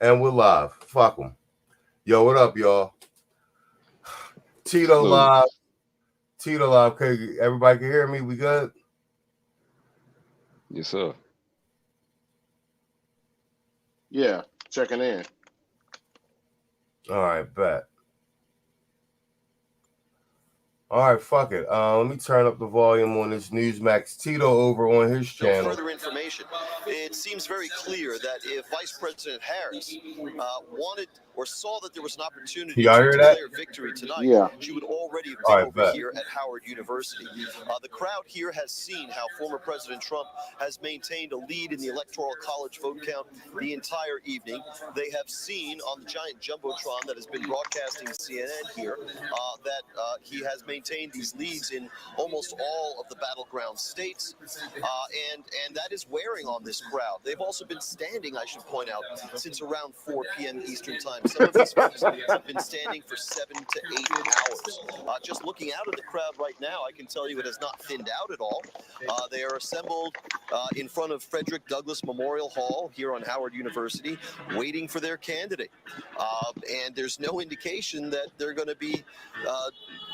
And we're live. Fuck them. Yo, what up, y'all? Tito Salute. live. Tito live. Okay, everybody can hear me? We good? Yes, sir. Yeah, checking in. All right, bet. All right, fuck it. Let me turn up the volume on this Newsmax. Tito over on his channel. No further information. It seems very clear that if Vice President Harris wanted or saw that there was an opportunity Y'all to hear that? declare victory tonight, Yeah. she would already have All been right, over bet. here at Howard University. The crowd here has seen how former President Trump has maintained a lead in the Electoral College vote count the entire evening. They have seen on the giant jumbotron that has been broadcasting CNN here that he has maintained these leads in almost all of the battleground states, and that is wearing on this crowd. They've also been standing, I should point out, since around 4 p.m. Eastern Time. Some of these folks have been standing for 7 to 8 hours. Just looking out at the crowd right now, I can tell you it has not thinned out at all. They are assembled in front of Frederick Douglass Memorial Hall here on Howard University, waiting for their candidate. And there's no indication that they're going to be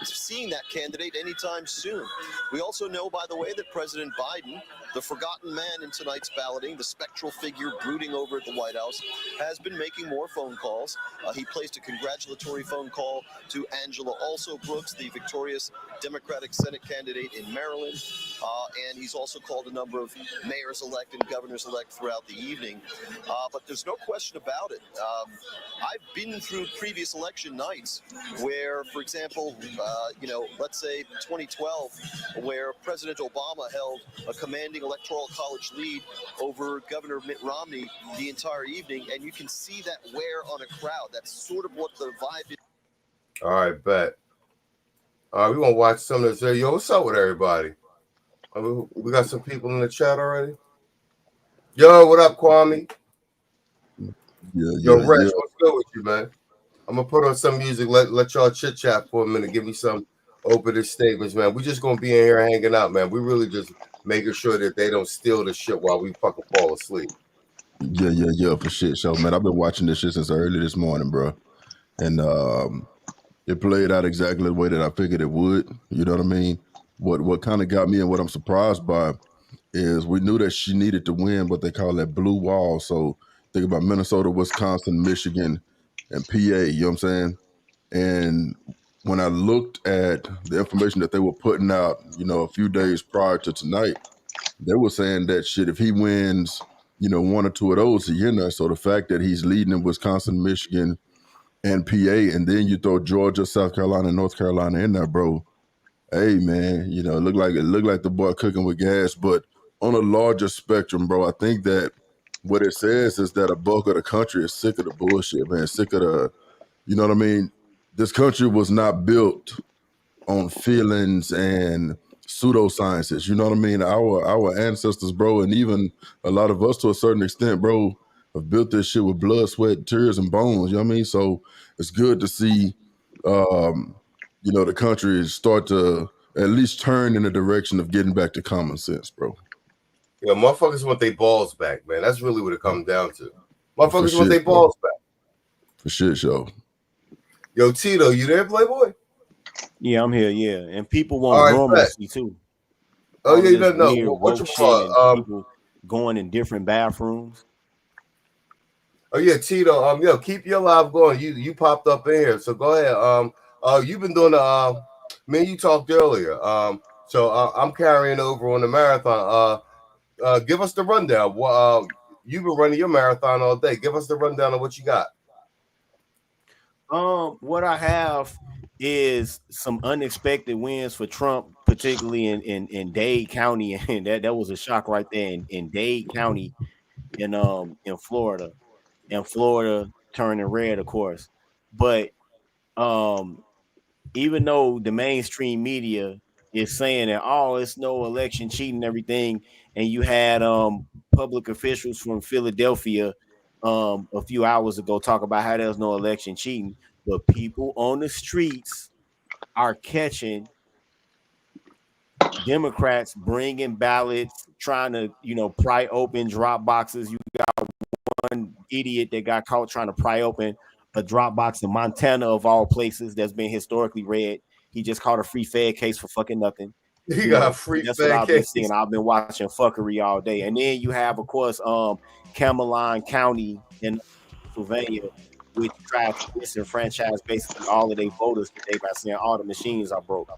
seeing that candidate anytime soon. We also know, by the way, that President Biden, the forgotten man in tonight's balloting, the spectral figure brooding over at the White House, has been making more phone calls. He placed a congratulatory phone call to Angela Also Brooks, the victorious Democratic Senate candidate in Maryland, and he's also called a number of mayors-elect and governors-elect throughout the evening. But there's no question about it. I've been through previous election nights where, for example, let's say 2012, where President Obama held a commanding electoral college lead over Governor Mitt Romney the entire evening, and you can see that wear on a crowd. That's sort of what the vibe is. All right, bet. All right, we're going to watch some of this. Yo, what's up with everybody? We got some people in the chat already. Yo, what up, Kwame? Yo, Reg, what's good with you, man? I'm going to put on some music, let y'all chit-chat for a minute, give me some opening statements, man. We just going to be in here hanging out, man. We really just making sure that they don't steal the shit while we fucking fall asleep. Yeah, for shit show, man. I've been watching this shit since early this morning, bro. And it played out exactly the way that I figured it would. You know what I mean? What kind of got me and what I'm surprised by is we knew that she needed to win, but they call that blue wall. So think about Minnesota, Wisconsin, Michigan, and PA, you know what I'm saying? And when I looked at the information that they were putting out, a few days prior to tonight, they were saying that shit, if he wins, one or two of those, he's in there. So the fact that he's leading in Wisconsin, Michigan, and PA, and then you throw Georgia, South Carolina, and North Carolina in there, bro. Hey, man, it looked like the boy cooking with gas. But on a larger spectrum, bro, I think that what it says is that a bulk of the country is sick of the bullshit, man. Sick of the, you know what I mean? This country was not built on feelings and pseudosciences. You know what I mean? Our ancestors, bro, and even a lot of us to a certain extent, bro, have built this shit with blood, sweat, tears, and bones. You know what I mean? So it's good to see, the country start to at least turn in the direction of getting back to common sense, bro. Yeah, motherfuckers want their balls back, man. That's really what it comes down to. Motherfuckers want their balls back. For shit show. Yo, Tito, you there, Playboy? Yeah, I'm here. Yeah, and people want normalcy too. Oh yeah, you don't know what you call people going in different bathrooms. Oh yeah, Tito. Yo, keep your live going. You popped up in here, so go ahead. You've been doing me and you talked earlier. So I'm carrying over on the marathon. Give us the rundown. You've been running your marathon all day. Give us the rundown of what you got. What I have is some unexpected wins for Trump, particularly in Dade County, and that was a shock right there in Dade County in Florida, and Florida turning red, of course. But even though the mainstream media is saying that it's no election cheating and everything, and you had public officials from Philadelphia a few hours ago talk about how there's no election cheating, but people on the streets are catching Democrats bringing ballots, trying to pry open drop boxes. You got one idiot that got caught trying to pry open a drop box in Montana of all places that's been historically red. He just caught a free Fed case for fucking nothing. He got free That's what Fed I've been case. seeing. I've been watching fuckery all day. And then you have, of course, Cameron County in Pennsylvania, which tries to disenfranchise basically all of their voters today by saying all the machines are broke.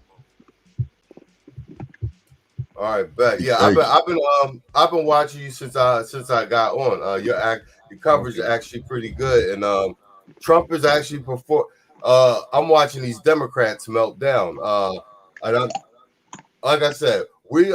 All right, bet. Yeah, I've been watching you since I got on. Your coverage is actually pretty good, and Trump is actually I'm watching these Democrats melt down. And like I said, we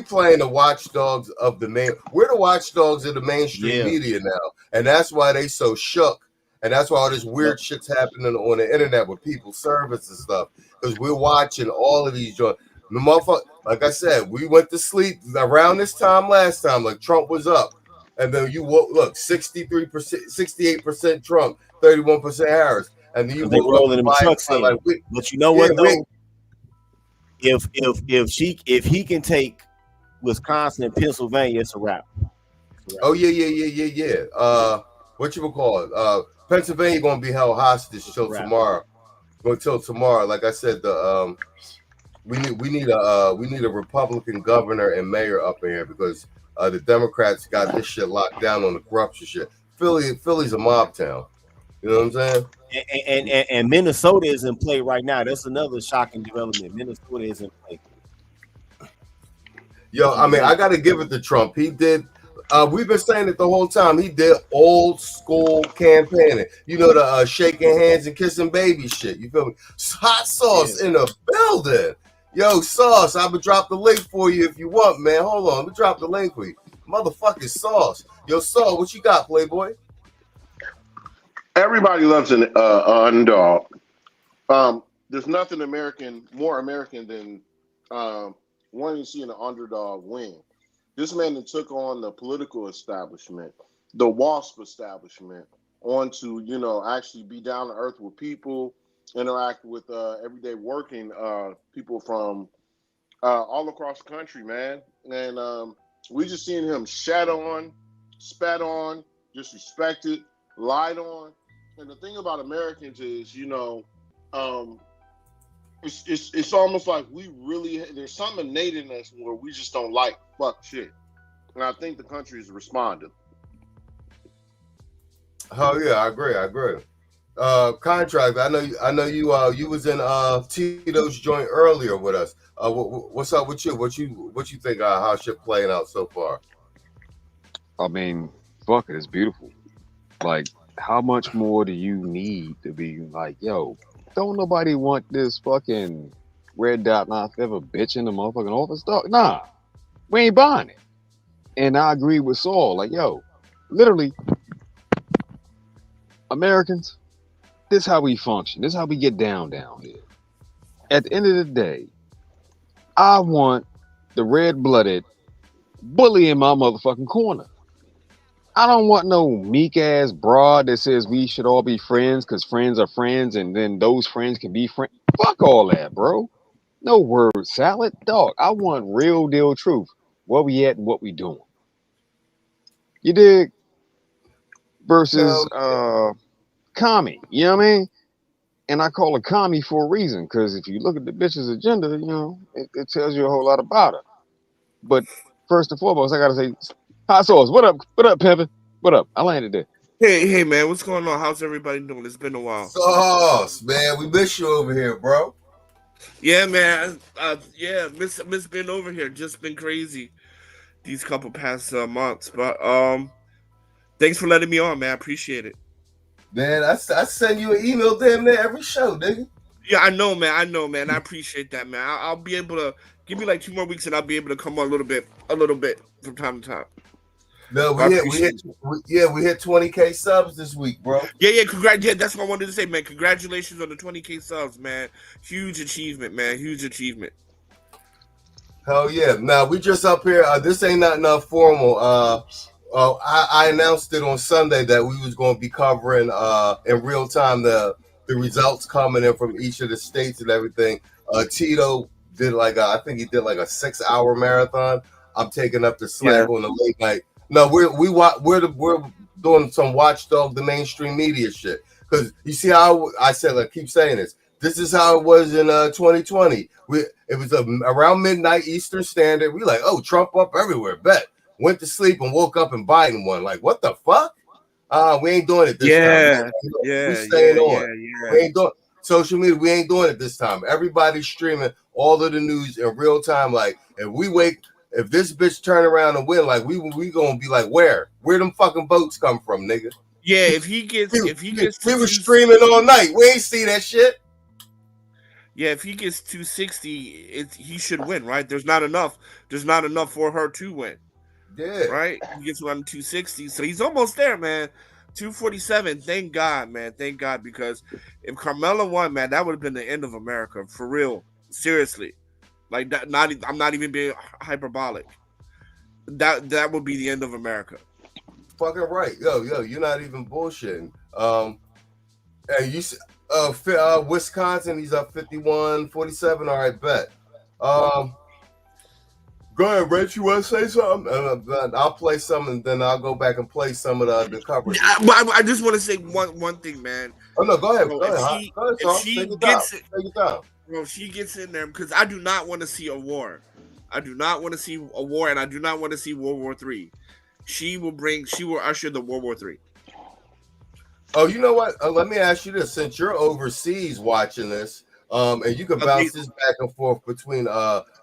playing the watchdogs of we're the watchdogs of the mainstream media now, and that's why they so shook, and that's why all this weird shit's happening on the internet with people's service and stuff, because we're watching all of these joints. The motherfucker, like I said, we went to sleep around this time last time, like Trump was up, and then you look 63%, 68% Trump, 31% Harris, and then you they rolling them trucks in. Like, but you know what though? If he can take Wisconsin and Pennsylvania, it's a wrap. Oh yeah. What you would call it? Pennsylvania gonna be held hostage till tomorrow. Until tomorrow, like I said, we need a Republican governor and mayor up in here because the Democrats got this shit locked down on the corruption shit. Philly's a mob town. You know what I'm saying? And Minnesota is in play right now. That's another shocking development. Minnesota is in play. Yo, I mean, I got to give it to Trump. He did. We've been saying it the whole time. He did old school campaigning. You know, the shaking hands and kissing baby shit. You feel me? Hot sauce in the building. Yo, Sauce, I would drop the link for you if you want, man. Hold on. Let me drop the link for you. Motherfucking Sauce. Yo, Sauce, what you got, Playboy? Everybody loves an underdog. There's nothing more American than wanting to see an underdog win. This man that took on the political establishment, the WASP establishment, to actually be down to earth with people, interact with everyday working people from all across the country, man. And we just seen him shat on, spat on, disrespected, lied on. And the thing about Americans is, it's almost like there's something innate in us where we just don't like fuck shit. And I think the country is responding. Oh yeah, I agree. Contract. I know you was in Tito's joint earlier with us. What's up with you? What you think how shit playing out so far? I mean, fuck it, it's beautiful. Like, how much more do you need to be like, yo, don't nobody want this fucking red dot not ever bitch in the motherfucking office, dog? Nah, we ain't buying it. And I agree with Saul. Like, yo, literally, Americans, this is how we function. This is how we get down here. At the end of the day, I want the red-blooded bully in my motherfucking corner. I don't want no meek-ass broad that says we should all be friends because friends are friends and then those friends can be friends. Fuck all that, bro. No word salad. Dog, I want real deal truth. Where we at and what we doing. You dig? Versus commie. You know what I mean? And I call her commie for a reason because if you look at the bitch's agenda, it tells you a whole lot about her. But first and foremost, I got to say, Hot Sauce, what up? What up, Pimpin'? What up? I landed there. Hey, man, what's going on? How's everybody doing? It's been a while. Sauce, man, we miss you over here, bro. Yeah, man. Miss been over here. Just been crazy these couple past months. But thanks for letting me on, man. I appreciate it. Man, I send you an email damn near every show, nigga. Yeah, I know, man. I appreciate that, man. I'll be able to give me like 2 more weeks, and I'll be able to come on a little bit from time to time. No, we hit 20K subs this week, bro. Yeah, congrats. Yeah, that's what I wanted to say, man. Congratulations on the 20K subs, man. Huge achievement, man. Huge achievement. Hell yeah. Now we just up here. This ain't not formal. I announced it on Sunday that we was going to be covering in real time the results coming in from each of the states and everything. Tito did I think he did like a 6-hour marathon. I'm taking up the slack on the late night. No, we're doing some watchdog the mainstream media shit. Because you see how I said, I keep saying this. This is how it was in 2020. It was around midnight Eastern Standard. We like, oh, Trump up everywhere. Bet. Went to sleep and woke up and Biden won. Like, what the fuck? We ain't doing it this time. We staying on. We ain't doing social media. We ain't doing it this time. Everybody's streaming all of the news in real time. Like, if this bitch turn around and win, like we gonna be like, where them fucking votes come from, nigga? Yeah, if he gets, we were streaming all night. We ain't see that shit. Yeah, if he gets 260, he should win, right? There's not enough for her to win. Yeah. Right? He gets around 260. So he's almost there, man. 247. Thank God, man. Thank God. Because if Carmella won, man, that would have been the end of America. For real. Seriously. Like that, I'm not even being hyperbolic. That would be the end of America. Fucking right. Yo, you're not even bullshitting. And you Wisconsin, he's up 51-47. All right, bet. Go ahead, Rich. You want to say something? I'll play some, and then I'll go back and play some of the coverage. I just want to say one thing, man. Oh no, go ahead. If she gets in there, because I do not want to see a war. I do not want to see a war, and I do not want to see World War III. She will usher the World War III. Oh, you know what? Let me ask you this: since you're overseas watching this, and you can bounce this back and forth between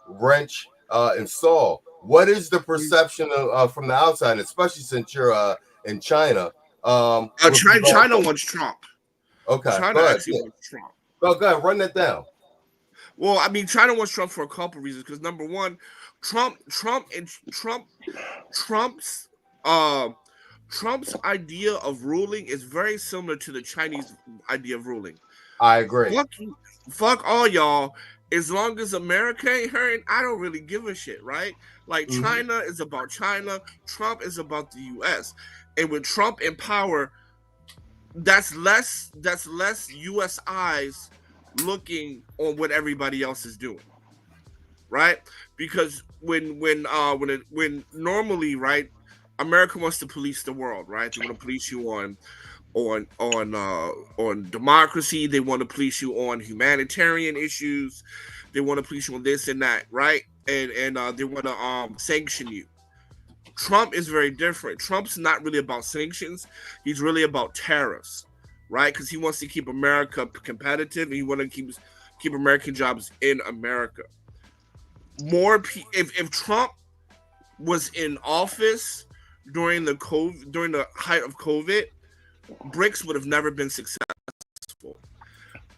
Wrench and Saul, what is the perception from the outside, especially since you're in China? China wants Trump. Okay, China actually wants Trump. Go ahead, run that down. Well, I mean, China wants Trump for a couple reasons. Because number one, Trump's idea of ruling is very similar to the Chinese idea of ruling. I agree. Fuck all y'all. As long as America ain't hurting, I don't really give a shit, right? Like, China is about China. Trump is about the U.S. And with Trump in power, that's less U.S. eyes looking on what everybody else is doing, right? Because when normally, right, America wants to police the world, right? They want to police you on democracy. They want to police you on humanitarian issues. They want to police you on this and that, right? And they want to sanction you. Trump is very different. Trump's not really about sanctions. He's really about tariffs, right? Because he wants to keep America competitive, and he wants to keep American jobs in America. If Trump was in office during the height of COVID, BRICS would have never been successful.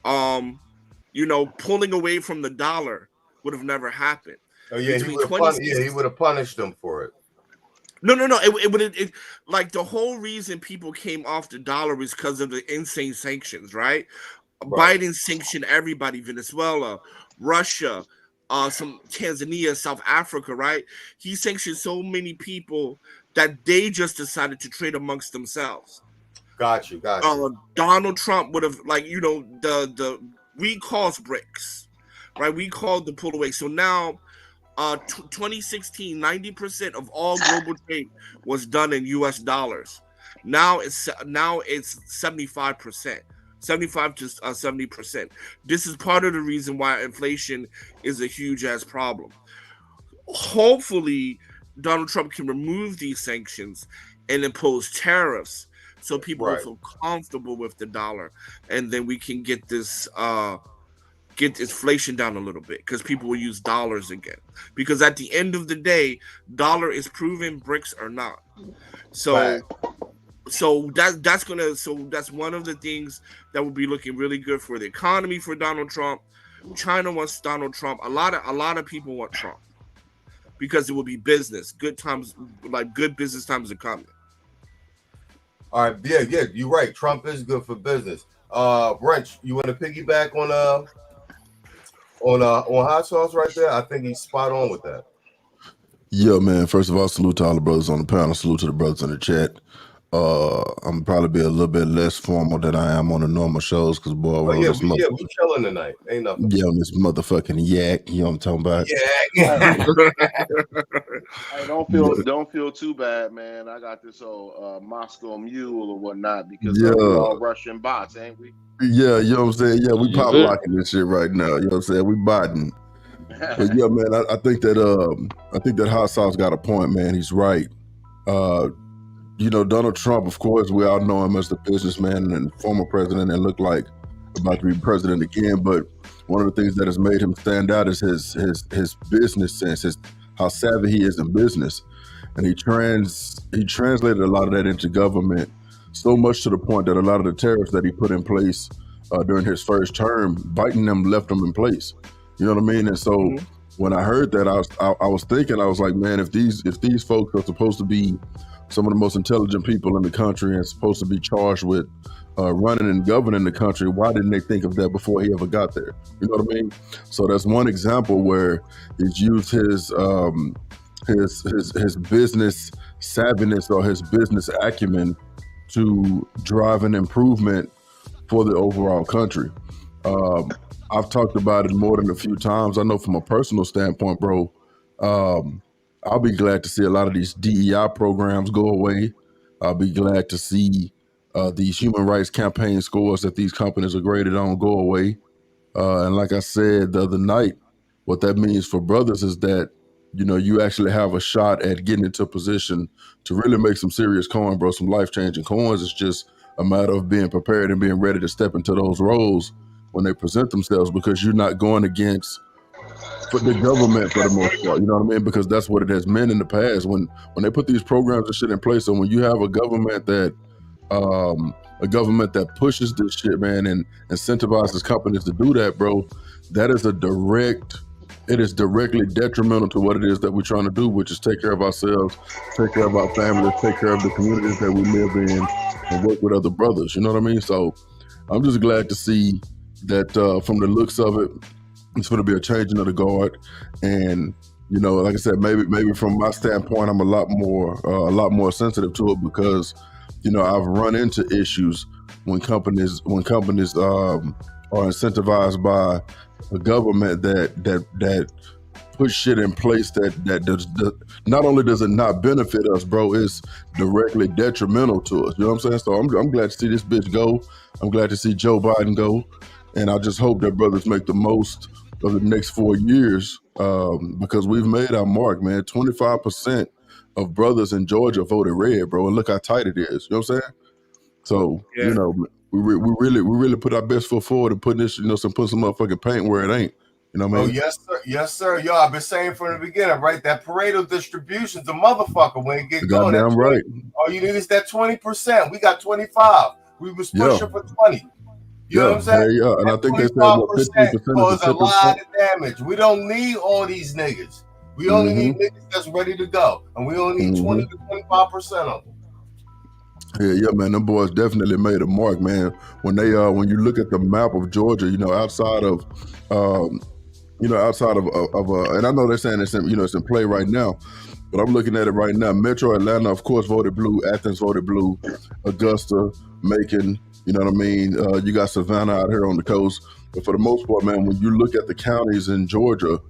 Pulling away from the dollar would have never happened. Oh yeah, he would have punished them for it. No. It would like the whole reason people came off the dollar was because of the insane sanctions, right? Biden sanctioned everybody: Venezuela, Russia, some Tanzania, South Africa, right? He sanctioned so many people that they just decided to trade amongst themselves. Got you. Donald Trump would have, we caused BRICS, right? We called the pull away. So now, 2016, 90% of all global trade was done in U.S. dollars. Now it's 75%, 75 to 70%. This is part of the reason why inflation is a huge ass problem. Hopefully, Donald Trump can remove these sanctions and impose tariffs, so people will feel comfortable with the dollar, and then we can get this inflation down a little bit, because people will use dollars again. Because at the end of the day, dollar is proven, BRICS are not. So that's one of the things that will be looking really good for the economy for Donald Trump. China wants Donald Trump. A lot of people want Trump because it will be business. Good times, like good business times are coming. All right, yeah, you're right. Trump is good for business. Wrench, you want to piggyback on hot sauce right there? I think he's spot on with that. Yeah, man. First of all, salute to all the brothers on the panel. Salute to the brothers in the chat. I'm probably be a little bit less formal than I am on the normal shows, because boy, Oh yeah, we chilling tonight. Ain't nothing. Yeah, on this motherfucking yak. You know what I'm talking about? Yeah. Hey, don't feel too bad, man. I got this old Moscow Mule or whatnot because we all Russian bots, ain't we? Yeah, you know what I'm saying? Yeah, we pop locking this shit right now. You know what I'm saying? We biting. But yeah, man, I think that Hot Sauce got a point, man. He's right. You know, Donald Trump, of course, we all know him as the businessman and former president and look like about to be president again. But one of the things that has made him stand out is his business sense, how savvy he is in business. And he translated a lot of that into government, so much to the point that a lot of the tariffs that he put in place during his first term, Biden them left them in place. You know what I mean? And so when I heard that, I was thinking, I was like, man, if these folks are supposed to be some of the most intelligent people in the country and supposed to be charged with running and governing the country, why didn't they think of that before he ever got there? You know what I mean? So that's one example where he's used his business savviness or his business acumen to drive an improvement for the overall country. I've talked about it more than a few times. I know from a personal standpoint, bro, I'll be glad to see a lot of these DEI programs go away. I'll be glad to see these human rights campaign scores that these companies are graded on go away. And like I said the other night, what that means for brothers is that, you know, you actually have a shot at getting into a position to really make some serious coin, bro, some life-changing coins. It's just a matter of being prepared and being ready to step into those roles when they present themselves, because you're not going against for the government for the most part, you know what I mean? Because that's what it has meant in the past when they put these programs and shit in place. So when you have a government that pushes this shit, man, and incentivizes companies to do that, bro, that is it is directly detrimental to what it is that we're trying to do, which is take care of ourselves, take care of our families, take care of the communities that we live in, and work with other brothers. You know what I mean? So I'm just glad to see that from the looks of it, it's going to be a changing of the guard. And, you know, like I said, maybe from my standpoint, I'm a lot more sensitive to it because, you know, I've run into issues when companies are incentivized by a government that put shit in place that does not only does it not benefit us, bro, it's directly detrimental to us. You know what I'm saying? So I'm glad to see this bitch go. I'm glad to see Joe Biden go. And I just hope that brothers make the most of the next 4 years because we've made our mark, man. 25% of brothers in Georgia voted red, bro. And look how tight it is. You know what I'm saying? So, you know, we really put our best foot forward and put this, you know, put some motherfucking paint where it ain't. You know what I mean? Oh, yes, sir. Yes, sir. Yo, I've been saying from the beginning, right? That Pareto distribution's the motherfucker when it get going. Goddamn right. All you need is that 20%. We got 25. We was pushing for 20. You know what I'm saying? Yeah, and I think they said 15% cause a lot of damage. We don't need all these niggas. We only need niggas that's ready to go, and we only need 20 to 25% of them. Yeah, man. Them boys definitely made a mark, man. When you look at the map of Georgia, you know, outside of and I know they're saying it's in play right now, but I'm looking at it right now. Metro Atlanta, of course, voted blue. Athens voted blue. Augusta, Macon. You know what I mean? You got Savannah out here on the coast. But for the most part, man, when you look at the counties in Georgia,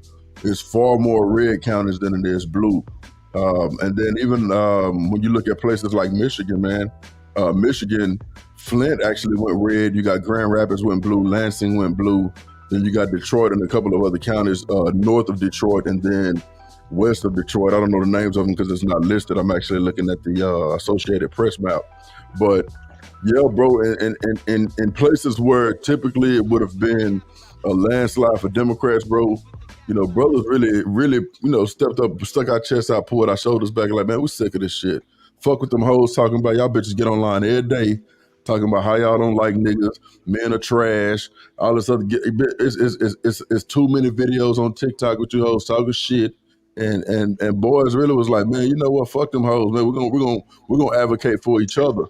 it's far more red counties than it is blue. And then even when you look at places like Michigan, man, Michigan, Flint actually went red. You got Grand Rapids went blue. Lansing went blue. Then you got Detroit and a couple of other counties north of Detroit and then west of Detroit. I don't know the names of them because it's not listed. I'm actually looking at the Associated Press map. But yeah, bro, in places where typically it would have been a landslide for Democrats, bro, you know, brothers really, you know, stepped up, stuck our chests out, pulled our shoulders back, like, man, we sick of this shit. Fuck with them hoes talking about y'all bitches get online every day, talking about how y'all don't like niggas, men are trash, all this other. It's too many videos on TikTok with you hoes talking shit. And boys really was like, man, you know what? Fuck them hoes, man. We're gonna advocate for each other.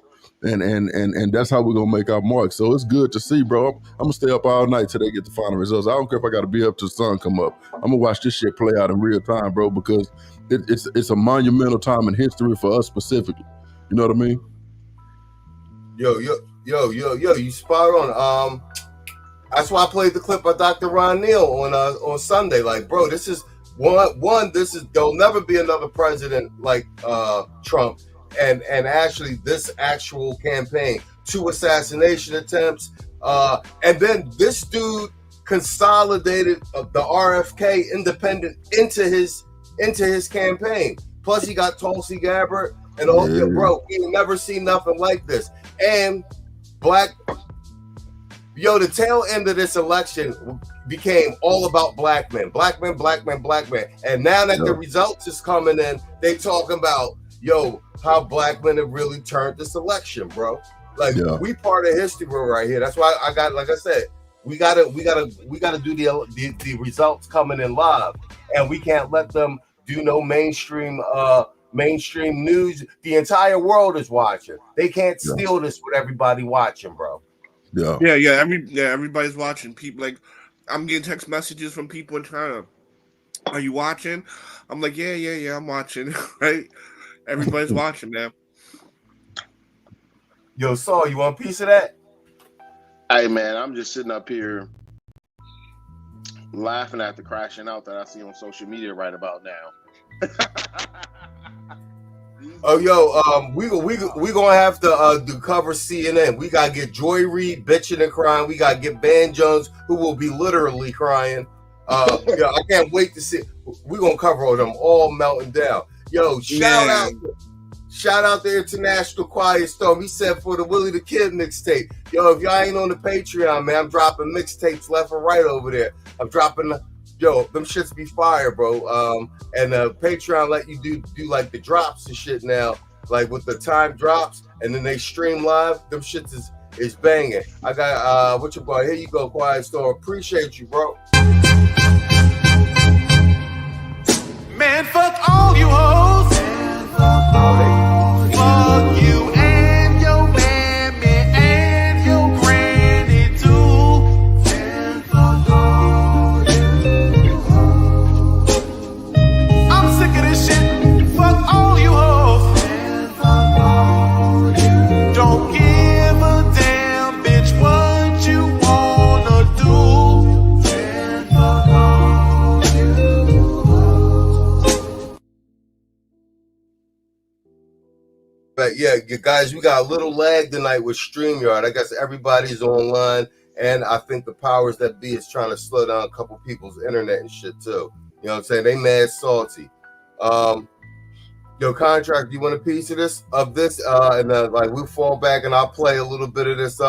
And that's how we're gonna make our mark. So it's good to see, bro. I'm gonna stay up all night till they get the final results. I don't care if I gotta be up till the sun come up. I'm gonna watch this shit play out in real time, bro, because it's a monumental time in history for us specifically. You know what I mean? Yo, you spot on. That's why I played the clip by Dr. Ron Neal on Sunday. Like, bro, this is there'll never be another president like Trump. And actually this actual campaign, 2 assassination attempts, and then this dude consolidated the RFK independent into his campaign. Plus he got Tulsi Gabbard and all. Yeah. Bro, we never seen nothing like this. And the tail end of this election became all about black men. And now that the results is coming in, they talking about, how black men have really turned this election, bro. Like, we part of history right here. That's why I got, like I said, we gotta do the results coming in live, and we can't let them do no mainstream news. The entire world is watching. They can't steal this with everybody watching, bro. Yeah. Everybody's watching. People, like, I'm getting text messages from people in China. Are you watching? I'm like, yeah, I'm watching. Right? Everybody's watching, man. Yo, Saul, you want a piece of that? Hey, man, I'm just sitting up here laughing at the crashing out that I see on social media right about now. Oh, yo, we gonna have to cover CNN. We gotta get Joy Reid bitching and crying. We gotta get Van Jones, who will be literally crying. I can't wait to see. We gonna cover them all melting down. Yo, shout out to International Quiet Storm. He said for the Willie the Kid mixtape. Yo, if y'all ain't on the Patreon, man, I'm dropping mixtapes left and right over there. I'm dropping them shits be fire, bro. And Patreon let you do like the drops and shit now, like with the time drops, and then they stream live. Them shits is banging. I got what your boy. Here you go, Quiet Storm. Appreciate you, bro. Man, fuck all you hoes. Fuck you and your mammy and your granny too. I'm sick of this shit. Fuck all you hoes. Don't give a damn, bitch, what you wanna do. But yeah, you guys, we got a little lag tonight with StreamYard. I guess everybody's online, and I think the powers that be is trying to slow down a couple people's internet and shit too. You know what I'm saying? They mad salty. Yo, Contract, you want a piece of this? And then like we'll fall back and I'll play a little bit of this.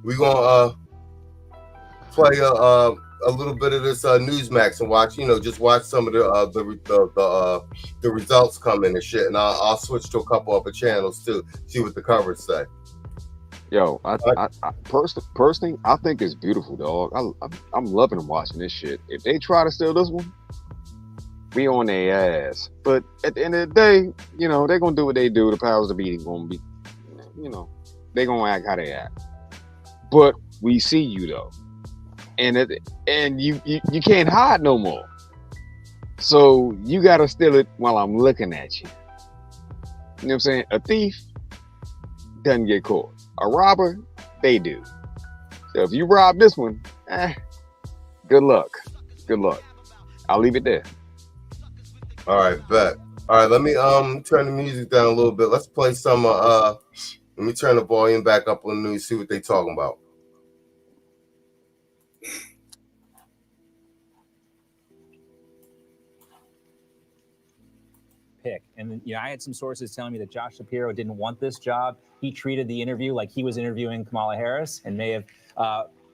We gonna play a little bit of this Newsmax and watch, just watch some of the results come in and shit, and I'll switch to a couple other channels too, see what the coverage say. Yo, I personally, I think it's beautiful, dog. I'm loving watching this shit. If they try to steal this one, we on their ass. But at the end of the day, they're gonna do what they do. The powers that be gonna be, they gonna act how they act. But we see you though. And you can't hide no more. So you gotta steal it while I'm looking at you. You know what I'm saying? A thief doesn't get caught. A robber, they do. So if you rob this one, good luck. Good luck. I'll leave it there. All right, bet. All right, let me turn the music down a little bit. Let's play some let me turn the volume back up on the news, see what they talking about. Pick. And I had some sources telling me that Josh Shapiro didn't want this job. He treated the interview like he was interviewing Kamala Harris and may have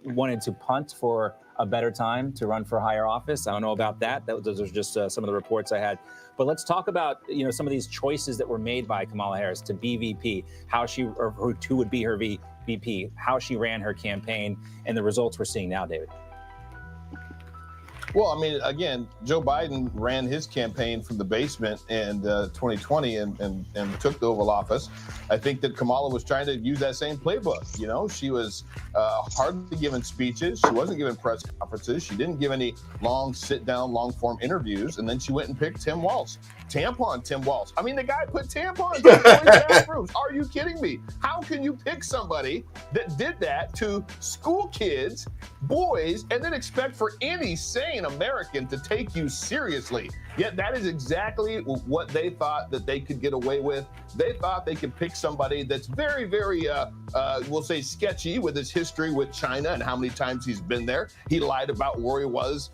wanted to punt for a better time to run for higher office. I don't know about that. Those are just some of the reports I had. But let's talk about some of these choices that were made by Kamala Harris to be VP, who would be her VP, how she ran her campaign, and the results we're seeing now, David. Well, I mean, again, Joe Biden ran his campaign from the basement in 2020 and took the Oval Office. I think that Kamala was trying to use that same playbook. You know, she was hardly giving speeches. She wasn't giving press conferences. She didn't give any long sit-down, long-form interviews. And then she went and picked Tim Walz. Tampon Tim Walz. I mean, the guy put tampons in boys' bathrooms. Are you kidding me? How can you pick somebody that did that to school kids, boys, and then expect for any sane American to take you seriously? Yet that is exactly what they thought that they could get away with. They thought they could pick somebody that's very, very, we'll say, sketchy with his history with China and how many times he's been there. He lied about where he was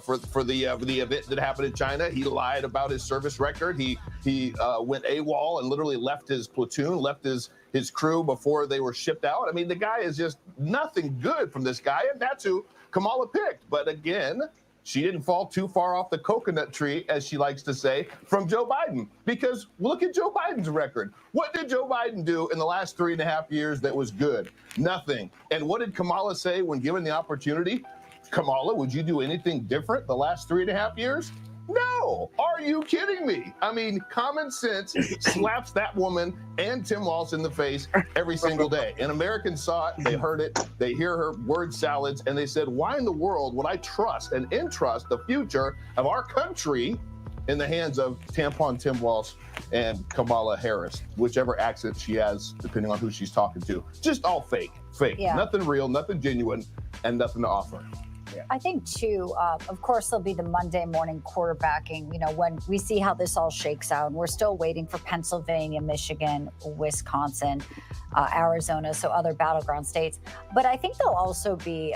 for the event that happened in China. He lied about his service record. He went AWOL and literally left his platoon, left his crew before they were shipped out. I mean, the guy is just nothing good from this guy, and that's who Kamala picked. But again, she didn't fall too far off the coconut tree, as she likes to say, from Joe Biden. Because look at Joe Biden's record. What did Joe Biden do in the last 3.5 years that was good? Nothing. And what did Kamala say when given the opportunity? Kamala, would you do anything different the last 3.5 years? No. Are you kidding me? I mean, common sense slaps that woman and Tim Walz in the face every single day. And Americans saw it, they heard it, they hear her word salads, and they said, why in the world would I trust and entrust the future of our country in the hands of tampon Tim Walz and Kamala Harris, whichever accent she has, depending on who she's talking to. Just all fake. Yeah. Nothing real, nothing genuine, and nothing to offer. I think, too, of course, there'll be the Monday morning quarterbacking, you know, when we see how this all shakes out. And we're still waiting for Pennsylvania, Michigan, Wisconsin, Arizona, so other battleground states. But I think there'll also be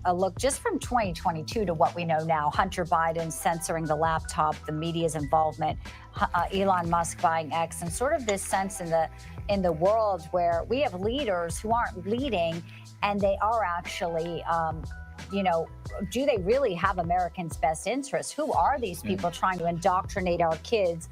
a look just from 2022 to what we know now. Hunter Biden censoring the laptop, the media's involvement, Elon Musk buying X, and sort of this sense in the world where we have leaders who aren't leading, and they are actually you know, do they really have Americans' best interests? Who are these people trying to indoctrinate our kids,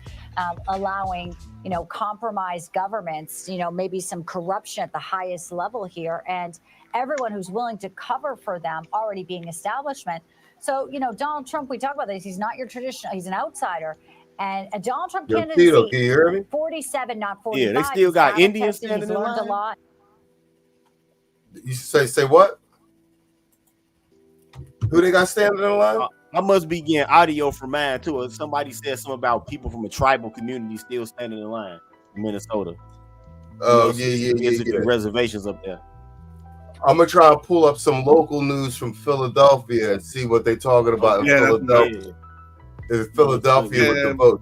allowing, you know, compromised governments, you know, maybe some corruption at the highest level here, and everyone who's willing to cover for them already being establishment. So, you know, Donald Trump, we talk about this, he's not your traditional, he's an outsider. And a Donald Trump candidacy, Tito, can you hear me? 47, not 45. Yeah, they still got Indians standing he's in learned a line. lot. You say what? Who they got standing in line? I must be getting audio from mine too. Or somebody said something about people from a tribal community still standing in line in Minnesota. Oh, yeah. Reservations up there. I'm gonna try and pull up some local news from Philadelphia and see what they're talking about in Philadelphia. Is Philadelphia with the vote?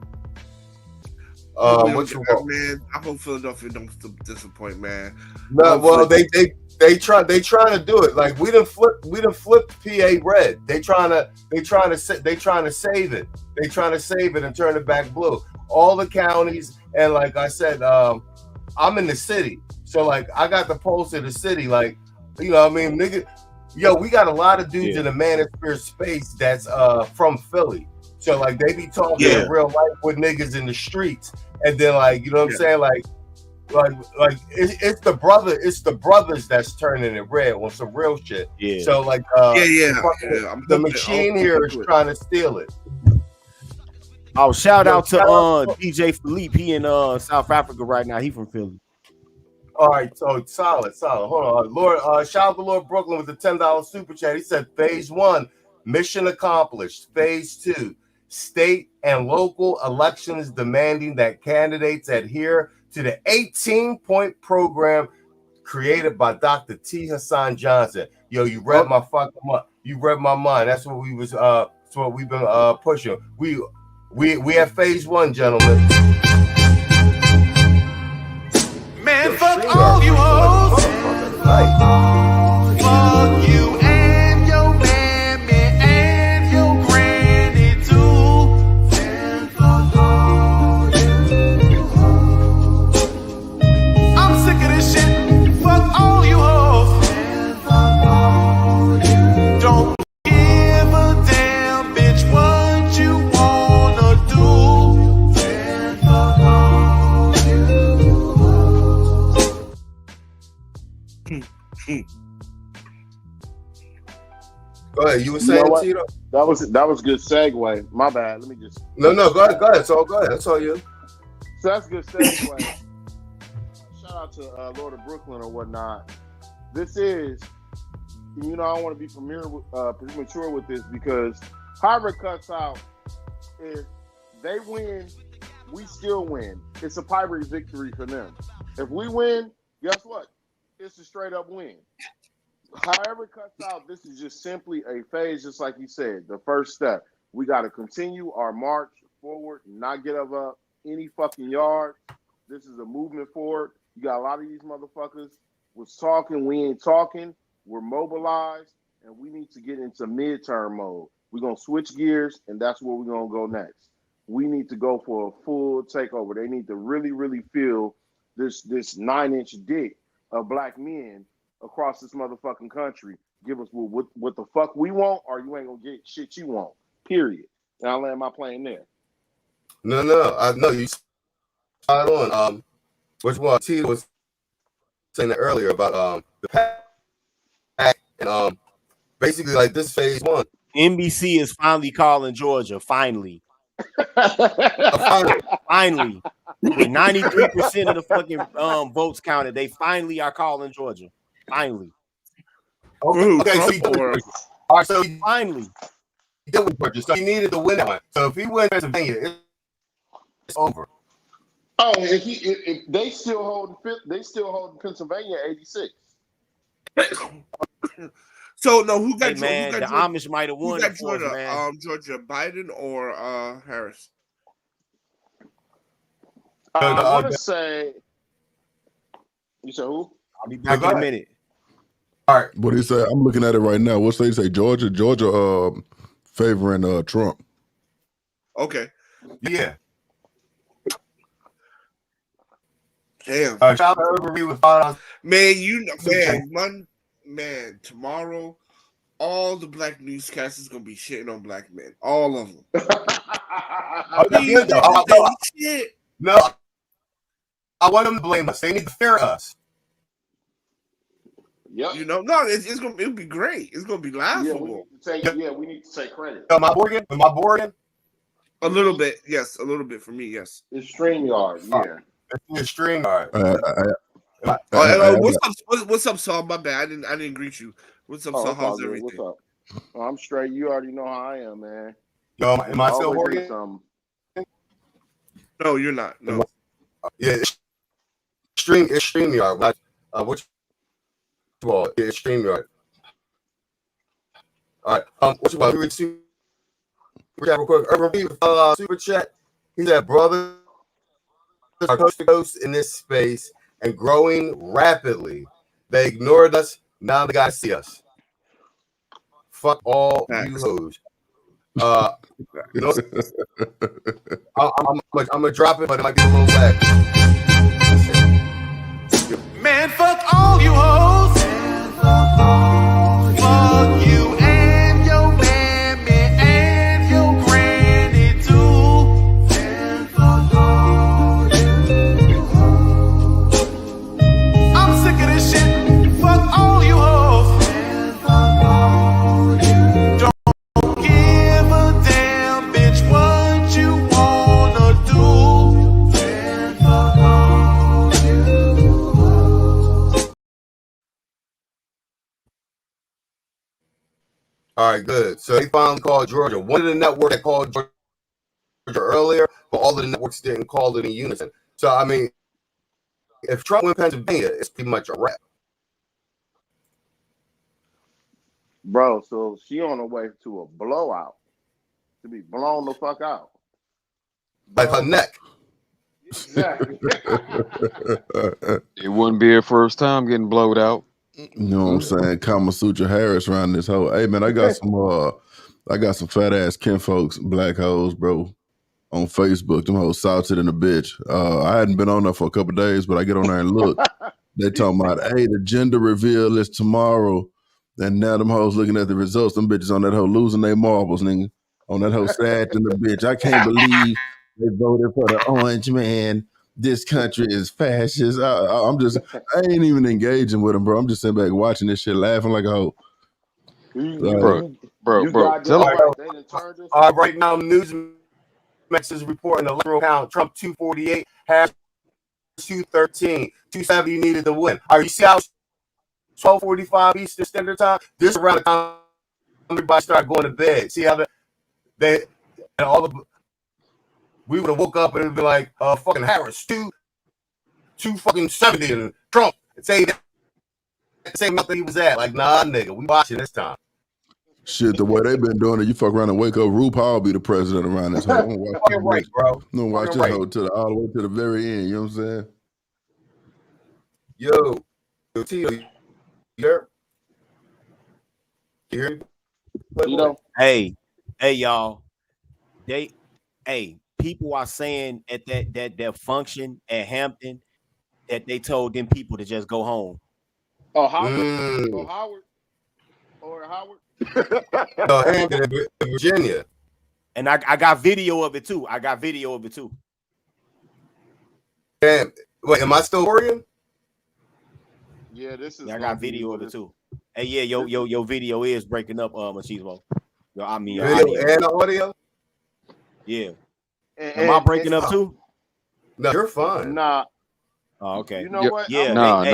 What you want? Man, I hope Philadelphia don't disappoint, man. No, well, they trying to do it. Like we done flip PA red. They trying to save it. They trying to save it and turn it back blue. All the counties, and like I said, I'm in the city, so like I got the pulse of the city. Like, you know what I mean, nigga. Yo, we got a lot of dudes in the manosphere space that's from Philly. So like they be talking in real life with niggas in the streets, and then like, you know what I'm saying, like it's the brothers that's turning it red on some real shit. Yeah. So like the machine here is trying to steal it. Oh, shout out to DJ Philippe. He in South Africa right now. He from Philly. All right, so solid. Hold on, Lord. Shout out to Lord Brooklyn with the $10 super chat. He said, Phase 1, mission accomplished. Phase 2, state and local elections demanding that candidates adhere to the 18-point program created by Dr. T. Hassan Johnson. Yo, you read my fucking mind. You read my mind. That's what we was. That's what we've been pushing. We have Phase 1, gentlemen. Man, fuck all you hoes. Fuck you and your mammy and your granny too. Man, fuck all you hoes. I'm sick of this shit. Fuck all you hoes. Man, fuck all you. Don't give a damn, bitch, what you wanna do. Man, fuck all you hoes. Go ahead. You were You know saying, what? Tito? That was good segue. My bad. Let me just. No, go ahead. Go ahead. So go ahead. That's all you. So that's good segue. Shout out to Lord of Brooklyn or whatnot. This is, I don't want to be premature with this because however it cuts out, if they win, we still win. It's a pirate victory for them. If we win, guess what? It's a straight up win. However it cuts out, this is just simply a phase, just like you said, the first step. We got to continue our march forward, not get up any fucking yard. This is a movement forward. You got a lot of these motherfuckers was talking, we ain't talking. We're mobilized, and we need to get into midterm mode. We're going to switch gears, and that's where we're going to go next. We need to go for a full takeover. They need to really, really feel this 9-inch dick of black men across this motherfucking country. Give us what the fuck we want, or you ain't gonna get shit you want. Period. And I'll land my plane there. No. I know you spot on. Which one? T was saying that earlier about the pack and basically like this phase one. NBC is finally calling Georgia. Finally. Finally. With 93% of the fucking votes counted, they finally are calling Georgia. Finally. Okay, so finally. So he needed to win that one. So if he wins Pennsylvania, it's over. Oh, if they still hold Pennsylvania 86. So no, who got the Amish might have won. Who got Georgia? Georgia Biden or Harris? I want to say. You said who? I'll be back in a minute. All right. What do you say? I'm looking at it right now. What they say? Georgia favoring Trump. Okay. Yeah. Damn. Man, tomorrow, all the black newscasters gonna be shitting on black men. All of them. No, I want them to blame us. They need to fear us. Yep. It'll be great. It's gonna be laughable. We need to take credit. Am I boring? A little bit, yes. A little bit for me, yes. It's StreamYard, yeah. It's StreamYard. What's up, Saul? My bad. I didn't greet you. What's up, Saul? How's everything? What's up? I'm straight. You already know how I am, man. Yo, am I still working? No, you're not. No. Yeah, it's StreamYard. Which one? Yeah, it's StreamYard. All right. What you want? Super chat real quick. Urban B, super chat. He said, "Brothers are coast to coast in this space and growing rapidly. They ignored us. Now they gotta see us. Fuck all you hoes." I'm gonna drop it, but it might be a little whack. Man, fuck all you hoes. Fuck you and your mammy and your granny too. And fuck all you hoes. I'm sick of this shit. Fuck all you hoes. And fuck all you. Don't give a damn, bitch, what you wanna do. And fuck all you hoes. All right, good. So they finally called Georgia. One of the networks that called Georgia earlier, but all of the networks didn't call it in unison. So, I mean, if Trump wins Pennsylvania, it's pretty much a wrap. Bro, so she on her way to a blowout. To be blown the fuck out. Like her neck. Exactly. It wouldn't be her first time getting blowed out. You know what I'm saying? Kama Sutra Harris around this whole. Hey man, I got some fat ass kinfolks, black hoes, bro, on Facebook. Them hoes salted in a bitch. I hadn't been on there for a couple of days, but I get on there and look. They talking about, hey, the gender reveal is tomorrow. And now them hoes looking at the results. Them bitches on that hoe losing their marbles, nigga. On that hoe sad in the bitch. I can't believe they voted for the orange man. This country is fascist. I ain't even engaging with them, bro. I'm just sitting back watching this shit, laughing like a hoe. Bro, You tell goddamn him. right. They done turned this. Right now, Newsmax is reporting the electoral count. Trump 248, Harris 213, 270 needed to win. All right, you see how 12:45 Eastern Standard Time? This is around the time everybody started going to bed. See how we would have woke up and it'd be like fucking Harris 270 and Trump say that same month that he was at. Like, nah, nigga, we watching this time. Shit, the way they've been doing it, you fuck around and wake up, RuPaul be the president around this whole. I'm gonna watch this, right, bro. I'm gonna watch this whole all the way to the very end. You know what I'm saying? Yo, Tito, you there? You hear me? Hey, y'all. People are saying at that function at Hampton that they told them people to just go home. Oh, Howard? Oh, Howard? Or Howard? No, Hampton in Virginia. And I got video of it too. Damn. Wait, am I still worrying? Yeah, this is. I got video of it too. Hey, yeah, your video is breaking up, Machismo. I mean, video and audio. Yeah. Am I breaking up too? No, you're fine. Nah. Oh, okay. You know what? Yeah. Nah.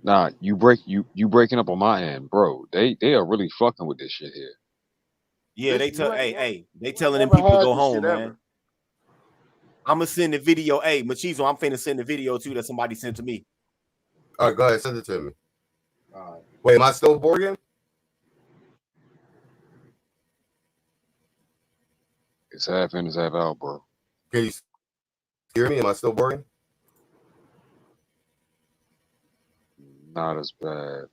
Nah, you breaking up on my end, bro. They are really fucking with this shit here. Yeah, they telling them people to go home, man. I'm gonna send the video. Hey, Machizo, I'm finna send the video too that somebody sent to me. All right, go ahead, send it to me. All right. Wait, am I still boring? It's half in, it's half out, bro. Can you hear me? Am I still boring? Not as bad.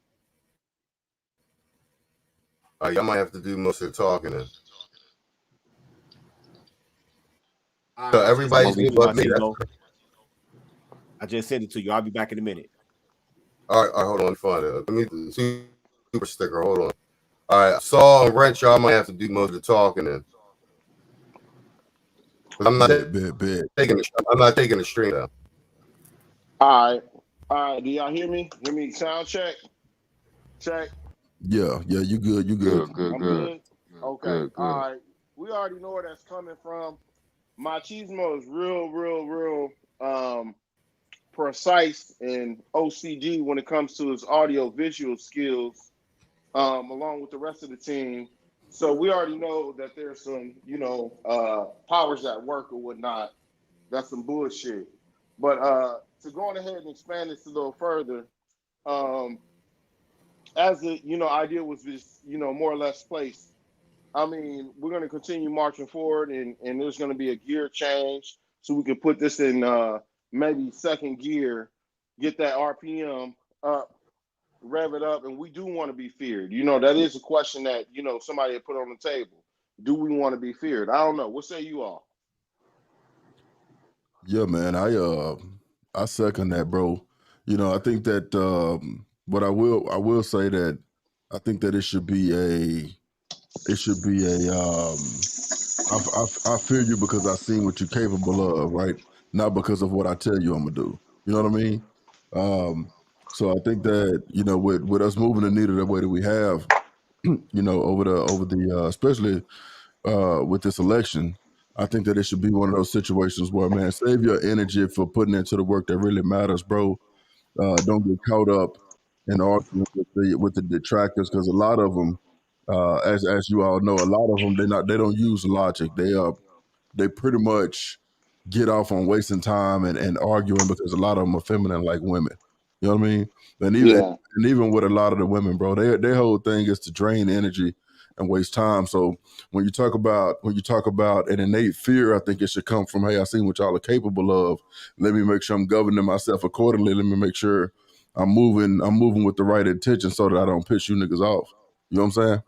I might have to do most of the talking then. So everybody's but me. I just sent it to you. I'll be back in a minute. All right, hold on. Find it. Let me do the super sticker. Hold on. All right, Saul and Wrench, y'all might have to do most of the talking then. I'm not taking the stream now. All right. Do y'all hear me? Hear me? Sound check. Check. Yeah, you good. Good. Okay. Good. All right. We already know where that's coming from. Machismo is real precise and OCD when it comes to his audio visual skills, along with the rest of the team. So we already know that there's some, powers at work or whatnot. That's some bullshit. But to go on ahead and expand this a little further, as the idea was just more or less placed. I mean, we're going to continue marching forward, and there's going to be a gear change so we can put this in maybe second gear, get that RPM up, rev it up, and we do want to be feared. That is a question that somebody had put on the table. Do we want to be feared? I don't know. What say you all? Yeah, man. I second that, bro. I think that but I will say that I think that it should be a I fear you because I've seen what you're capable of, right? Not because of what I tell you I'm gonna do. You know what I mean? So I think that with us moving the needle the way that we have, over the especially with this election, I think that it should be one of those situations where, man, save your energy for putting into the work that really matters, bro. Don't get caught up in arguing with the detractors, because a lot of them, as you all know, a lot of them they don't use logic. They pretty much get off on wasting time and arguing because a lot of them are feminine like women. You know what I mean? And even with a lot of the women, bro, their whole thing is to drain energy and waste time. So when you talk about an innate fear, I think it should come from, hey, I seen what y'all are capable of. Let me make sure I'm governing myself accordingly. Let me make sure I'm moving with the right intention so that I don't piss you niggas off. You know what I'm saying?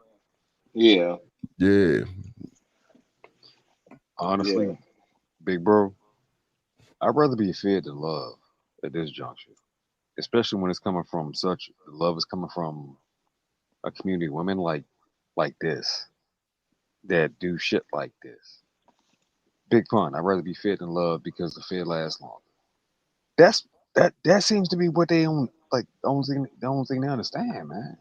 Yeah. Yeah. Honestly, big bro, I'd rather be feared than loved at this juncture. Especially when it's coming from the love is coming from a community of women like this that do shit like this. Big pun. I'd rather be feared than loved because the fear lasts longer. That seems to be what they on like the only thing they understand, man.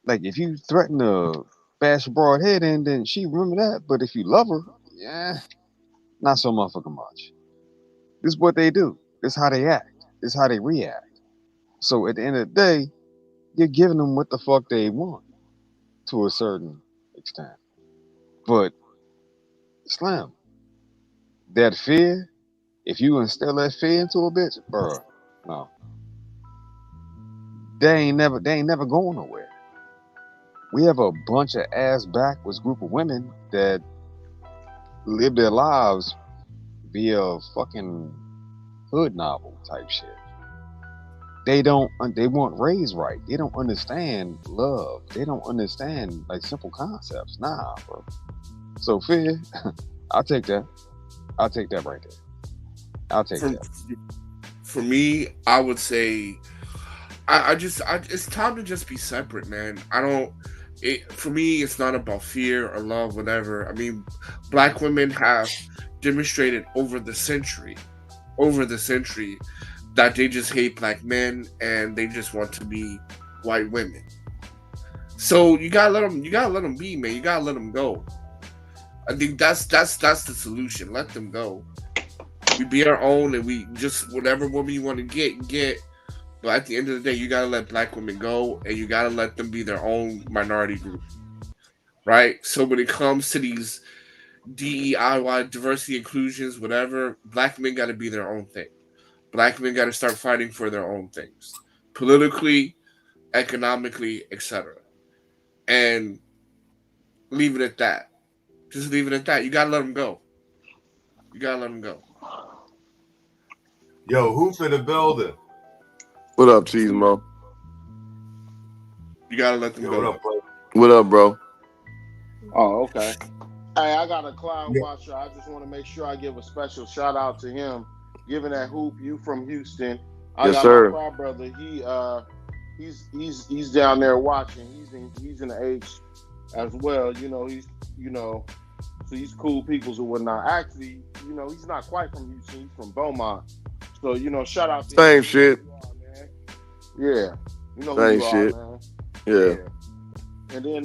Like if you threaten to bash a broad head in, then she remember that. But if you love her, yeah, not so motherfucking much. This is what they do. This is how they act. This is how they react. So at the end of the day, you're giving them what the fuck they want to a certain extent. But Slim, that fear, if you instill that fear into a bitch, bro, no. They ain't never going nowhere. We have a bunch of ass backwards group of women that live their lives via fucking hood novel type shit. They weren't raised right. They don't understand love. They don't understand like simple concepts. Nah, bro. So fear, I'll take that. I'll take that right there. I'll take that. For me, I would say it's time to just be separate, man. For me, it's not about fear or love, whatever. I mean, black women have demonstrated over the century that they just hate black men and they just want to be white women. So you gotta let them be, man. You gotta let them go. I think that's the solution. Let them go. We be our own, and we just whatever woman you want to get. But at the end of the day, you gotta let black women go, and you gotta let them be their own minority group, right? So when it comes to these DEIY, diversity, inclusions, whatever, black men gotta be their own thing. Black men gotta start fighting for their own things, politically, economically, etc. And leave it at that. Just leave it at that. You gotta let them go. Yo, Hoop in the building. What up, Cheese Mo? You gotta let them go. What up, bro? Oh, okay. Hey, I got a cloud watcher. I just want to make sure I give a special shout out to him. Given that Hoop, you from Houston. I Yes, got sir. my cloud brother. He's down there watching. He's in the H as well. So he's cool peoples and whatnot. Actually, he's not quite from Houston. He's from Beaumont. So shout out to Same him. shit. Yeah. You know who Same you shit. are, man. Yeah. And then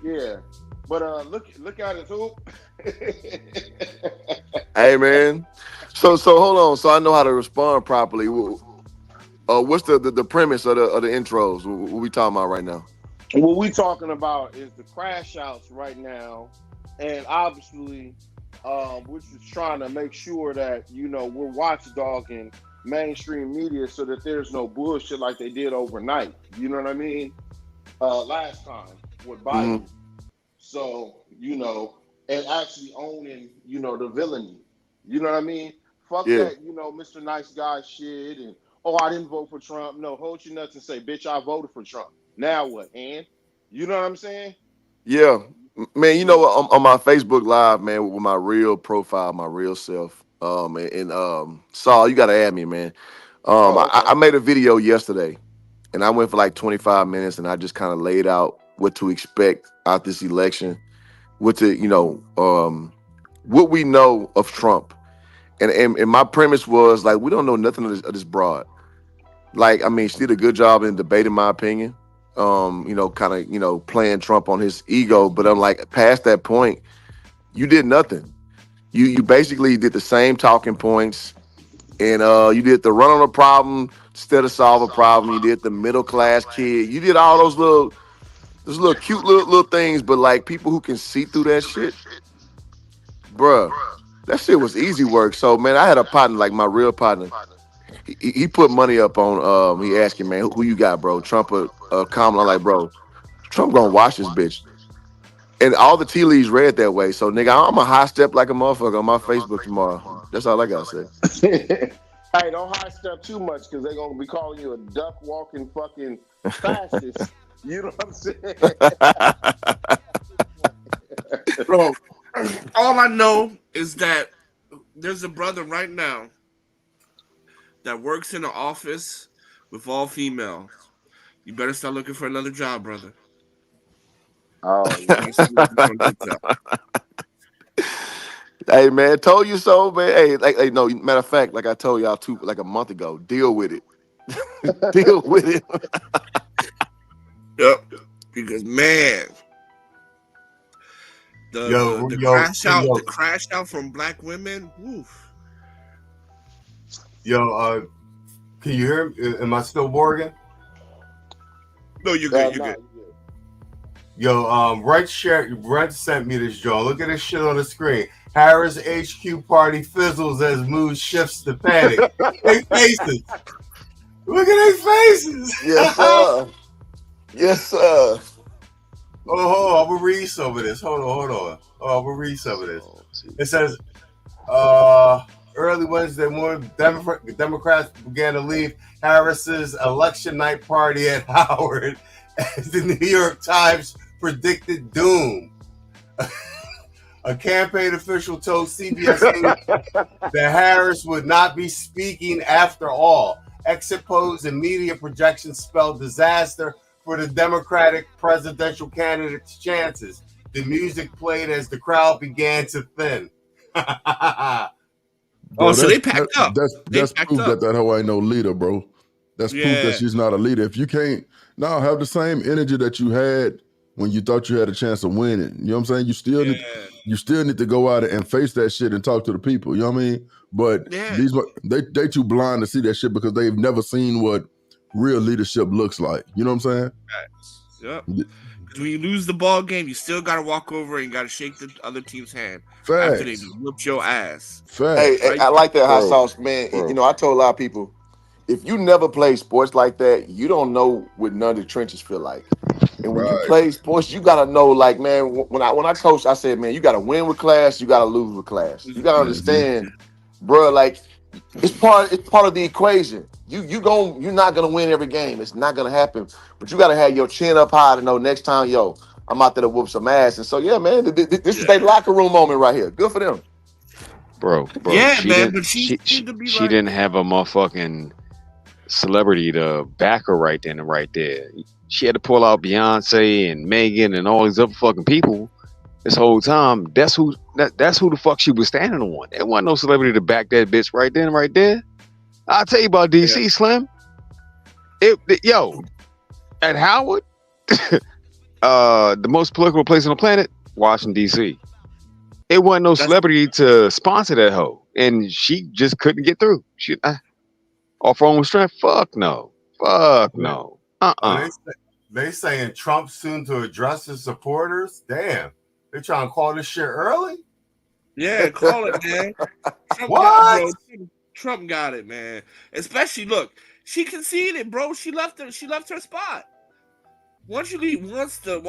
yeah. But look at it, Hoop. Hey, man. So hold on. So I know how to respond properly. What's the premise of the intros? What we talking about right now? What we talking about is the crash outs right now, and obviously, we're just trying to make sure that we're watchdogging mainstream media so that there's no bullshit like they did overnight. You know what I mean? Last time with Biden. Mm-hmm. So and actually owning the villainy. You know what I mean? Fuck that, Mr. Nice Guy shit and I didn't vote for Trump. No, hold your nuts and say, bitch, I voted for Trump. Now what, and you know what I'm saying? Yeah, man. You know what? On my Facebook Live, man, with my real profile, my real self. Saul, you gotta add me, man. Okay. I made a video yesterday, and I went for like 25 minutes, and I just kind of laid out what to expect out this election, what we know of Trump, and my premise was like we don't know nothing of this broad. Like, I mean, she did a good job in debate, in my opinion. Kind of, playing Trump on his ego. But I'm like, past that point, you did nothing. You basically did the same talking points, and you did the run on a problem instead of solve a problem. You did the middle class kid. You did all those little cute little things. But like people who can see through that shit, bruh, that shit was easy work. So man, I had a partner, like my real partner. He put money up on. He asked me, man, who you got, bro? Trump or Kamala? I'm like, bro, Trump gonna watch this bitch. And all the tea leaves read that way. So nigga, I'm a high step like a motherfucker on my Facebook tomorrow. That's all I gotta say. Hey, don't high step too much because they're gonna be calling you a duck walking fucking fascist. You know what I'm saying? Bro, all I know is that there's a brother right now that works in an office with all females. You better start looking for another job, brother. Oh, Hey man, told you so, man. Hey, no, matter of fact, like I told y'all like a month ago, deal with it. Deal with it. Yep. Because man, the crash out from black women. Oof. Yo, can you hear me? Am I still Morgan? No, you're good. You're good. Yo, Rent sent me this, Joe. Look at this shit on the screen. Harris HQ party fizzles as mood shifts to panic. They faces. Look at their faces. Yes, sir. Yes, sir. Oh, I'm gonna read some of this. Hold on. Oh, I'm gonna read some of this. It says, early Wednesday morning, Democrats began to leave Harris's election night party at Howard as the New York Times predicted doom. A campaign official told CBS News that Harris would not be speaking after all. Exit polls and media projections spelled disaster for the Democratic presidential candidate's chances. The music played as the crowd began to thin. Bro, so they packed up. That's proof that hoe ain't no leader, bro. That's proof that she's not a leader. If you can't now have the same energy that you had when you thought you had a chance of winning, you know what I'm saying? You still need to go out and face that shit and talk to the people. You know what I mean? But they too blind to see that shit because they've never seen what real leadership looks like. You know what I'm saying? Yep. When you lose the ball game, you still gotta walk over and gotta shake the other team's hand after they whooped your ass. Hey, I like that hot sauce, man. You know, I told a lot of people, if you never play sports like that, you don't know what none of the trenches feel like. And when you play sports, you gotta know, like, man, when I coach, I said, man, you gotta win with class, you gotta lose with class. You gotta understand, bro, like it's part of the equation. You're not gonna win every game. It's not gonna happen. But you gotta have your chin up high to know next time, I'm out there to whoop some ass. And so, yeah, man, this is their locker room moment right here. Good for them. Bro. Yeah, she man, didn't, but she didn't have a motherfucking celebrity to back her right then and right there. She had to pull out Beyonce and Megan and all these other fucking people this whole time. That's who the fuck she was standing on. There wasn't no celebrity to back that bitch right then and right there. I'll tell you about DC, Slim. At Howard, the most political place on the planet, Washington, D.C. It wasn't no celebrity to sponsor that hoe. And she just couldn't get through. She off her own strength? Fuck no. They saying Trump soon to address his supporters? Damn. They trying to call this shit early? Yeah, call it, man. Trump got it, man. Especially, look, she conceded, bro. She left her spot. Once the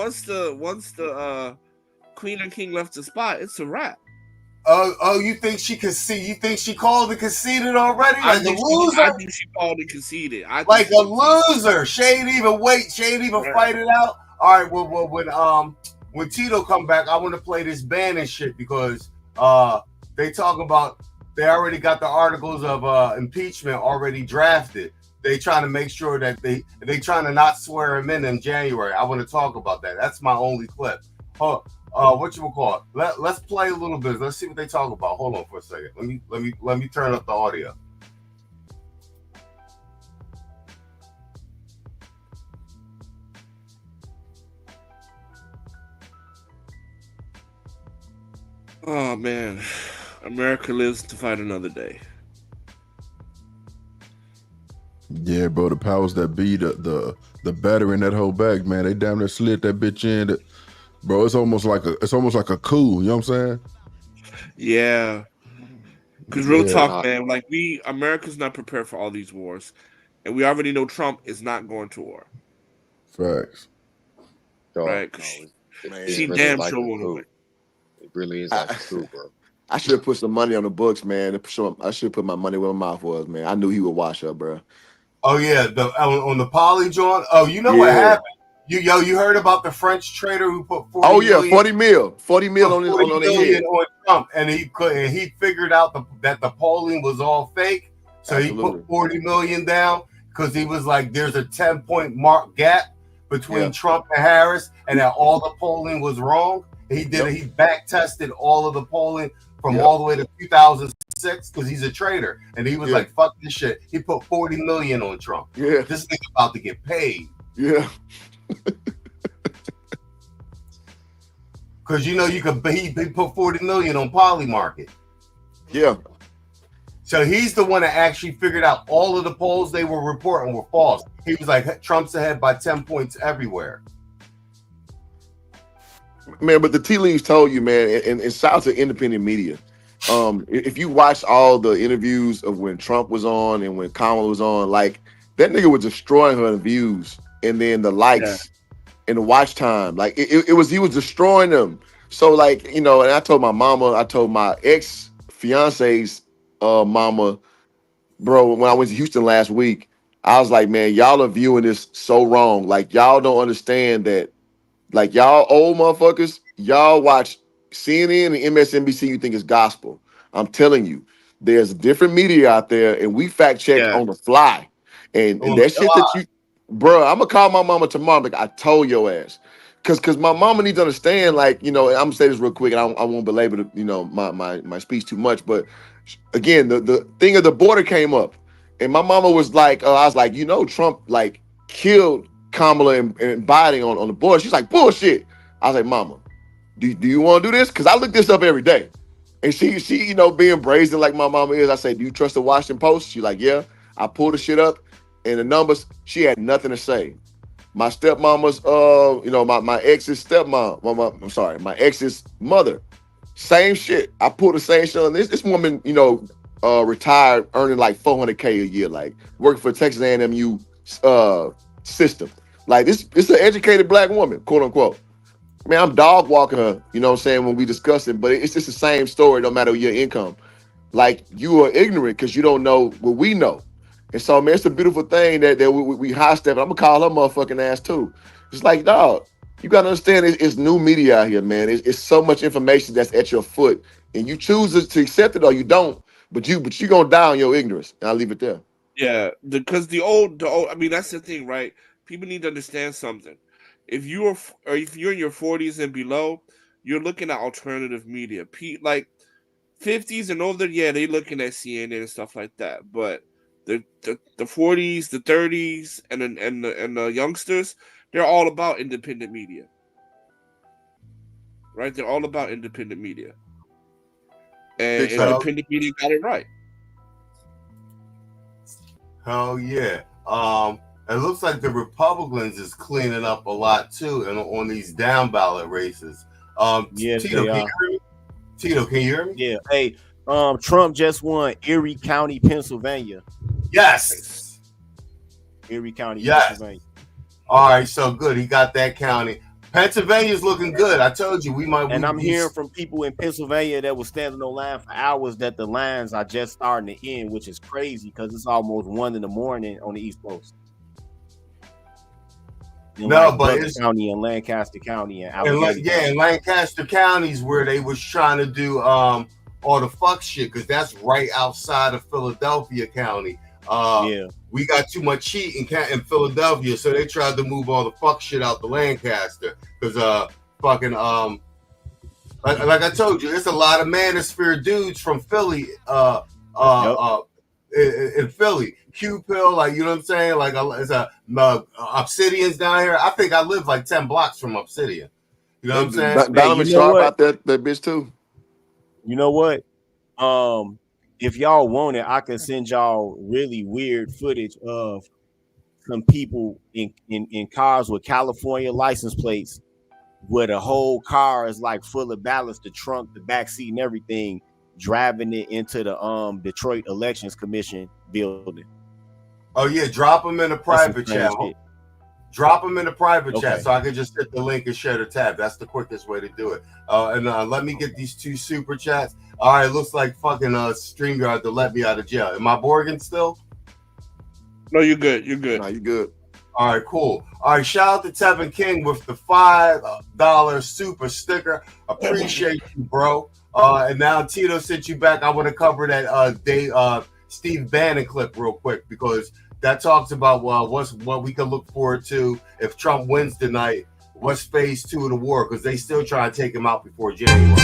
Queen and King left the spot, it's a wrap. Oh, you think she conceded? You think she called and conceded already? Like a loser? I think she called and conceded. Like a loser. She ain't even wait. She ain't even fight it out. All right, well, when Tito come back, I want to play this Bannon shit because they talk about they already got the articles of impeachment already drafted. They trying to make sure that they trying to not swear him in January. I want to talk about that. That's my only clip. What you call it? Let's play a little bit. Let's see what they talk about. Hold on for a second. Let me turn up the audio. Oh man, America lives to fight another day. Yeah, bro. The powers that be, the battery in that whole bag, man. They damn near slid that bitch in. Bro, it's almost like a coup. You know what I'm saying? Yeah. Because real talk, man. Like America's not prepared for all these wars, and we already know Trump is not going to war. Facts. Right? She damn sure won't win. It really is like a coup, bro. I should have put some money on the books, man. I should have put my money where my mouth was, man. I knew he would wash up, bro. Oh yeah, on the poly joint. Oh, you know what happened? You heard about the French trader who put 40 million? 40 mil on his head on Trump, and he figured out that the polling was all fake. So Absolutely. He put 40 million down because he was like, there's a 10-point mark gap between Trump and Harris, and that all the polling was wrong. He back tested all of the polling from all the way to 2016 6 because he's a traitor, and he was Yeah. like, "Fuck this shit." He put 40 million on Trump. Yeah. This nigga about to get paid. Yeah. Because you know you could he put 40 million on Polymarket. Yeah. So he's the one that actually figured out all of the polls they were reporting were false. He was like, Trump's ahead by 10 points everywhere. Man, but the tea leaves told you, man, and shout out to independent media. If you watch all the interviews of when Trump was on and when Kamala was on, like that nigga was destroying her views and then the likes and the watch time. Like he was destroying them. So like, you know, and I told my mama, I told my ex-fiance's mama, bro, when I went to Houston last week, I was like, man, y'all are viewing this so wrong. Like y'all don't understand that. Like y'all old motherfuckers, y'all watch CNN and MSNBC, you think it's gospel. I'm telling you, there's different media out there, and we fact check on the fly. And that shit that you, bro, I'm gonna call my mama tomorrow. Like I told your ass, cause my mama needs to understand. Like, you know, and I'm gonna say this real quick, and I won't belabor the, you know, my speech too much. But again, the thing of the border came up, and my mama was like, I was like, you know, Trump like killed Kamala and Biden on the board. She's like, bullshit. I was like, mama, do you want to do this? Because I look this up every day. And she, you know, being brazen like my mama is, I say, do you trust the Washington Post? She's like, yeah. I pulled the shit up and the numbers, she had nothing to say. My stepmama's, you know, my ex's stepmom, my ex's mother, same shit. I pulled the same shit on this woman, you know, retired, earning like $400K a year, like working for Texas A&M system. Like this, it's an educated black woman, quote unquote. Man, I'm dog walking her, you know what I'm saying, when we discuss it, but it's just the same story, no matter your income. Like you are ignorant because you don't know what we know. And so, man, it's a beautiful thing that we high step. I'm gonna call her motherfucking ass too. It's like, dog, you gotta understand it's new media out here, man. It's so much information that's at your foot, and you choose to accept it or you don't. But you gonna die on your ignorance. And I'll leave it there. Yeah, because the old. I mean, that's the thing, right? People need to understand something. If you're in your 40s and below, you're looking at alternative media. Like 50s and older, yeah, they looking at CNN and stuff like that. But the 40s, the 30s, and the youngsters, they're all about independent media, right? They're all about independent media, and independent media got it right. Hell yeah. It looks like the Republicans is cleaning up a lot too, and on these down ballot races. Yes, Tito, they can are. you hear me? Tito, can you hear me? Yeah. Hey, Trump just won Erie County, Pennsylvania. Yes. Erie County, Yes. Pennsylvania. All right, so good. He got that county. Pennsylvania's looking good. I told you we might. And I'm hearing from people in Pennsylvania that was standing on line for hours that the lines are just starting to end, which is crazy because it's almost 1 a.m. on the East Coast. In No, like but Butler it's County and Lancaster County and in, Allegheny County. in Lancaster counties where they was trying to do all the fuck shit because that's right outside of Philadelphia County. We got too much heat in Philadelphia, so they tried to move all the fuck shit out to Lancaster because fucking like I told you, it's a lot of manosphere dudes from Philly in Philly. Q-Pill, like, you know what I'm saying? Like, it's Obsidian's down here. I think I live like 10 blocks from Obsidian. You know what I'm saying? Donovan Sharp out that bitch too. You know what? If y'all want it, I can send y'all really weird footage of some people in cars with California license plates where the whole car is like full of ballast, the trunk, the back seat, and everything, driving it into the Detroit Elections Commission building. Oh yeah, drop them in a private chat. Drop them in a private chat so I can just hit the link and share the tab. That's the quickest way to do it. And let me get these 2 super chats. All right, looks like fucking StreamYard to let me out of jail. Am I Borgen still? No, you're good. You're good. No, you're good. All right, cool. All right, shout out to Tevin King with the $5 super sticker. Appreciate you, bro. And now Tito sent you back. I want to cover that Steve Bannon clip real quick because that talks about what we can look forward to if Trump wins tonight. What's phase 2 of the war? Because they still try to take him out before January.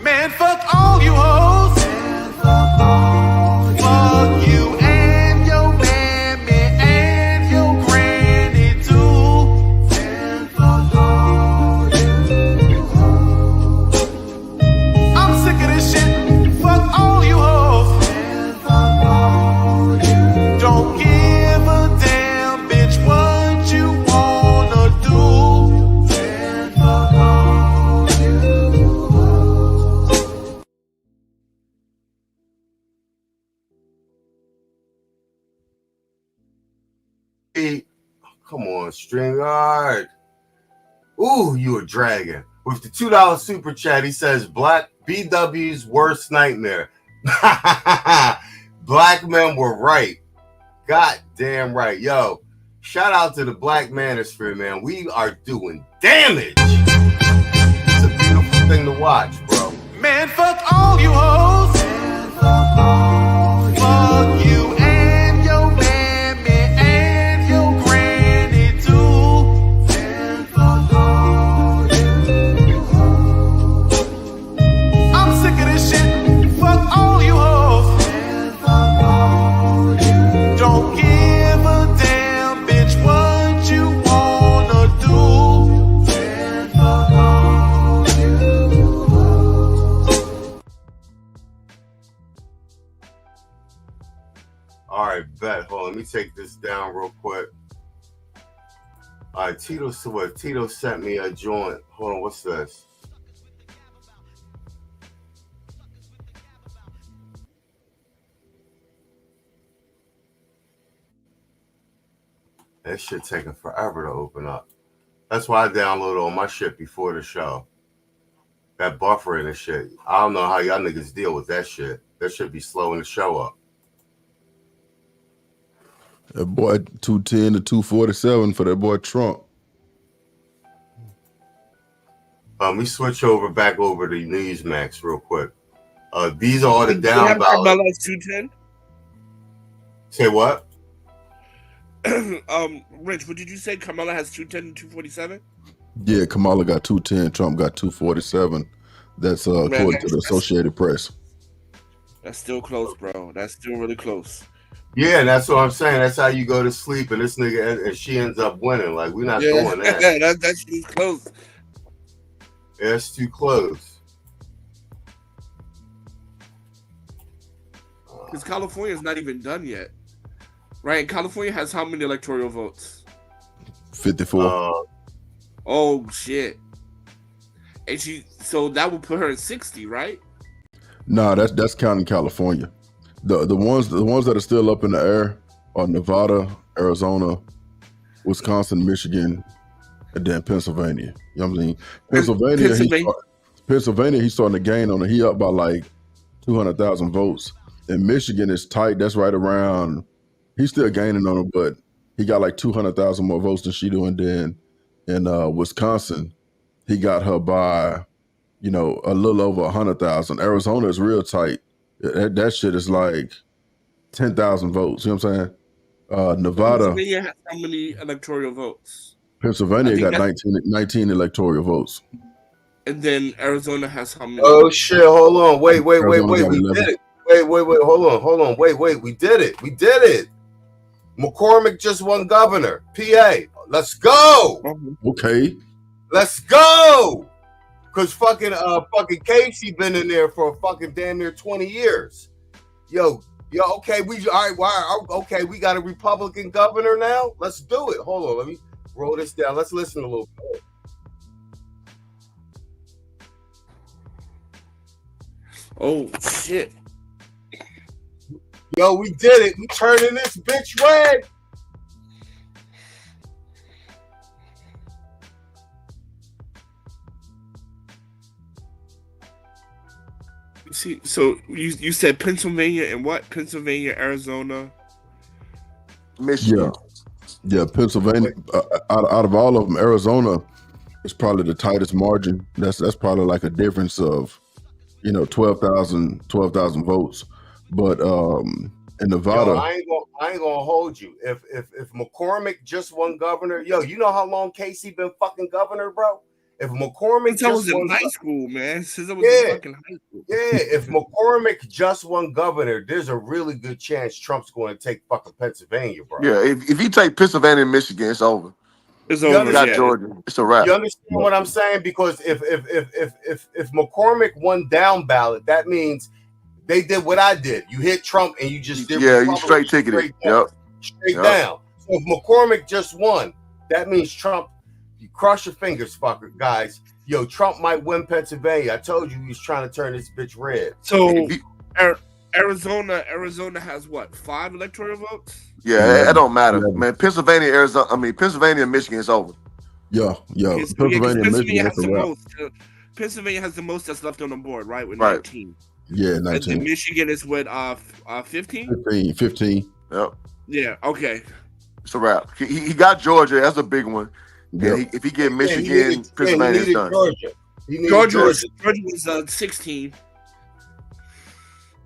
Man, fuck see, come on, StreamYard. Ooh, you a dragon. With the $2 super chat, he says, Black BW's worst nightmare. Black men were right. God damn right. Yo, shout out to the Black Manosphere, man. We are doing damage. It's a beautiful thing to watch, bro. Man, fuck all you hoes. Fuck you and your mammy and your granny too. Man, fuck all you hoes. I'm sick of this shit. Fuck all you hoes. Man, fuck all you. Don't give a damn, bitch, what you wanna do. Man, fuck all you hoes. All right, bet. Hold on, let me take this down real quick. All right, Tito sent me a joint. Hold on, what's this? That shit taking forever to open up. That's why I downloaded all my shit before the show. That buffering and shit. I don't know how y'all niggas deal with that shit. That should be slowing the show up. That boy 210 to 247 for that boy Trump. We switch back over to Newsmax real quick. These are all the You down have ballots. Carmelo at 210? Say what? Rich, what did you say? Kamala has 210 and 247? Yeah, Kamala got 210, Trump got 247. That's according to the Associated Press. That's still close, bro. That's still really close. Yeah, and that's what I'm saying. That's how you go to sleep, and this nigga and she ends up winning. Like, we're not doing that. That's too close. Yeah, it's too close. Because California's not even done yet. Right? California has how many electoral votes? 54. Oh shit. And so that would put her at 60, right? Nah, that's counting California. The ones that are still up in the air are Nevada, Arizona, Wisconsin, Michigan, and then Pennsylvania. You know what I'm saying? Pennsylvania, he's starting to gain on it. He up by like 200,000 votes. And Michigan is tight. That's right around. He's still gaining on it, but he got like 200,000 more votes than she do. And then in Wisconsin, he got her by, a little over 100,000. Arizona is real tight. That shit is like 10,000 votes. You know what I'm saying? Nevada. Pennsylvania has how many electoral votes? Pennsylvania got 19 electoral votes. And then Arizona has how many? Oh shit! Hold on. Wait. Arizona We got did 11. it. Wait. Hold on. Wait. We did it. McCormick just won governor. PA. Let's go. Okay. Let's go. Cause fucking Casey been in there for a fucking damn near 20 years. Yo, okay, we got a Republican governor now. Let's do it. Hold on, let me roll this down. Let's listen a little bit. Oh shit. Yo, we did it. We turning this bitch red. See, so you said Pennsylvania and what? Pennsylvania, Arizona, Michigan. Yeah, Pennsylvania. Out of all of them, Arizona is probably the tightest margin. That's probably like a difference of, 12,000 votes. But in Nevada, Yo, I ain't gonna hold you. If McCormick just won governor, you know how long Casey been fucking governor, bro? If McCormick since I was just in won high school, man. Since I was in fucking high school. Yeah, if McCormick just won governor, there's a really good chance Trump's going to take fucking Pennsylvania, bro. Yeah, if he take Pennsylvania and Michigan, it's over. It's You over. Got Yeah. Georgia. It's a wrap. You understand what I'm saying? Because if McCormick won down ballot, that means they did what I did. You hit Trump and you just did Yeah, you Republican straight ticketed. down. Yep. Straight Yep. down. So if McCormick just won, that means Trump. You cross your fingers, fucker, guys. Yo, Trump might win Pennsylvania. I told you he was trying to turn this bitch red. So Arizona has what, 5 electoral votes? Yeah, it don't matter, man. Pennsylvania, Pennsylvania, and Michigan is over. Yeah. Pennsylvania, and Michigan, has that's a the wrap. most. Pennsylvania has the most that's left on the board, right? With Right. 19. Yeah, And then 19. Michigan is with 15? 15. Yep. Yeah, okay. It's a wrap. He got Georgia. That's a big one. Yep. And if he get Michigan, Pennsylvania, it's done. Georgia was 16.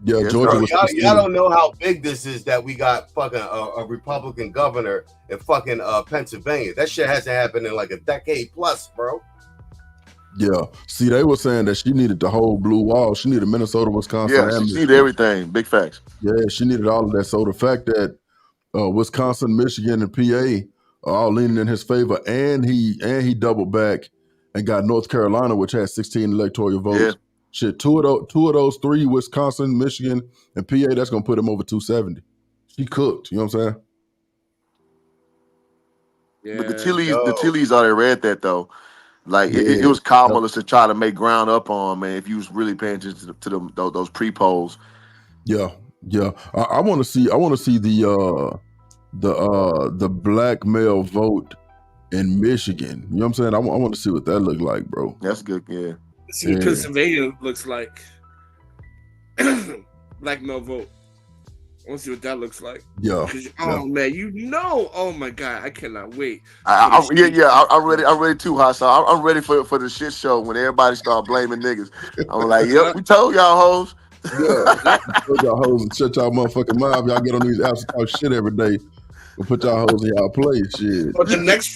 Yeah, Georgia was. Y'all don't know how big this is that we got fucking a Republican governor in fucking Pennsylvania. That shit hasn't happened in like a decade plus, bro. Yeah. See, they were saying that she needed the whole blue wall. She needed Minnesota, Wisconsin, Yeah, and she needed everything. Big facts. Yeah, she needed all of that. So the fact that Wisconsin, Michigan, and PA are all leaning in his favor, and he doubled back and got North Carolina, which has 16 electoral votes. Yeah. Shit, two of those three, Wisconsin, Michigan, and PA, that's gonna put him over 270. She cooked. You know what I'm saying? Yeah. But the tea leaves already read that though. Like it was Kamala to try to make ground up on, man. If you was really paying attention to those pre-polls. Yeah. I want to see the black male vote in Michigan. You know what I'm saying? I want to see what that look like, bro. That's good. Yeah. See what Pennsylvania looks like. Black male vote. I want to see what that looks like. Yeah. Man, oh my God, I cannot wait. I'm ready too, Hassan. I'm ready for the shit show when everybody start blaming niggas. I'm like, yep, we told y'all hoes. Yeah, told y'all hoes and shut y'all motherfucking mouth. Y'all get on these apps and talk shit every day. We'll put y'all hoes in y'all place, shit. But the next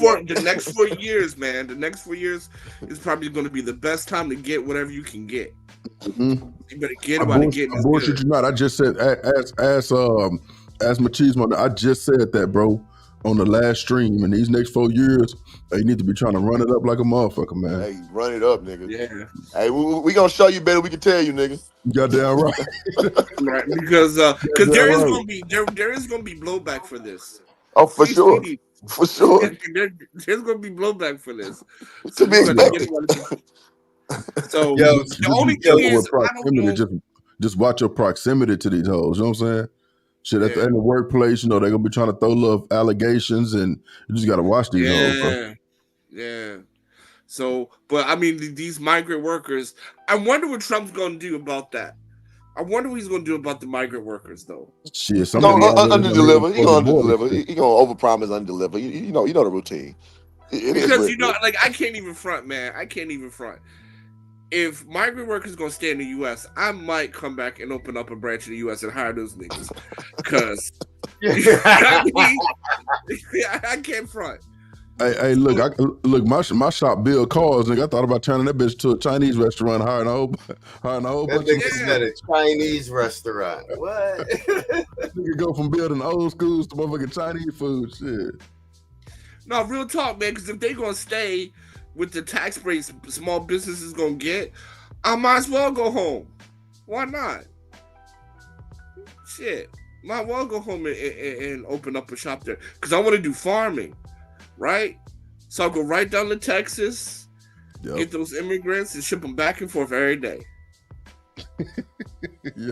4 years, man, the next 4 years is probably going to be the best time to get whatever you can get. Mm-hmm. You better get about it. I bullshit you not. I just said, as Machismo, I just said that, bro, on the last stream. In these next 4 years, they need to be trying to run it up like a motherfucker, man. Hey, run it up, nigga. Yeah. Hey, we gonna show you better. We can tell you, nigga. Goddamn right. Right, because there is gonna be blowback for this. Oh, for sure. For sure. There's gonna be blowback for this. To be expected. So the only thing is, proximity, just watch your proximity to these hoes. You know what I'm saying? Shit, at the end of the workplace, they're gonna be trying to throw little allegations, and you just gotta watch these hoes, bro. Yeah. So, but I mean, these migrant workers, I wonder what Trump's gonna do about that. I wonder what he's gonna do about the migrant workers, though. Shit, underdeliver. He gonna underdeliver. He gonna overpromise, underdeliver. You know the routine. Because like I can't even front, man. I can't even front. If migrant workers gonna stay in the U.S., I might come back and open up a branch in the U.S. and hire those niggas. Because I can't front. Hey, look, my shop build cars, nigga. I thought about turning that bitch to a Chinese restaurant, hiring a whole That nigga said a Chinese restaurant. What? Nigga go from building old schools to motherfucking Chinese food, shit. No, real talk, man. Because if they gonna stay with the tax breaks small businesses gonna get, I might as well go home. Why not? Shit, might well go home and open up a shop there because I want to do farming, right? So I'll go right down to Texas, get those immigrants and ship them back and forth every day. Yeah.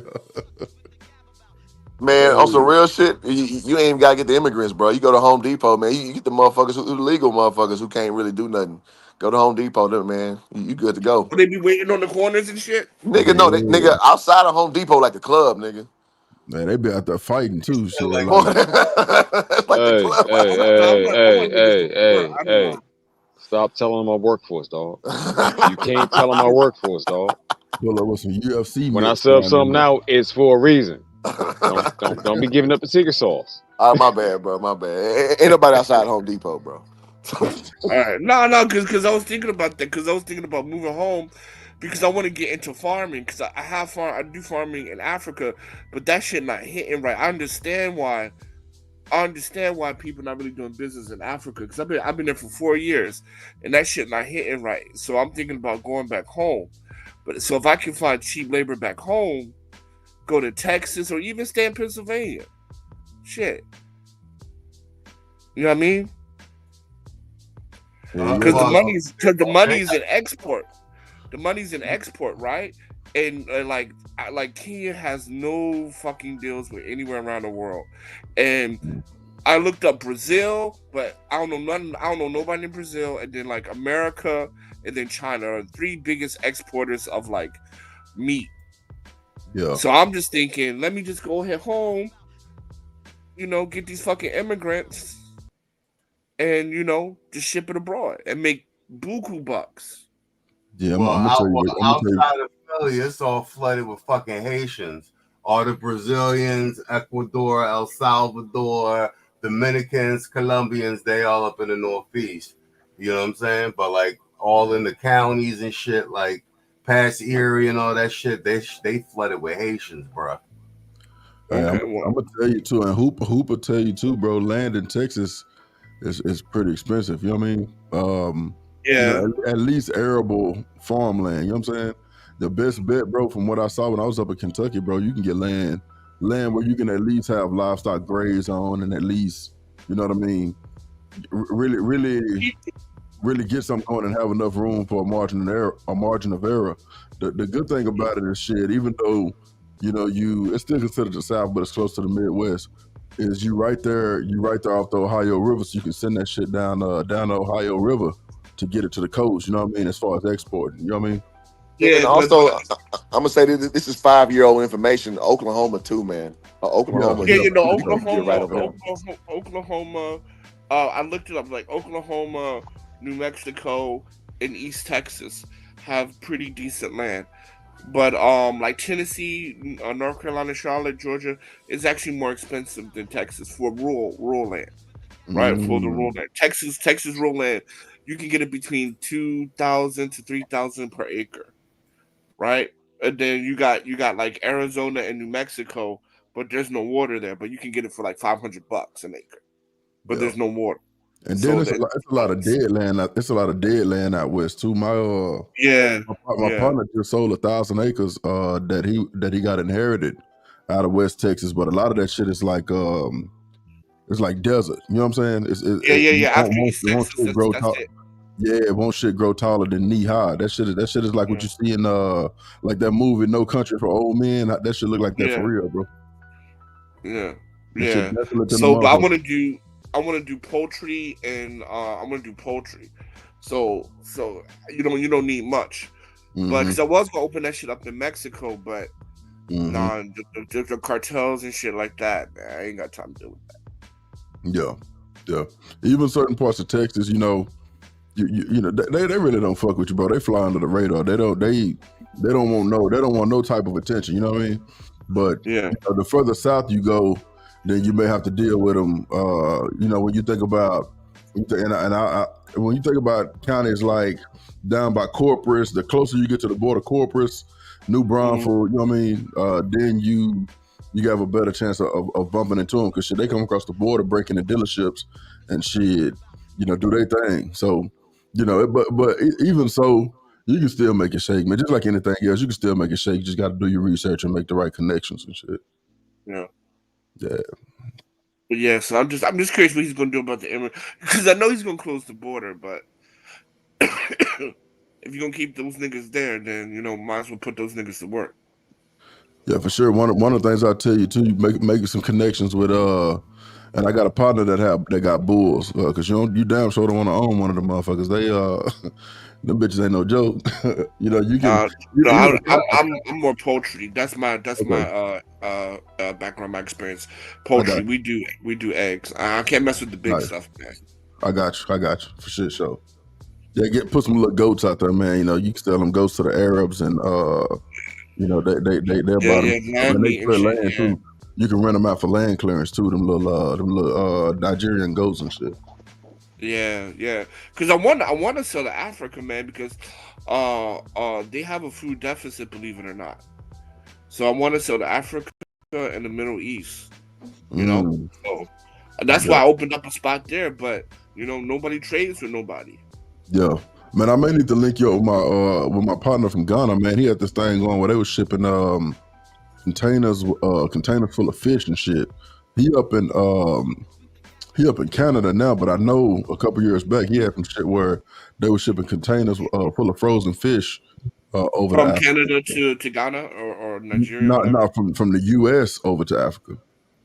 Man, on some real shit, you ain't even gotta get the immigrants, bro. You go to Home Depot, man. You get the motherfuckers, the legal motherfuckers who can't really do nothing. Go to Home Depot, man. You good to go. They be waiting on the corners and shit. Nigga, no, nigga outside of Home Depot like the club, nigga. Man, they be out there fighting too. Shit. Like Hey. Stop telling them I work for us, dog. You can't tell them I work for us, dog. Pull up with some UFC. When I sub something out, it's for a reason. Don't be giving up the secret sauce. My bad, bro. My bad. Ain't nobody outside Home Depot, bro. All right, no, because I was thinking about that. Because I was thinking about moving home. Because I want to get into farming. Because I do farming in Africa, but that shit not hitting right. I understand why people not really doing business in Africa. Because I've been there for 4 years, and that shit not hitting right. So I'm thinking about going back home. But so if I can find cheap labor back home, go to Texas or even stay in Pennsylvania. Shit. You know what I mean? Because the money's in export. The money's in export, right? and like Kenya has no fucking deals with anywhere around the world. And I looked up Brazil, but I don't know nobody in Brazil. And then like America and then China are the 3 biggest exporters of like meat. Yeah. So I'm just thinking, let me just go ahead home, get these fucking immigrants and, just ship it abroad and make buku bucks. Yeah, I'm Well, gonna tell you. outside of Philly, it's all flooded with fucking Haitians. All the Brazilians, Ecuador, El Salvador, Dominicans, Colombians, they all up in the Northeast. You know what I'm saying? But like all in the counties and shit, like past Erie and all that shit, they flooded with Haitians, bro. Hey, I'm gonna tell you too, and Hoop will tell you too, bro. Land in Texas is pretty expensive. You know what I mean? At least arable farmland. You know what I'm saying? The best bet, bro, from what I saw when I was up in Kentucky, bro, you can get land where you can at least have livestock graze on, and at least, you know what I mean, really get something going and have enough room for a margin of error. The good thing about it is shit, even though it's still considered the South, but it's close to the Midwest. Is you right there off the Ohio River, so you can send that shit down the Ohio River to get it to the coast. You know what I mean? As far as exporting, you know what I mean? Yeah, and also, I'm gonna say this is 5-year-old information. Oklahoma too, man. Oklahoma. Oklahoma. I looked it up. Like Oklahoma, New Mexico, and East Texas have pretty decent land. But like Tennessee, North Carolina, Charlotte, Georgia is actually more expensive than Texas for rural land, right? For the rural land, Texas rural land, you can get it between $2,000 to $3,000 per acre, right? And then you got like Arizona and New Mexico, but there's no water there. But you can get it for like $500 an acre, but there's no water. And then it's a lot of dead land. It's a lot of dead land out west too. My partner just sold 1,000 acres that he got inherited out of West Texas, but a lot of that shit is like it's like desert. You know what I'm saying? It won't shit grow taller than knee high. That shit is like what you see in like that movie No Country for Old Men. That shit look like that for real, bro. Yeah. So, but I want to do poultry, and I'm gonna do poultry. So you don't need much, but because I was gonna open that shit up in Mexico, but nah, the cartels and shit like that, man, I ain't got time to deal with that. Yeah. Even certain parts of Texas, you know, they really don't fuck with you, bro. They fly under the radar. They don't want no type of attention. You know what I mean? But the further south you go, then you may have to deal with them. When you think about, when you think about counties like down by Corpus, the closer you get to the border, Corpus, New Braunfels, you know what I mean? Then you have a better chance of bumping into them, because shit, they come across the border, breaking the dealerships and shit, do their thing. So, but even so, you can still make it shake, man. Just like anything else, you can still make it shake. You just got to do your research and make the right connections and shit. Yeah. But yeah, so I'm just curious what he's gonna do about the immigrant, because I know he's gonna close the border, but if you're gonna keep those niggas there, then might as well put those niggas to work. Yeah, for sure. One of the things I'll tell you too, you make some connections with and I got a partner that got bulls, because you damn sure don't want to own one of them motherfuckers. They them bitches ain't no joke. You can. I'm more poultry. That's my background, my experience. Poultry. We do eggs. I can't mess with the big stuff, man. I got you for shit show. Yeah, put some little goats out there, man. You can sell them goats to the Arabs, and they're about them. They clear land too. You can rent them out for land clearance too. Them little Nigerian goats and shit. Yeah. Because I want to sell to Africa, man, because they have a food deficit, believe it or not. So I want to sell to Africa and the Middle East. So that's why I opened up a spot there. But nobody trades with nobody. Yeah, man. I may need to link you up with my partner from Ghana, man. He had this thing going where they was shipping containers full of fish and shit. He up in Canada now, but I know a couple years back he had some shit where they were shipping containers full of frozen fish over from to Africa. Canada to Ghana or Nigeria. Not from the U.S. over to Africa.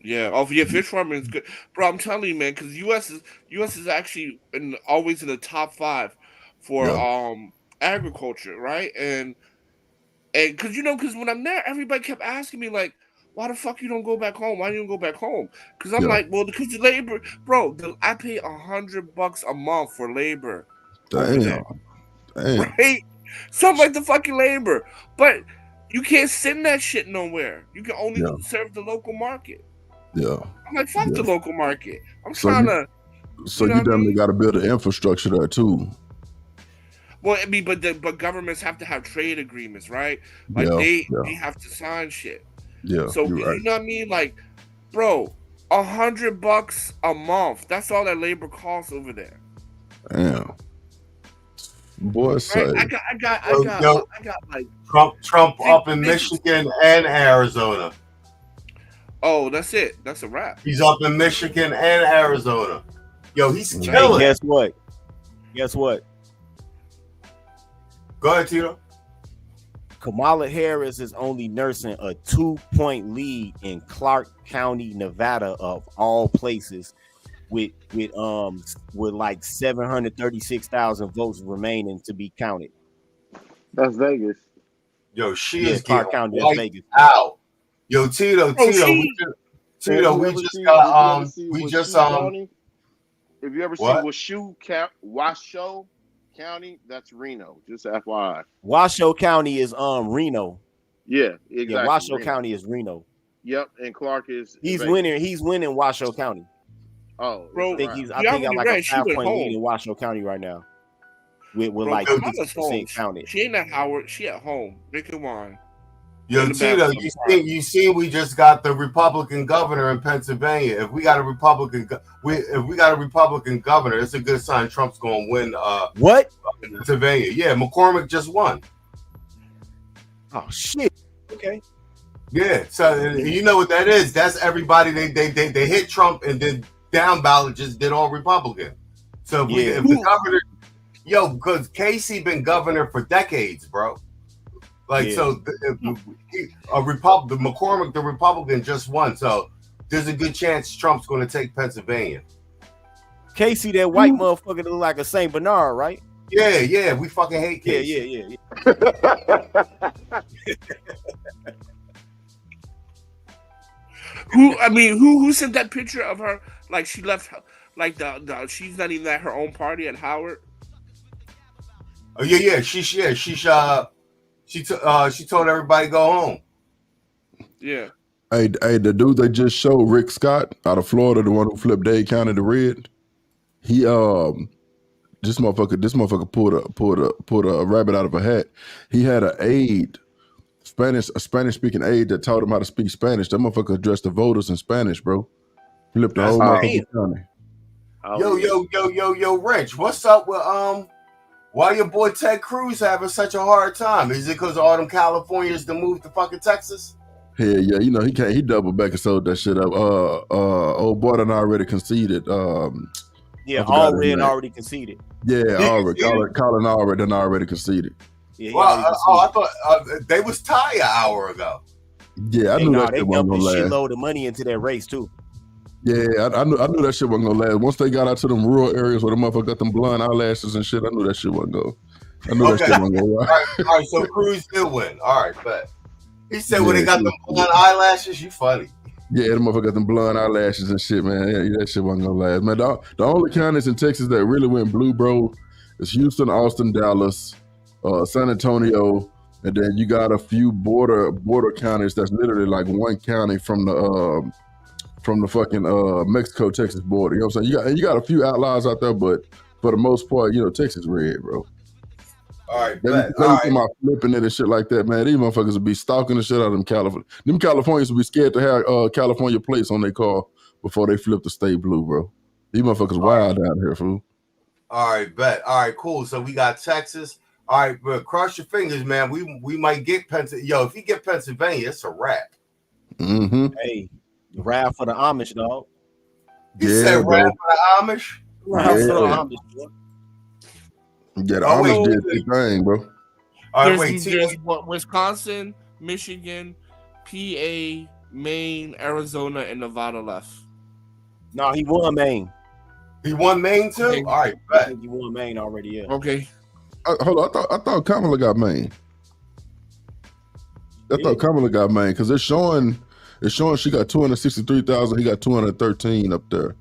Yeah. Oh, yeah. Fish farming is good, bro. I'm telling you, man, because U.S. is actually always in the top 5 for agriculture, right? And because because when I'm there, everybody kept asking me like, why the fuck you don't go back home? Why you don't go back home? Because I'm like, well, because the labor, bro. I pay $100 a month for labor. Damn. Right? Something like the fucking labor, but you can't send that shit nowhere. You can only serve the local market. Yeah. I'm like, fuck the local market. I'm So trying to. So you definitely got to build an infrastructure there too. Well, I mean, but governments have to have trade agreements, right? Like they have to sign shit. Yeah. So you know what I mean? Like, bro, $100 a month. That's all that labor costs over there. Damn. Boy, say. Right? I got like Trump up in Michigan and Arizona. Oh, that's it. That's a wrap. He's up in Michigan and Arizona. Yo, he's killing. Hey, guess what? Go ahead, Tito. Kamala Harris is only nursing a 2-point lead in Clark County, Nevada, of all places, with like 736,000 votes remaining to be counted. That's Vegas. Yo, she is Clark getting County, that's Vegas. out. Yo, Tito, we just got If you ever see Washoe County, that's Reno. Just FYI. Washoe County is Reno. Yeah, exactly. Yeah, Washoe Reno. County is Reno. Yep, and Clark is He's winning Washoe County. Oh, bro, I think he's got like a 5-point lead in Washoe County right now. With like 50% counted. She ain't at Howard. She at home drinking wine. Yo, Tito, you see, we just got the Republican governor in Pennsylvania. If we got a Republican governor, it's a good sign Trump's going to win. What? Pennsylvania? Yeah, McCormick just won. Oh shit. Okay. Yeah. So you know what that is? That's everybody. They hit Trump and then down ballot just did all Republican. So if the governor, because Casey been governor for decades, bro. McCormick, the Republican, just won. So there's a good chance Trump's going to take Pennsylvania. Casey, that white motherfucker that look like a Saint Bernard, right? Yeah. We fucking hate Casey. Yeah. Who sent that picture of her? Like she left, like she's not even at her own party at Howard. Oh yeah. She told everybody to go home. Yeah. Hey, the dude they just showed, Rick Scott out of Florida, the one who flipped Dade County to red. He this motherfucker pulled a rabbit out of a hat. He had an aide, a Spanish speaking aide that taught him how to speak Spanish. That motherfucker addressed the voters in Spanish, bro. Flipped the whole motherfucking county. Yo, Rich, what's up with why your boy Ted Cruz having such a hard time? Is it because all them Californians to move to fucking Texas? Yeah, you know he doubled back and sold that shit up. Old boy done already conceded. Already conceded. Yeah, Colin already conceded. Yeah, I thought they was tied an hour ago. Yeah, I knew that shit wasn't gonna last. They shitload of money into that race too. Yeah, I knew that shit wasn't gonna last. Once they got out to them rural areas where the motherfucker got them blonde eyelashes and shit, I knew that shit wasn't go. That shit wasn't go right. All right, so Cruz did win. All right, but he said when they got them blonde eyelashes, you funny. Yeah, the motherfucker got them blonde eyelashes and shit, man. Yeah, that shit wasn't gonna last. Man, the only counties in Texas that really went blue, bro, is Houston, Austin, Dallas, San Antonio, and then you got a few border counties that's literally like one county from the fucking Mexico Texas border. You know what I'm saying? You got a few outliers out there, but for the most part, Texas red, bro. All right, about flipping it and shit like that, man. These motherfuckers would be stalking the shit out of them California. Them Californians would be scared to have California plates on their car before they flip the state blue, bro. These motherfuckers wild out here, fool. All right, bet. All right, cool. So we got Texas. All right, but cross your fingers, man. We might get Pennsylvania. Yo, if you get Pennsylvania, it's a wrap. Mm-hmm. Hey, rap for the Amish, dog. You said rap for the Amish? Rap for the Amish, bro. Yeah, the Amish did their thing, bro. All right, There's, wait. there's what, Wisconsin, Michigan, PA, Maine, Arizona, and Nevada left. No, he won Maine. He won Maine too. Okay. All right, I bet. think he won Maine already. Yeah. Okay. Hold on, I thought Kamala got Maine. I thought Kamala got Maine because it's showing she got 263,000. He got 213 up there.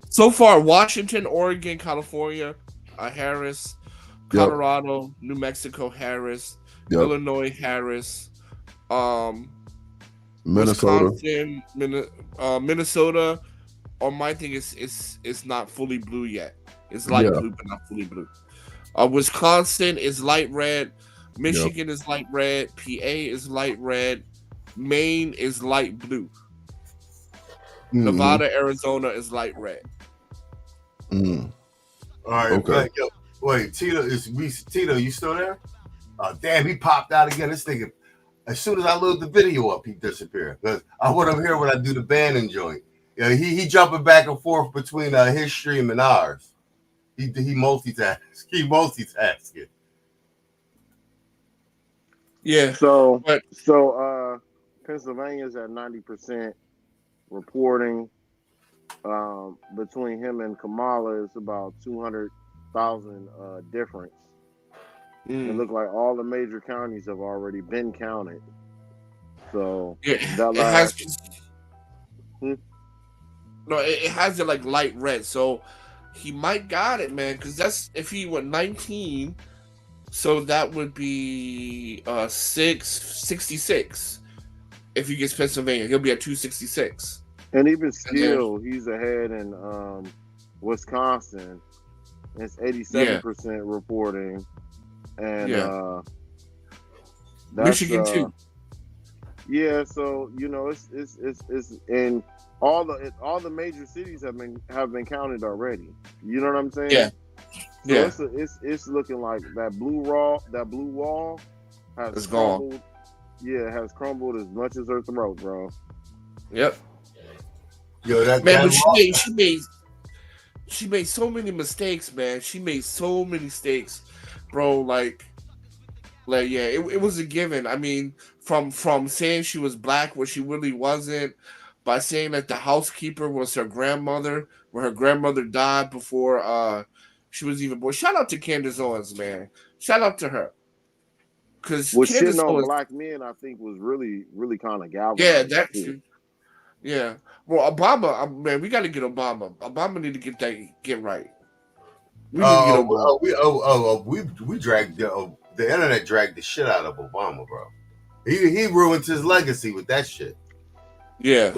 So far, Washington, Oregon, California, Harris, Colorado, New Mexico, Harris, Illinois, Harris, Minnesota, Wisconsin, Minnesota. Or my thing is not fully blue yet. It's light blue, but not fully blue. Wisconsin is light red. Michigan is light red. PA is light red. Maine is light blue. Nevada, Arizona is light red. All right, okay. Yo, wait, Tito, you still there? Oh, damn, he popped out again. This nigga, as soon as I load the video up, he disappeared. Because I want him here when I do the Bannon joint. Yeah, he jumping back and forth between his stream and ours. He multitasks. He multitasking. Yeah. So Pennsylvania's at 90% reporting. Between him and Kamala, it's about 200,000 difference. It looked like all the major counties have already been counted. So it has it like light red. So he might got it, man, because that's if he went 19. So that would be 666. If he gets Pennsylvania, he'll be at 266. And even still, he's ahead in Wisconsin. It's 87% reporting, and that's, Michigan too. Yeah, so it's in all the major cities have been counted already. You know what I'm saying? Yeah. So it's looking like that blue wall has crumbled. Gone. Yeah, it has crumbled as much as her throat, bro. Yep. Yo, that man, but she made so many mistakes, man. She made so many mistakes, bro. Like yeah, it was a given. I mean, from saying she was black where she really wasn't, by saying that the housekeeper was her grandmother, where her grandmother died before she was even born. Shout out to Candace Owens, man. Shout out to her. Because shitting on black men, I think, was really, really kind of galvanizing. Yeah, that too. Yeah. Well, Obama, man, we got to get Obama. Obama need to get right. We dragged the internet dragged the shit out of Obama, bro. He ruined his legacy with that shit. Yeah.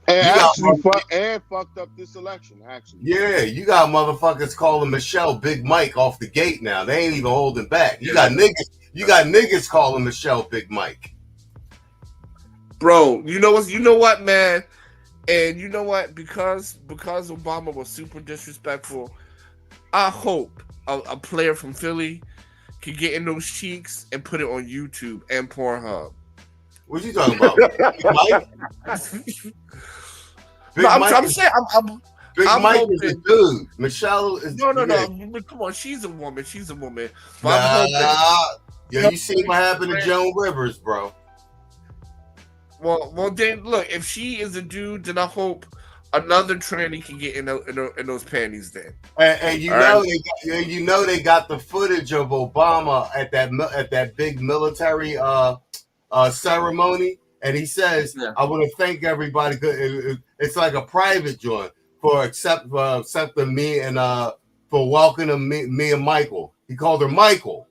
and fucked up this election, actually. Yeah, you got motherfuckers calling Michelle Big Mike off the gate now. They ain't even holding back. You got niggas calling Michelle Big Mike. Bro, you know what, man? And you know what? Because Obama was super disrespectful, I hope a player from Philly can get in those cheeks and put it on YouTube and Pornhub. What you talking about? Big Mike? I'm saying Big I'm Mike hoping, is a dude. Michelle is no. Come on, she's a woman. But you see what happened to Joan Rivers, bro. Well, then look. If she is a dude, then I hope another tranny can get in those panties. Then, and they got the footage of Obama at that big military ceremony, and he says, "I want to thank everybody. It's like a private joint for accepting me and for welcoming me and Michael." He called her Michael.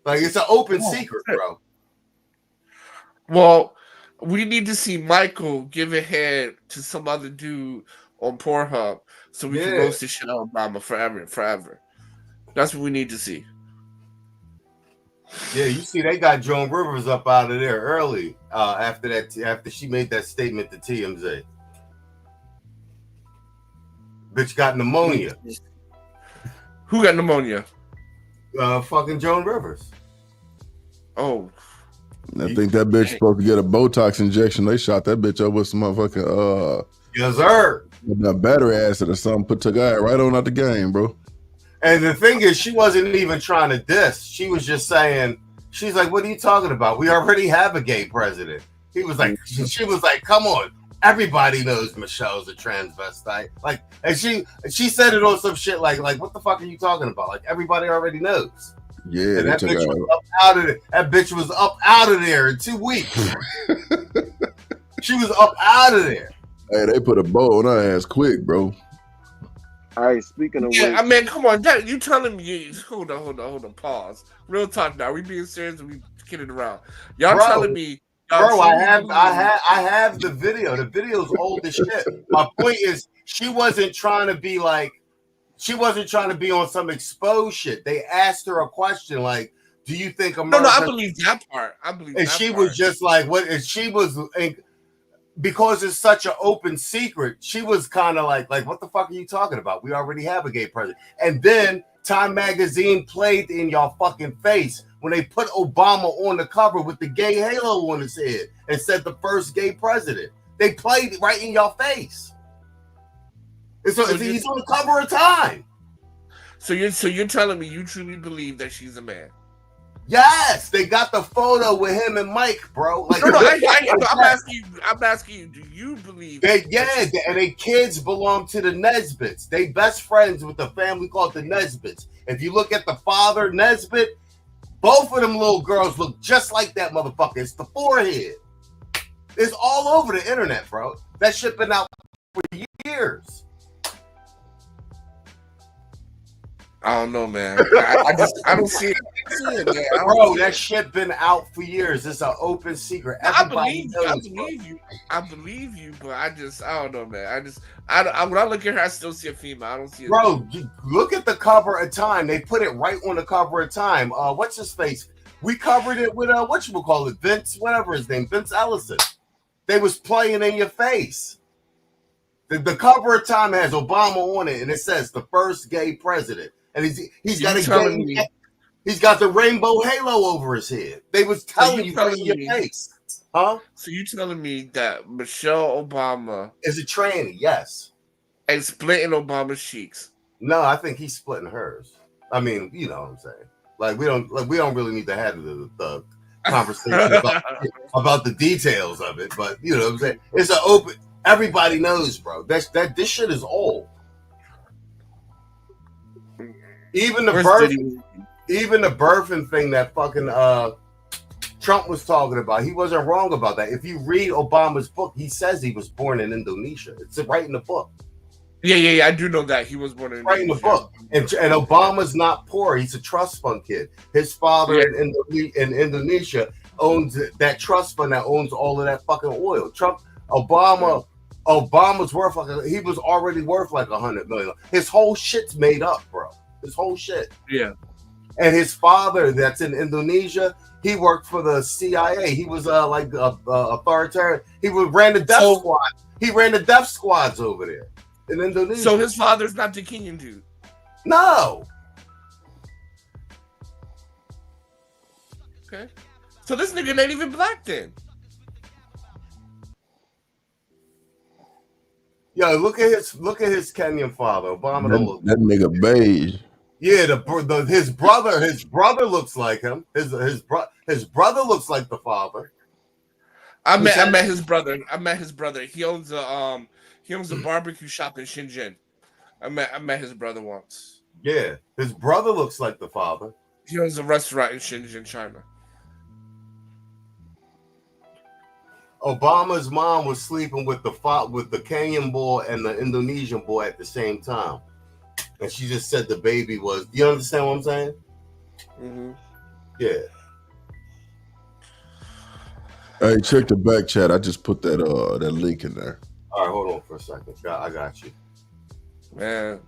Like it's an open secret, bro. Well, we need to see Michael give a head to some other dude on Pornhub so we can roast this shit out Obama forever. That's what we need to see. Yeah, you see, they got Joan Rivers up out of there early after she made that statement to TMZ. Bitch got pneumonia. Who got pneumonia? Fucking Joan Rivers. Oh. I think that bitch supposed to get a Botox injection. They shot that bitch up with some motherfucking yes, sir. That battery acid or something. Took her right on out the game, bro. And the thing is, she wasn't even trying to diss. She was just saying, she's like, what are you talking about? We already have a gay president. He was like, she was like, come on. Everybody knows Michelle's a transvestite. Like, and she said it on some shit like what the fuck are you talking about? Like, everybody already knows. Yeah, and that bitch was up out of it. That bitch was up out of there in 2 weeks. She was up out of there. Hey, they put a bow on her ass quick, bro. All right, speaking of Yeah, which, I mean, come on, that, you telling me? Hold on, pause. Real talk now. We being serious and we kidding around. Y'all Bro, telling me? Bro, I have the video. The video's old as shit. My point is, she wasn't trying to be like, she wasn't trying to be on some exposed shit. They asked her a question like, "Do you think America?" No, I believe that part. I believe. And that she part. was just like, "What?" And she was, because it's such an open secret. She was kind of like, "What the fuck are you talking about? We already have a gay president." And then Time Magazine played in y'all fucking face when they put Obama on the cover with the gay halo on his head and said the first gay president. They played it right in y'all face. And so he's on the cover of Time. So you're telling me you truly believe that she's a man? Yes, they got the photo with him and Mike, bro. Like, No, I'm asking you. Do you believe? And their kids belong to the Nesbits. They best friends with the family called the Nesbits. If you look at the father, Nesbit, both of them little girls look just like that motherfucker. It's the forehead. It's all over the internet, bro. That shit been out for years. I don't know, man. I don't see it, man. Bro, that shit been out for years. It's an open secret. Everybody I knows, believe you. I believe you, but I don't know, man. When I look at her, I still see a female. I don't see. Bro, look at the cover of Time. They put it right on the cover of Time. What's his face? We covered it with whatchamacallit, Vince, whatever his name, Vince Ellison. They was playing in your face. The cover of Time has Obama on it, and it says the first gay president. And he's got he's got the rainbow halo over his head. They was telling you right in your face. Huh? So you telling me that Michelle Obama is a tranny? Yes. And splitting Obama's cheeks? No, I think he's splitting hers. I mean, you know what I'm saying. Like we don't really need to have the conversation about the details of it, but you know what I'm saying. It's an open. Everybody knows, bro. This shit is old. Even the birthing thing that fucking Trump was talking about, he wasn't wrong about that. If you read Obama's book, he says he was born in Indonesia. It's right in the book. Yeah. I do know that he was born in right in the book. And Obama's not poor. He's a trust fund kid. His father in Indonesia owns that trust fund that owns all of that fucking oil. Obama's worth he was already worth like $100 million. His whole shit's made up, bro. His whole shit. Yeah. And his father, that's in Indonesia, he worked for the CIA. He was like authoritarian. He ran the death squad. He ran the death squads over there in Indonesia. So his father's not the Kenyan dude. No. Okay. So this nigga ain't even black then. Yo, look at his Kenyan father. Obama don't look. That nigga beige. Yeah, his brother looks like him. His brother looks like the father. I met his brother. He owns a barbecue shop in Shenzhen. I met his brother once. Yeah, his brother looks like the father. He owns a restaurant in Shenzhen, China. Obama's mom was sleeping with the Kenyan boy and the Indonesian boy at the same time. And she just said the baby was. You understand what I'm saying? Mm-hmm. Yeah. Hey, check the back chat. I just put that link in there. All right, hold on for a second. I got you. Man,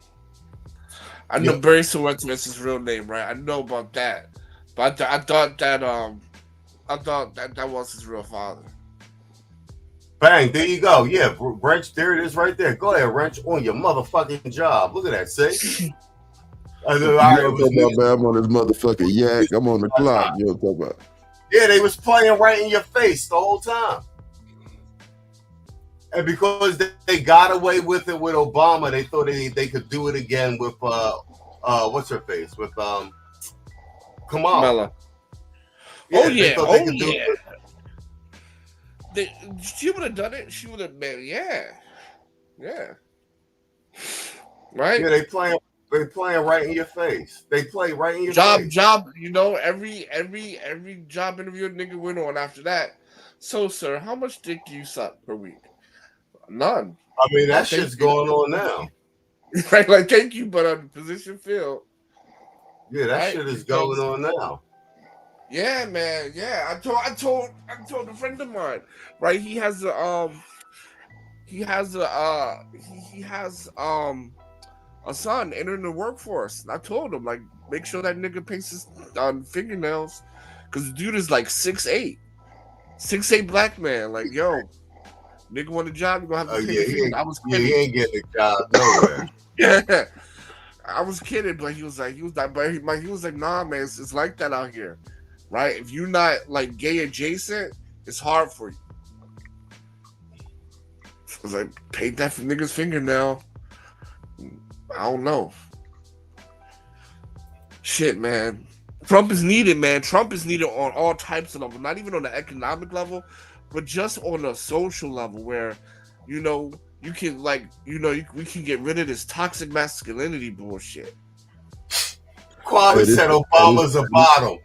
I know Barry Swartzman's his real name, right? I know about that, but I thought that was his real father. Bang, there you go. Yeah, Wrench, there it is right there. Go ahead, Wrench, on your motherfucking job. Look at that, see? I'm on this motherfucking yak. I'm on the clock. You know what I'm talking about? Yeah, they was playing right in your face the whole time. And because they got away with it with Obama, they thought they could do it again with what's her face with Kamala. Mela. Yeah, Oh they yeah, thought they oh could do yeah. it. She would have done it. She would have been, yeah. Right? Yeah, they playing right in your face. They play right in your Job, face. you know, every job interview a nigga went on after that. So, sir, how much dick do you suck per week? None. I mean, that Thank shit's you. going on now. Right, like thank you, but on position filled. Yeah, that Right? shit is Because- going on now. Yeah, man. Yeah, I told a friend of mine. Right, he has a son entering the workforce. And I told him like, make sure that nigga paints his fingernails, because the dude is like 6'8", 6'8" black man. Like, yo, nigga want a job, you gonna have to paint your fingernails. I was kidding. He ain't getting a job nowhere. Yeah, I was kidding, but he was like, nah, man, it's like that out here, right? If you're not like gay adjacent, it's hard for you. I was like, paint that for nigga's fingernail. I don't know. Shit, man. Trump is needed, man. Trump is needed on all types of levels, not even on the economic level, but just on a social level where, you know, you can like, you know, we can get rid of this toxic masculinity bullshit. Kwame said Obama's a bottom.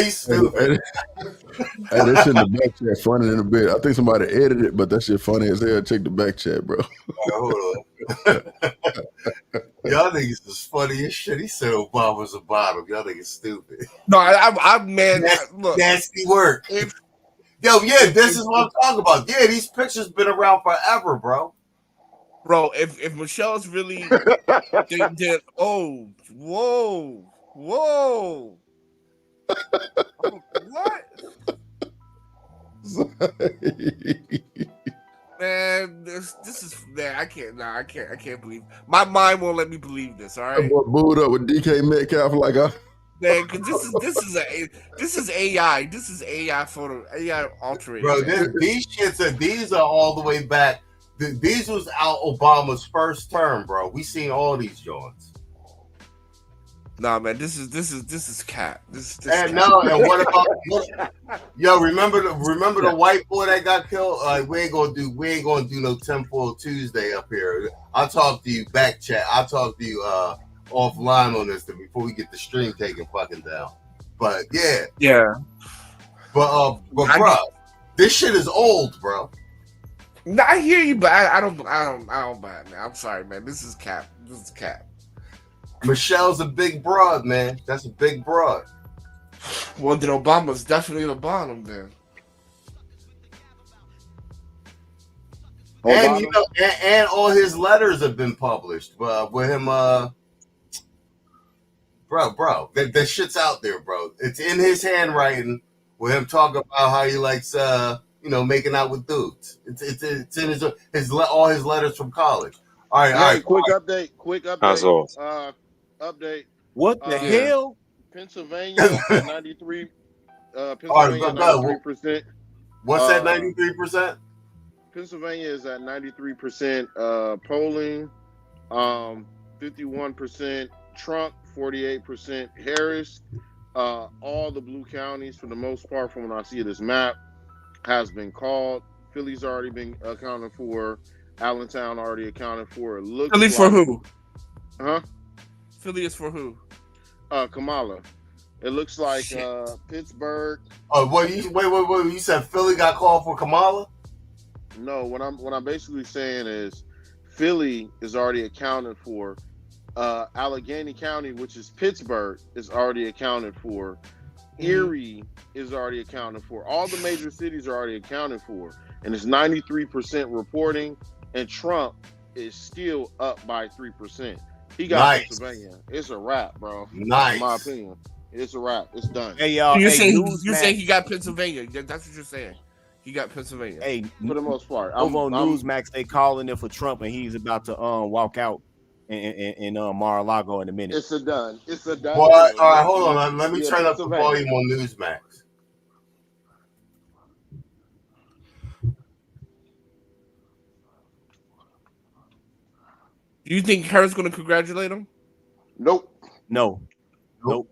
You stupid. Hey, that shit in the back chat funny in a bit. I think somebody edited it, but that shit funny as hell. Check the back chat, bro. Hold on. Y'all niggas is funny as shit. He said Obama's a bottom. Y'all niggas stupid. No, I man, look, nasty work. Yo, yeah, this is what I'm talking about. Yeah, these pictures been around forever, bro. Bro, if Michelle's really then oh, whoa. Oh, what? Man, this is man. I can't believe. My mind won't let me believe this. All right, That boy booed up with DK Metcalf like man, because this is AI. This is AI altering. Bro, these are all the way back. These was out Obama's first term, bro. We seen all these joints. Nah, man, this is cap. This and no, and what about yo? Remember the white boy that got killed? We ain't gonna do no 10-4 Tuesday up here. I'll talk to you back chat. I'll talk to you offline on this before we get the stream taken fucking down. But yeah. But bro, this shit is old, bro. No, I hear you, but I don't buy it, man. I'm sorry, man. This is cap. Michelle's a big broad, man. That's a big broad. Well, then Obama's definitely the bottom then. And you know, and all his letters have been published. With him, bro, that shit's out there, bro. It's in his handwriting with him talking about how he likes, making out with dudes. It's in his all his letters from college. All right. Quick update. Update. What the hell? Pennsylvania at 93. Pennsylvania 93%. What's that 93%? Pennsylvania is at 93% polling. 51% Trump, 48% Harris. All the blue counties, for the most part, from when I see this map, has been called. Philly's already been accounted for. Allentown already accounted for. It looks Philly for who? Huh? Philly is for who? Kamala. It looks like Pittsburgh. Oh, wait! You said Philly got called for Kamala? No, what I'm basically saying is Philly is already accounted for. Allegheny County, which is Pittsburgh, is already accounted for. Erie is already accounted for. All the major cities are already accounted for, and it's 93% reporting. And Trump is still up by 3%. He got Pennsylvania. It's a wrap, bro. Nice. In my opinion, it's a wrap. It's done. Hey y'all, you're saying he got Pennsylvania. That's what you're saying. He got Pennsylvania. Hey, for the most part. Over on Newsmax, they calling it for Trump, and he's about to walk out in Mar-a-Lago in a minute. It's a done. Well, all right, hold on. Let me turn up the volume on Newsmax. Do you think Harris going to congratulate him? Nope. No. Nope.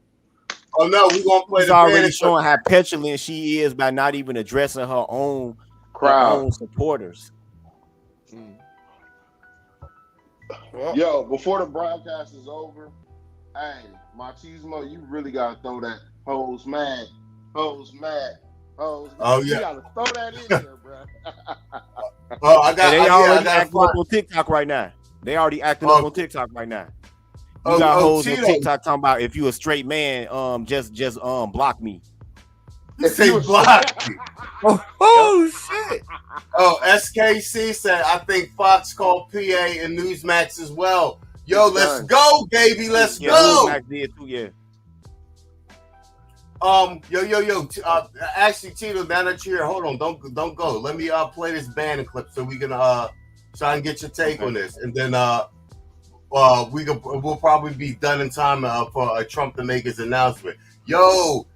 Oh no, we gonna play She's the already band. showing how petulant she is by not even addressing her own Crowd. supporters. Yo, before the broadcast is over, hey, Machismo, you really gotta throw that hoes mad. Oh You yeah. gotta throw that in there, bro. Oh, I got. They I already got acting up on TikTok right now. They already acting up on TikTok right now. You Oh, got oh, hoes on Tito. TikTok talking about if you a straight man, just block me. They blocked you. Oh shit. Oh, SKC said I think Fox called PA and Newsmax as well. Yo, let's go, baby. Let's Yeah, go. Newsmax did too, yeah. Yo. Actually, Tito, now that you're here, hold on, don't go. Let me play this band clip so we can try and get your take on this, and then we'll probably be done in time for Trump to make his announcement. Yo,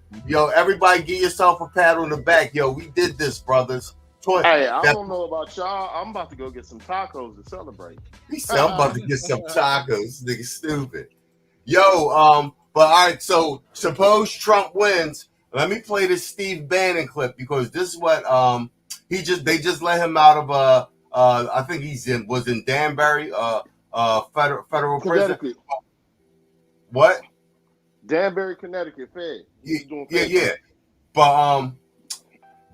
everybody, give yourself a pat on the back. Yo, we did this, brothers. Hey, I don't know about y'all. I'm about to go get some tacos to celebrate. He said, I'm about to get some tacos. Nigga, stupid. Yo, but all right, so suppose Trump wins. Let me play this Steve Bannon clip because this is what they just let him out of I think was in Danbury, federal prison. What? Danbury, Connecticut, Fed. Yeah. But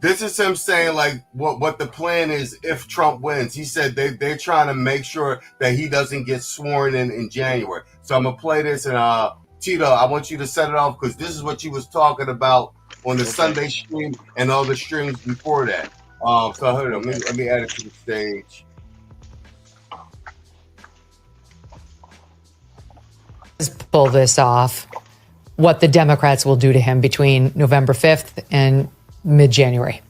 this is him saying like what the plan is if Trump wins. He said they're trying to make sure that he doesn't get sworn in January. So I'm gonna play this, and Tito, I want you to set it off because this is what you was talking about on the Sunday stream and all the streams before that. So hold on, let me add it to the stage. Pull this off, what the Democrats will do to him between November 5th and mid-January.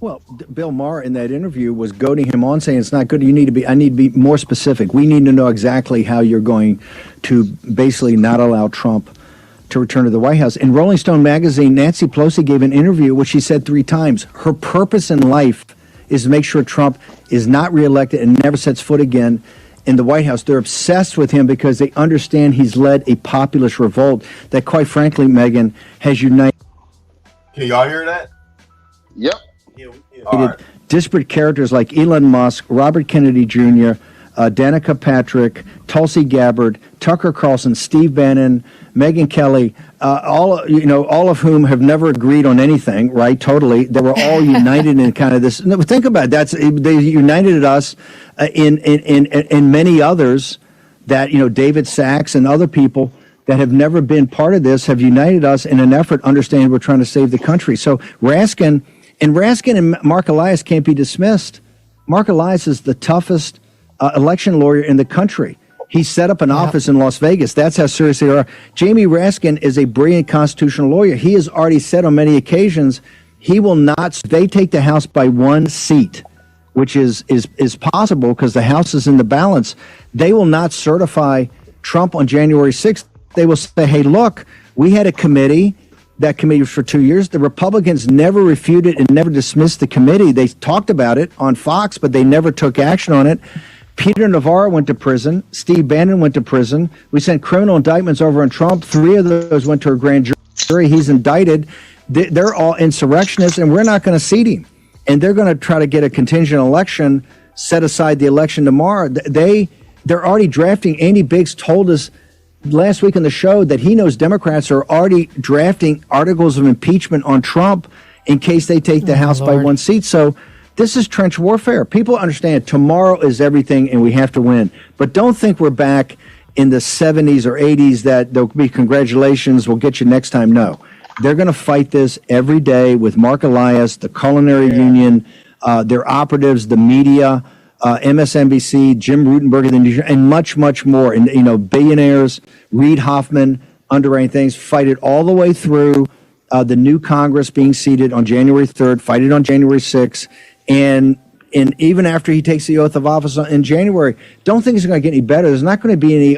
Well, Bill Maher in that interview was goading him on, saying it's not good. I need to be more specific. We need to know exactly how you're going to basically not allow Trump to return to the White House. In Rolling Stone magazine, Nancy Pelosi gave an interview which she said 3 times. Her purpose in life is to make sure Trump is not reelected and never sets foot again in the White House. They're obsessed with him because they understand he's led a populist revolt that, quite frankly, Megan, has united. Can y'all hear that? Yep. Right. Disparate characters like Elon Musk, Robert Kennedy Jr., Danica Patrick, Tulsi Gabbard, Tucker Carlson, Steve Bannon, Megyn Kelly, all of whom have never agreed on anything, right? Totally. They were all united in kind of this. No, think about it. They united us in many others that, David Sachs and other people that have never been part of this have united us in an effort to understand we're trying to save the country. So Raskin and Mark Elias can't be dismissed. Mark Elias is the toughest election lawyer in the country. He set up an office in Las Vegas. That's how serious they are. Jamie Raskin is a brilliant constitutional lawyer. He has already said on many occasions he will not. They take the House by 1 seat, which is possible because the House is in the balance. They will not certify Trump on January 6th. They will say, hey, look, we had a committee. That committee was for 2 years. The Republicans never refuted and never dismissed the committee. They talked about it on Fox, but they never took action on it. Peter Navarro went to prison. Steve Bannon went to prison. We sent criminal indictments over on Trump. 3 of those went to a grand jury. He's indicted. They're all insurrectionists, and we're not going to seat him. And they're going to try to get a contingent election, set aside the election tomorrow. They're already drafting. Andy Biggs told us last week on the show that he knows Democrats are already drafting articles of impeachment on Trump in case they take the House by 1 seat. So this is trench warfare. People understand tomorrow is everything and we have to win. But don't think we're back in the 70s or 80s that there'll be congratulations, we'll get you next time. No, they're going to fight this every day with Mark Elias, the Culinary Union, their operatives, the media, MSNBC, Jim Rutenberg, and much, much more. And, billionaires, Reid Hoffman, underwriting things, fight it all the way through the new Congress being seated on January 3rd, fight it on January 6th. And even after he takes the oath of office in January, don't think it's going to get any better. There's not going to be any,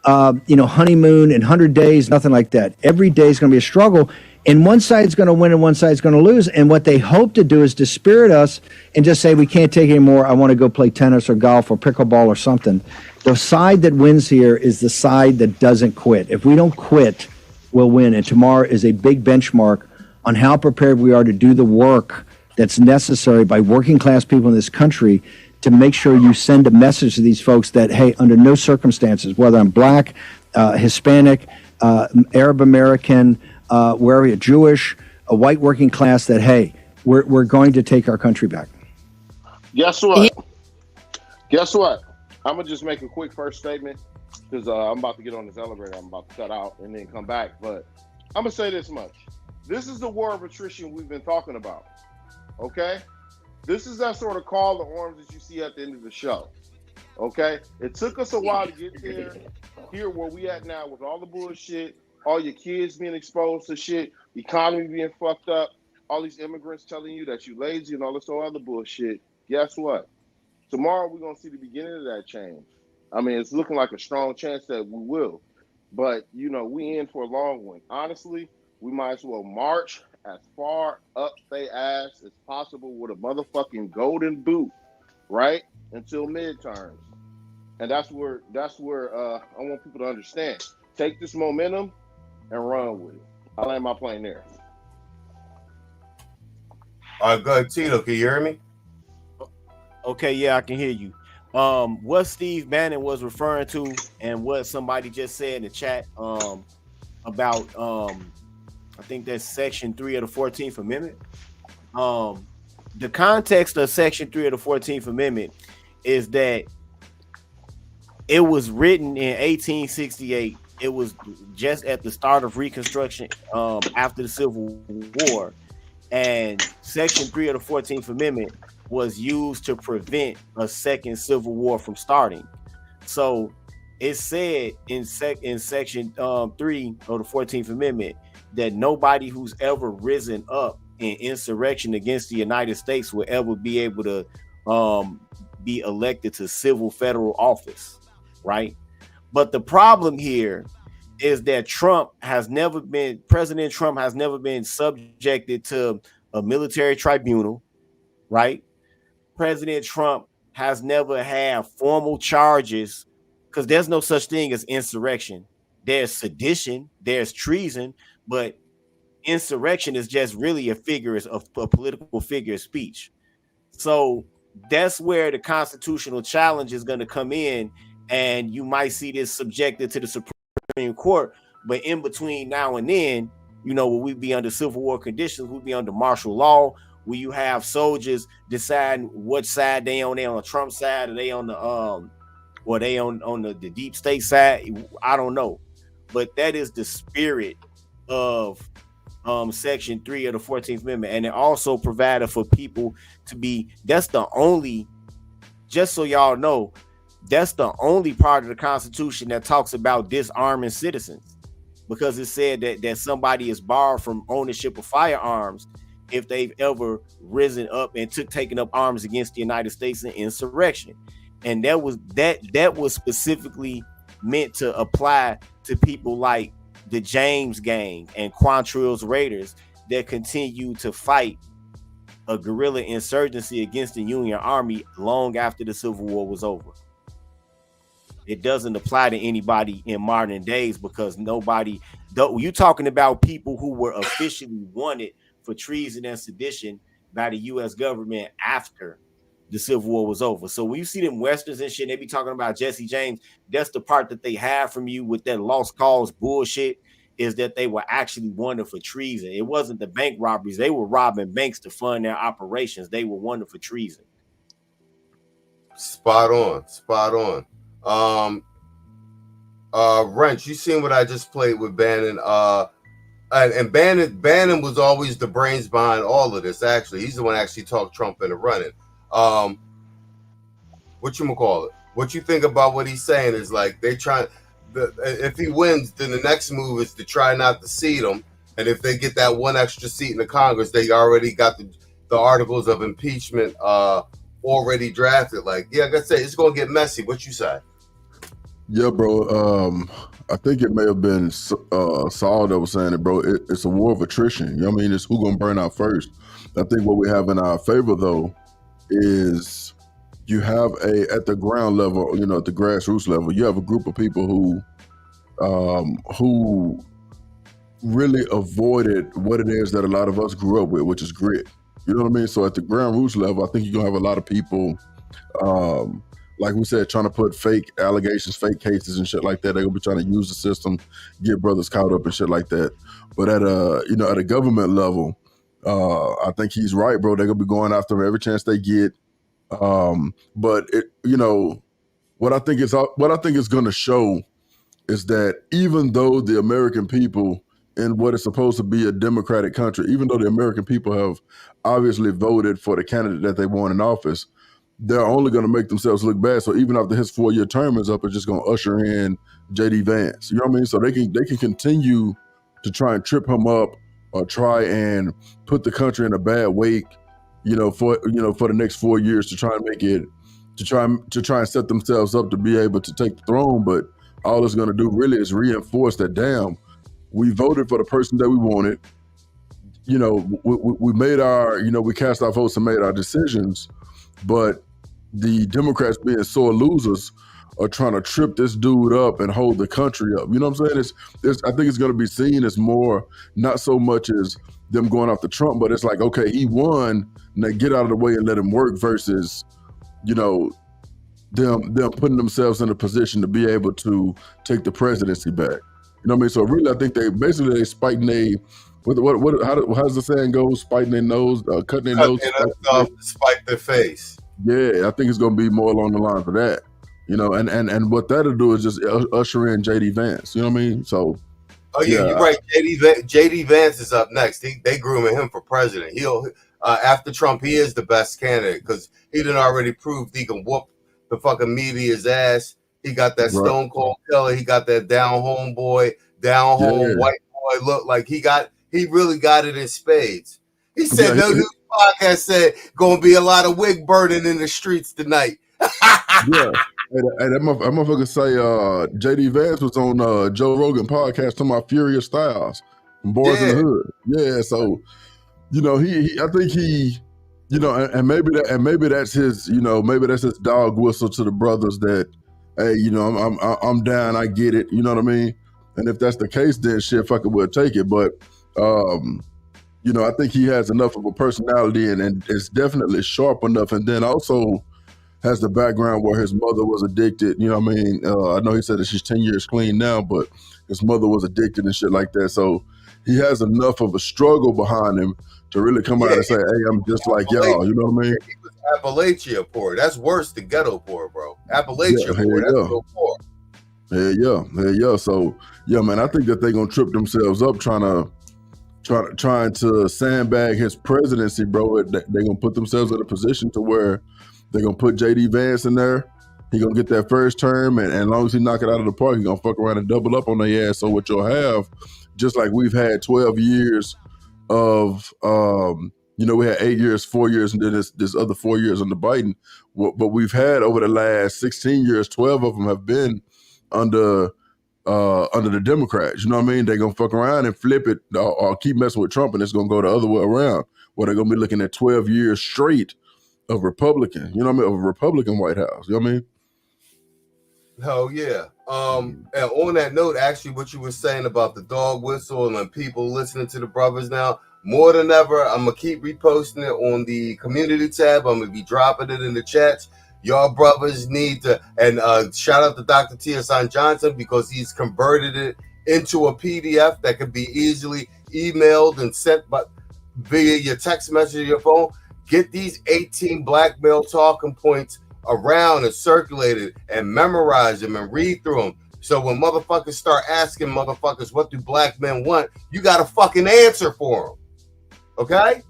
honeymoon in 100 days, nothing like that. Every day is going to be a struggle. And one side's going to win and one side's going to lose. And what they hope to do is dispirit us and just say, we can't take anymore. I want to go play tennis or golf or pickleball or something. The side that wins here is the side that doesn't quit. If we don't quit, we'll win. And tomorrow is a big benchmark on how prepared we are to do the work that's necessary by working class people in this country to make sure you send a message to these folks that, hey, under no circumstances, whether I'm black, Hispanic, Arab American, wherever you're Jewish, a white working class, that, hey, we're going to take our country back. Guess what? Guess what? I'm going to just make a quick first statement because I'm about to get on this elevator. I'm about to cut out and then come back. But I'm going to say this much. This is the war of attrition we've been talking about. Okay? This is that sort of call to arms that you see at the end of the show. Okay? It took us a while to get there. Here where we at now with all the bullshit, all your kids being exposed to shit, economy being fucked up, all these immigrants telling you that you lazy and all this other bullshit. Guess what? Tomorrow we're going to see the beginning of that change. I mean, it's looking like a strong chance that we will. But, you know, we in for a long one. Honestly, we might as well march as far up they ass as possible with a motherfucking golden boot, right? Until midterms. And that's where I want people to understand. Take this momentum and run with it. I land my plane there. All right, go ahead, Tito. Can you hear me? Okay, yeah, I can hear you. What Steve Bannon was referring to and what somebody just said in the chat about I think that's Section 3 of the 14th Amendment. The context of Section 3 of the 14th Amendment is that it was written in 1868. It was just at the start of Reconstruction after the Civil War. And Section 3 of the 14th Amendment was used to prevent a second Civil War from starting. So it said in Section 3 of the 14th Amendment that nobody who's ever risen up in insurrection against the United States will ever be able to be elected to civil federal office, right? But the problem here is that President Trump has never been subjected to a military tribunal, right? President Trump has never had formal charges because there's no such thing as insurrection. There's sedition, there's treason, but insurrection is just really a political figure of speech. So that's where the constitutional challenge is going to come in, and you might see this subjected to the Supreme Court. But in between now and then, you know, will we be under Civil War conditions? We'll be under martial law. Will you have soldiers deciding what side they on? They on the Trump side, or they on the or they on the deep state side? I don't know, but that is the spirit of Section 3 of the 14th Amendment, and it also provided for people to be. That's the only. Just so y'all know, that's the only part of the Constitution that talks about disarming citizens, because it said that somebody is barred from ownership of firearms if they've ever risen up and taken up arms against the United States in insurrection. And that was specifically meant to apply to people like the James Gang and Quantrill's Raiders that continue to fight a guerrilla insurgency against the Union Army long after the Civil War was over. It doesn't apply to anybody in modern days because you're talking about people who were officially wanted for treason and sedition by the U.S. government after the Civil War was over. So when you see them Westerns and shit, they be talking about Jesse James, that's the part that they have from you with that lost cause bullshit, is that they were actually wanted for treason. It wasn't the bank robberies. They were robbing banks to fund their operations. They were wanted for treason. Spot on. Wrench, you seen what I just played with Bannon? And Bannon was always the brains behind all of this. Actually, he's the one that actually talked Trump into running. Whatchamacallit? What you think about what he's saying is like they try. If he wins, then the next move is to try not to seat him. And if they get that one extra seat in the Congress, they already got the articles of impeachment already drafted. Like I said, it's gonna get messy. What you say? Yeah, bro. I think it may have been Saul that was saying it, bro. It's a war of attrition. You know what I mean? It's who gonna burn out first. I think what we have in our favor though is you have at the ground level, you know, at the grassroots level, you have a group of people who really avoided what it is that a lot of us grew up with, which is grit. You know what I mean? So at the ground roots level, I think you're gonna have a lot of people, like we said, trying to put fake allegations, fake cases and shit like that. They're gonna be trying to use the system, get brothers caught up and shit like that. But at a government level, I think he's right, bro. They're gonna be going after him every chance they get. But what I think is gonna show is that even though the American people in what is supposed to be a democratic country, even though the American people have obviously voted for the candidate that they want in office, they're only going to make themselves look bad. So even after his 4-year term is up, it's just going to usher in JD Vance. You know what I mean? So they can continue to try and trip him up or try and put the country in a bad wake, for the next 4 years to try and make it, to try and set themselves up to be able to take the throne. But all it's going to do really is reinforce that, damn, we voted for the person that we wanted. We made our, we cast our votes and made our decisions, but the Democrats, being sore losers, are trying to trip this dude up and hold the country up. You know what I'm saying? I think it's going to be seen as more, not so much as them going after Trump, but it's like, okay, he won, now get out of the way and let him work, versus, them putting themselves in a position to be able to take the presidency back. You know what I mean? So really, I think they spiting how does the saying go? Spiting their nose, cutting their nose, spite their face. Yeah, I think it's going to be more along the lines of that. And what that'll do is just usher in JD Vance. You know what I mean? So. Oh yeah, you're right. JD Vance is up next. They grooming him for president. He'll after Trump, he is the best candidate because he done already proved he can whoop the fucking media's ass. He got that Stone Cold Killer. He got that down home white boy look. Like he really got it in spades. He said no news podcast said gonna be a lot of wig burning in the streets tonight. Yeah. Hey, that motherfucker say JD Vance was on Joe Rogan podcast talking about Furious Styles from Boys in the Hood. Yeah, so I think he and maybe that's his maybe that's his dog whistle to the brothers that, hey, I'm down, I get it, you know what I mean? And if that's the case, then shit, fuck it, we'll take it. But I think he has enough of a personality and it's definitely sharp enough, and then also has the background where his mother was addicted. You know what I mean? I know he said that she's 10 years clean now, but his mother was addicted and shit like that. So he has enough of a struggle behind him to really come out and say, hey, I'm just like y'all. You know what I mean? He was Appalachia poor. That's worse than ghetto poor, bro. Appalachia poor. That's real poor. Yeah. So yeah, man, I think that they're gonna trip themselves up trying to sandbag his presidency, bro. They're gonna put themselves in a position to where they're gonna put JD Vance in there. He gonna get that first term, and as long as he knock it out of the park, he's gonna fuck around and double up on their ass. So what you'll have, just like we've had 12 years of, we had 8 years, 4 years, and then this other 4 years under Biden. But we've had over the last 16 years, 12 of them have been under the Democrats. You know what I mean? They're gonna fuck around and flip it or keep messing with Trump, and it's gonna go the other way around, where they're gonna be looking at 12 years straight of Republican, you know what I mean, of a Republican White House. You know what I mean? Hell yeah. And on that note, actually, what you were saying about the dog whistle and people listening to the brothers now, more than ever, I'm gonna keep reposting it on the community tab. I'm gonna be dropping it in the chats. Y'all brothers need to, and shout out to Dr. Tierson Johnson because he's converted it into a PDF that can be easily emailed and sent via your text message or your phone. Get these 18 black male talking points around and circulated and memorize them and read through them. So when motherfuckers start asking motherfuckers, what do black men want? You got a fucking answer for them. Okay?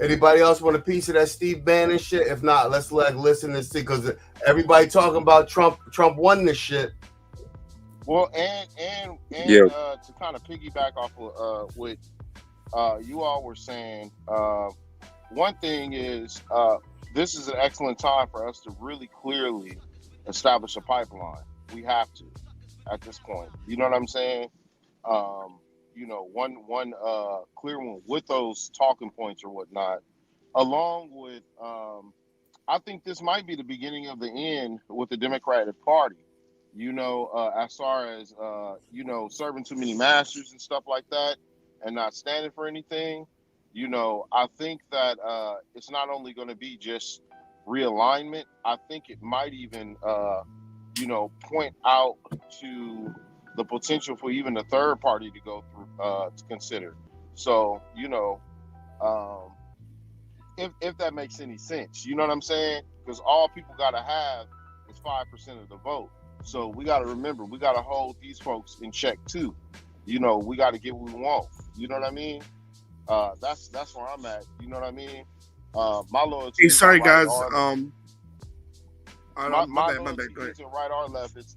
Anybody else want a piece of that Steve Bannon shit? If not, let's listen and see, because everybody talking about Trump won this shit. Well, and to kind of piggyback off of what you all were saying, one thing is this is an excellent time for us to really clearly establish a pipeline. We have to at this point. You know what I'm saying? One clear one with those talking points or whatnot, along with I think this might be the beginning of the end with the Democratic Party. As far as serving too many masters and stuff like that, and not standing for anything. I think that it's not only going to be just realignment. I think it might even point out to the potential for even a third party to go through to consider. So if that makes any sense, you know what I'm saying? Because all people got to have is 5% of the vote. So we got to remember, we got to hold these folks in check too. We got to get what we want. You know what I mean? That's where I'm at. You know what I mean? My loyalty. Hey, sorry guys. My bad. loyalty Go ahead. to right or left is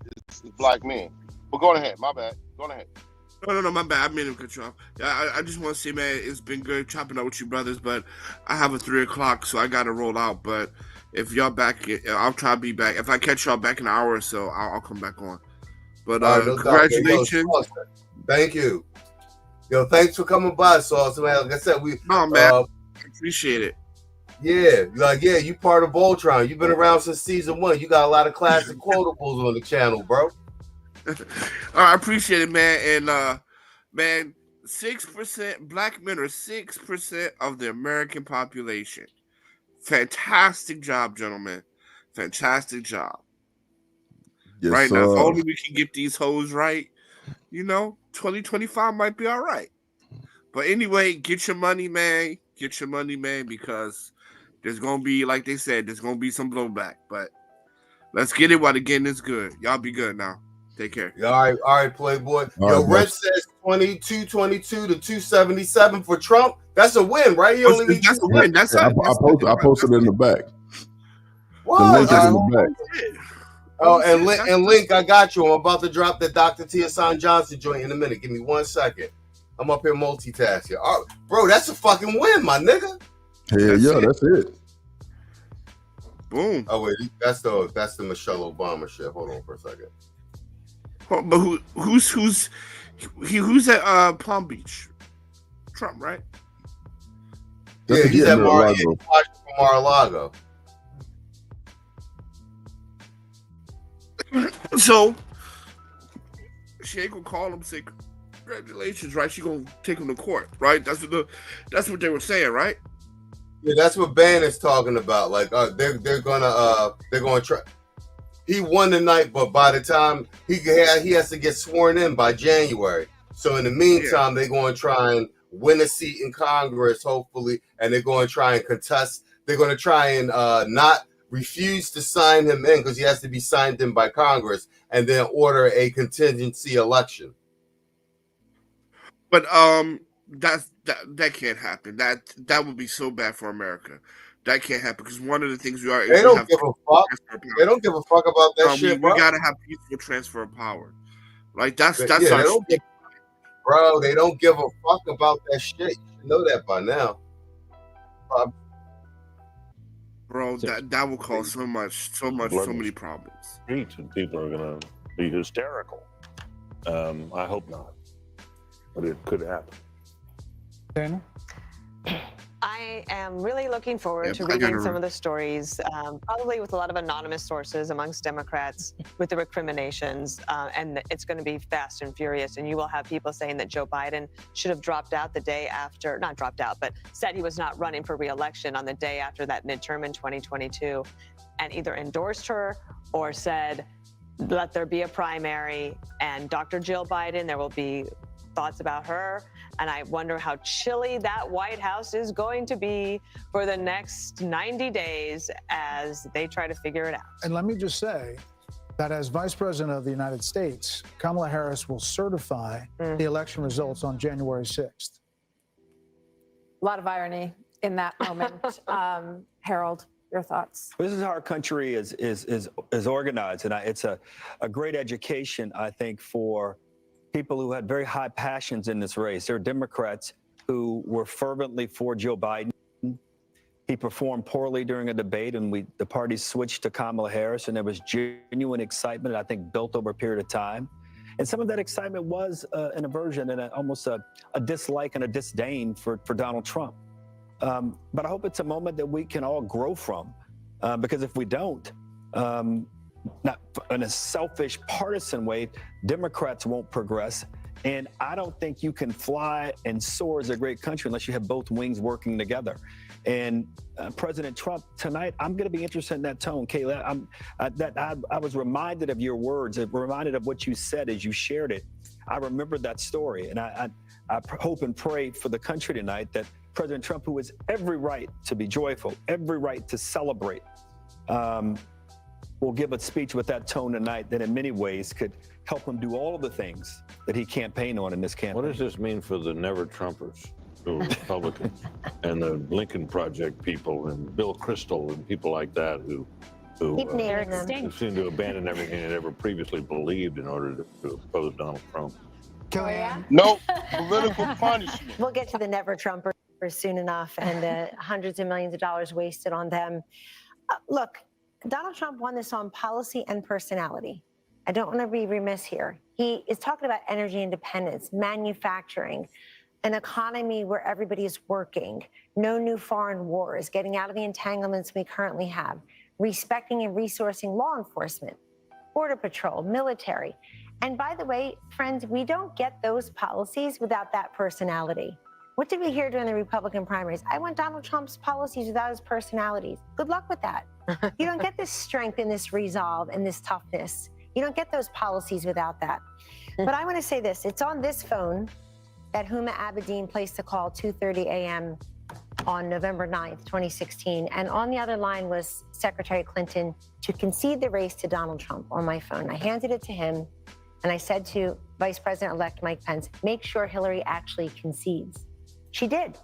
black men. But go ahead. My bad. Go ahead. No, my bad. I made him cut you off. Yeah, I just want to say, man, it's been good chopping up with you brothers, but I have a 3 o'clock, so I got to roll out. But if y'all back, I'll try to be back. If I catch y'all back in an hour or so, I'll come back on. But All right, no doubt. congratulations. Yo, Sauce, thank you. Yo, thanks for coming by, Sauce. Man, like I said, No, man, I appreciate it. Yeah, you part of Voltron. You've been around since season 1. You got a lot of classic quotables on the channel, bro. I appreciate it, man. And man, 6% black men are 6% of the American population. Fantastic job, gentlemen. Fantastic job. Yes, Right now, if sir. only we can get these hoes right, 2025 might be all right. But anyway, get your money, man. Get your money, man, because there's gonna be, like they said, there's gonna be some blowback. But let's get it while the getting is good. Y'all be good now. Take care. All right, Playboy. All Yo, right, Red boss. says 22-22 to 277 for Trump. That's a win, right? He only needs That's a 2 win. That's I it. posted it in the back. What? The link is All in right. the back. Oh, and Link, I got you. I'm about to drop the Dr. Tiasan Johnson joint in a minute. Give me 1 second. I'm up here multitasking. Oh, bro, that's a fucking win, my nigga. Hell that's it. Boom. Oh wait, that's the Michelle Obama shit. Hold on for a second. But who's at Palm Beach? Trump, right? Yeah, he's at Mar-a-Lago. So she ain't gonna call him and say congratulations, right? She gonna take him to court, right? That's what they were saying, right? Yeah, that's what Bannon's talking about. Like they're gonna try. He won the night, but by the time he has to get sworn in by January. So in the meantime, they're going to try and win a seat in Congress, hopefully, and they're going to try and contest. They're going to try and not refuse to sign him in because he has to be signed in by Congress, and then order a contingency election. But that can't happen. That would be so bad for America. That can't happen because one of the things we are They don't give a fuck. They don't give a fuck about that shit, bro. We gotta have peaceful transfer of power. Like that's Yeah, our bro. They don't give a fuck about that shit. You should know that by now. Bro, that will cause so many problems. People are gonna be hysterical. I hope not, but it could happen. Dana? I am really looking forward to reading some of the stories, probably with a lot of anonymous sources amongst Democrats with the recriminations, and it's going to be fast and furious. And you will have people saying that Joe Biden should have dropped out the day after, not dropped out, but said he was not running for re-election on the day after that midterm in 2022, and either endorsed her or said, let there be a primary, and Dr. Jill Biden, there will be thoughts about her. And I wonder how chilly that White House is going to be for the next 90 days as they try to figure it out. And let me just say that as Vice President of the United States, Kamala Harris will certify the election results on January 6th. A lot of irony in that moment. Harold, your thoughts? This is how our country is organized, and it's a great education, I think, for people who had very high passions in this race. There are Democrats who were fervently for Joe Biden. He performed poorly during a debate, and the party switched to Kamala Harris, and there was genuine excitement, I think, built over a period of time. And some of that excitement was an aversion and almost a dislike and a disdain for Donald Trump. But I hope it's a moment that we can all grow from, because if we don't, not in a selfish, partisan way, Democrats won't progress. And I don't think you can fly and soar as a great country unless you have both wings working together. And President Trump tonight, I'm going to be interested in that tone, Kayla. I was reminded of your words, reminded of what you said as you shared it. I remembered that story, and I hope and pray for the country tonight that President Trump, who has every right to be joyful, every right to celebrate, will give a speech with that tone tonight that in many ways could help him do all of the things that he campaigned on in this campaign. What does this mean for the never Trumpers, the Republicans, and the Lincoln Project people, and Bill Kristol, and people like that who Keep naming them. who seem to abandon everything they ever previously believed in order to oppose Donald Trump? Kellyanne? No political punishment. We'll get to the never Trumpers soon enough and the hundreds of millions of dollars wasted on them. Look, Donald Trump won this on policy and personality. I don't want to be remiss here. He is talking about energy independence, manufacturing, an economy where everybody is working, no new foreign wars, getting out of the entanglements we currently have, respecting and resourcing law enforcement, border patrol, military. And by the way, friends, we don't get those policies without that personality. What did we hear during the Republican primaries? I want Donald Trump's policies without his personalities. Good luck with that. You don't get this strength and this resolve and this toughness. You don't get those policies without that. But I want to say this. It's on this phone that Huma Abedin placed the call 2:30 a.m. on November 9th, 2016. And on the other line was Secretary Clinton to concede the race to Donald Trump on my phone. I handed it to him, and I said to Vice President-elect Mike Pence, make sure Hillary actually concedes. She did.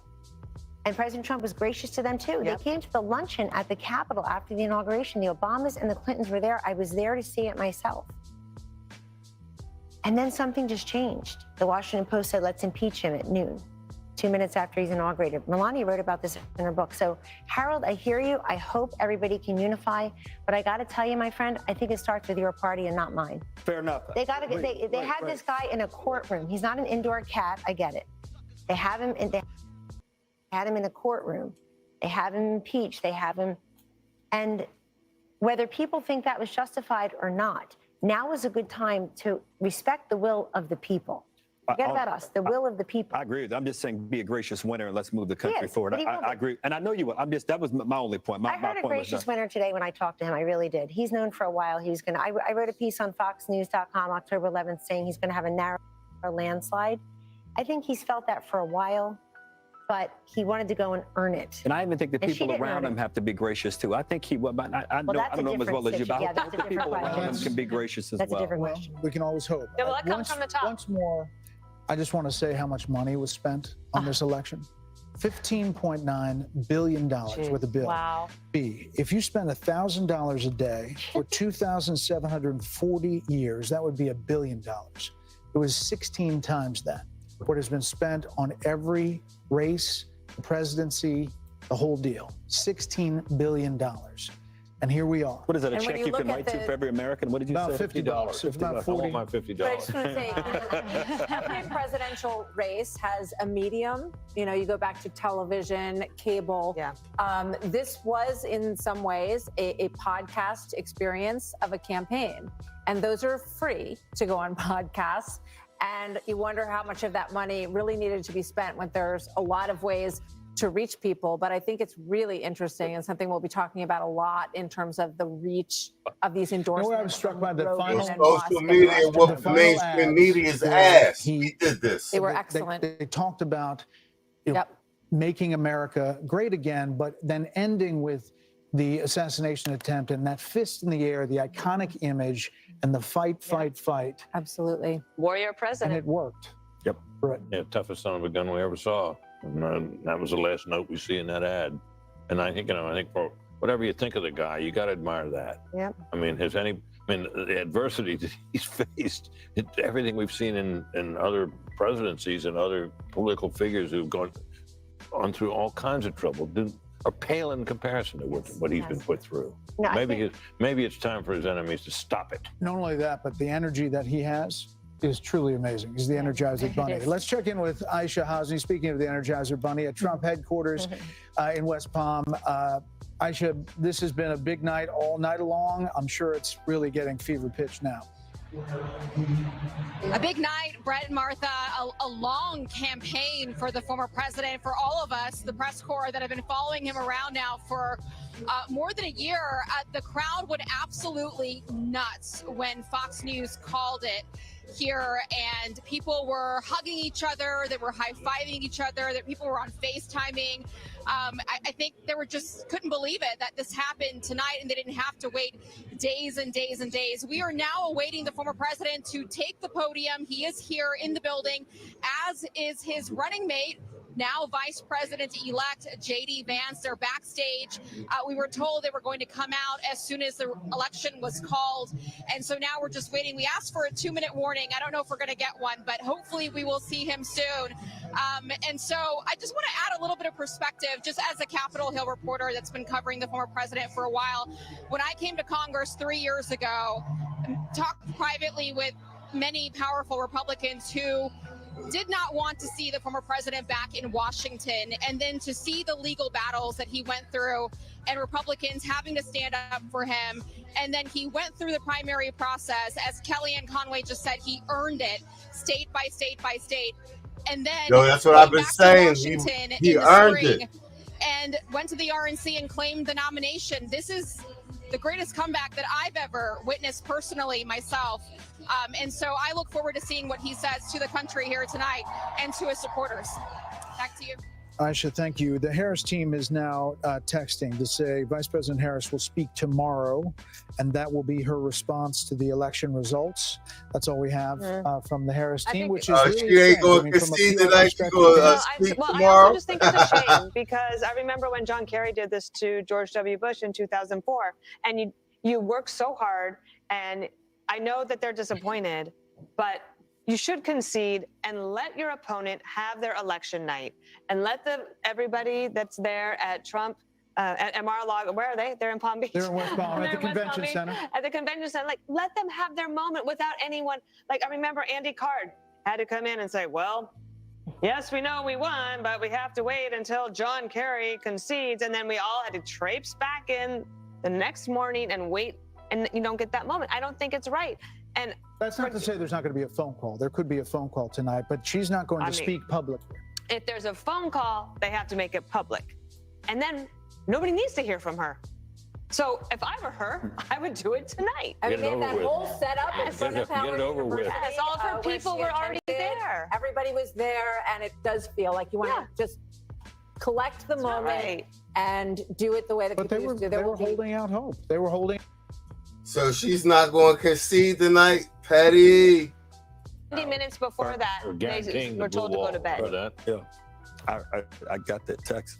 And President Trump was gracious to them, too. Yep. They came to the luncheon at the Capitol after the inauguration. The Obamas and the Clintons were there. I was there to see it myself. And then something just changed. The Washington Post said, let's impeach him at noon, 2 minutes after he's inaugurated. Melania wrote about this in her book. So, Harold, I hear you. I hope everybody can unify. But I got to tell you, my friend, I think it starts with your party and not mine. Fair enough. They got to. They had this guy in a courtroom. He's not an indoor cat. I get it. They have him in. They had him in a courtroom. They have him impeached. They have him, and whether people think that was justified or not, now is a good time to respect the will of the people. Forget about us, the will of the people. I agree with you. I'm just saying be a gracious winner and let's move the country Yes, forward. but he will I be. agree. And I know you will. That was my only point. I heard a gracious winner today when I talked to him. I really did. He's known for a while. He was going to, I wrote a piece on FoxNews.com October 11th saying he's going to have a narrow landslide. I think he's felt that for a while, but he wanted to go and earn it. And I even think the And she people didn't around earn him it. have to be gracious too. I think he will, but I don't that's a know him as well as you, different but I situ- yeah, hope that's a the people different around him question. can be gracious as That's a well. different Well, question. we can always hope. Yeah, well, that comes from the top. Once more, I just want to say how much money was spent on this election. $15.9 billion worth of bill. Wow. B, if you spend $1,000 a day for 2,740 years, that would be $1 billion. It was 16 times that. What has been spent on every race, the presidency, the whole deal. $16 billion. And here we are. What is that, a And when check you you can look write at to the- for every American? What did you About say? $50. It's about 40. I want my $50. But I just want to say, every presidential race has a medium. You know, you go back to television, cable. Yeah. This was, in some ways, a podcast experience of a campaign. And those are free to go on podcasts. And you wonder how much of that money really needed to be spent when there's a lot of ways to reach people. But I think it's really interesting and something we'll be talking about a lot in terms of the reach of these endorsements. I was struck by the Rogan final and Social Musk media and and what The final mainstream ads media's where ass. He did this. They were They- excellent. They talked about making America great again, but then ending with the assassination attempt and that fist in the air, the iconic image, and the fight. Absolutely. Warrior And president. it worked. Yep. Right. Yeah, toughest son of a gun we ever saw. And that was the last note we see in that ad. And I think, for whatever you think of the guy, you got to admire that. Yep. I mean, the adversity that he's faced, everything we've seen in other presidencies and other political figures who've gone through all kinds of trouble. are pale in comparison to what he's been put through. No, I Maybe it's time for his enemies to stop it. Not only that, but the energy that he has is truly amazing. He's the Energizer Bunny. is. Let's check in with Aisha Hosni, speaking of the Energizer Bunny, at Trump headquarters in West Palm. Aisha, this has been a big night all night long. I'm sure it's really getting fever pitch now. A big night, Brett and Martha, a long campaign for the former president, for all of us, the press corps that have been following him around now for more than a year. The crowd went absolutely nuts when Fox News called it here, and people were hugging each other, they were high-fiving each other, that people were on FaceTiming. I think they were just couldn't believe it that this happened tonight and they didn't have to wait days and days and days. We are now awaiting the former president to take the podium. He is here in the building, as is his running mate, now Vice President-elect J.D. Vance. They're backstage. We were told they were going to come out as soon as the election was called. And so now we're just waiting. We asked for a 2-minute warning. I don't know if we're going to get one, but hopefully we will see him soon. And so I just want to add a little bit of perspective, just as a Capitol Hill reporter that's been covering the former president for a while. When I came to Congress 3 years ago, talked privately with many powerful Republicans who did not want to see the former president back in Washington, and then to see the legal battles that he went through and Republicans having to stand up for him. And then he went through the primary process. As Kellyanne Conway just said, he earned it state by state by state. And then that's what I've been saying. He earned it. And went to the RNC and claimed the nomination. This is the greatest comeback that I've ever witnessed personally myself. And so I look forward to seeing what he says to the country here tonight and to his supporters. Back to you. Aisha, thank you. The Harris team is now texting to say Vice President Harris will speak tomorrow, and that will be her response to the election results. That's all we have from the Harris team, which is really she ain't going to concede tonight. She's going to speak tomorrow. I also just think it's a shame because I remember when John Kerry did this to George W. Bush in 2004, and you work so hard, and I know that they're disappointed, but you should concede and let your opponent have their election night, and let everybody that's there at Trump, at Mar-a-Lago, where are they? They're in Palm Beach. They're in West Palm at the convention center. At the convention center, like let them have their moment without anyone. Like I remember Andy Card had to come in and say, well, yes, we know we won, but we have to wait until John Kerry concedes, and then we all had to traipse back in the next morning and wait, and you don't get that moment. I don't think it's right. And that's not to say there's not going to be a phone call. There could be a phone call tonight, but she's not going to speak publicly. If there's a phone call, they have to make it public. And then nobody needs to hear from her. So if I were her, I would do it tonight. I mean, they had that whole setup in front of Howard University. Yes, all of her people were already there. Everybody was there, and it does feel like you want to just collect the moment and do it the way that people used to. They were holding out hope. They were holding. So she's not going to concede tonight, Patty. 90 minutes before that, they were told to go to bed. Yeah, I got that text.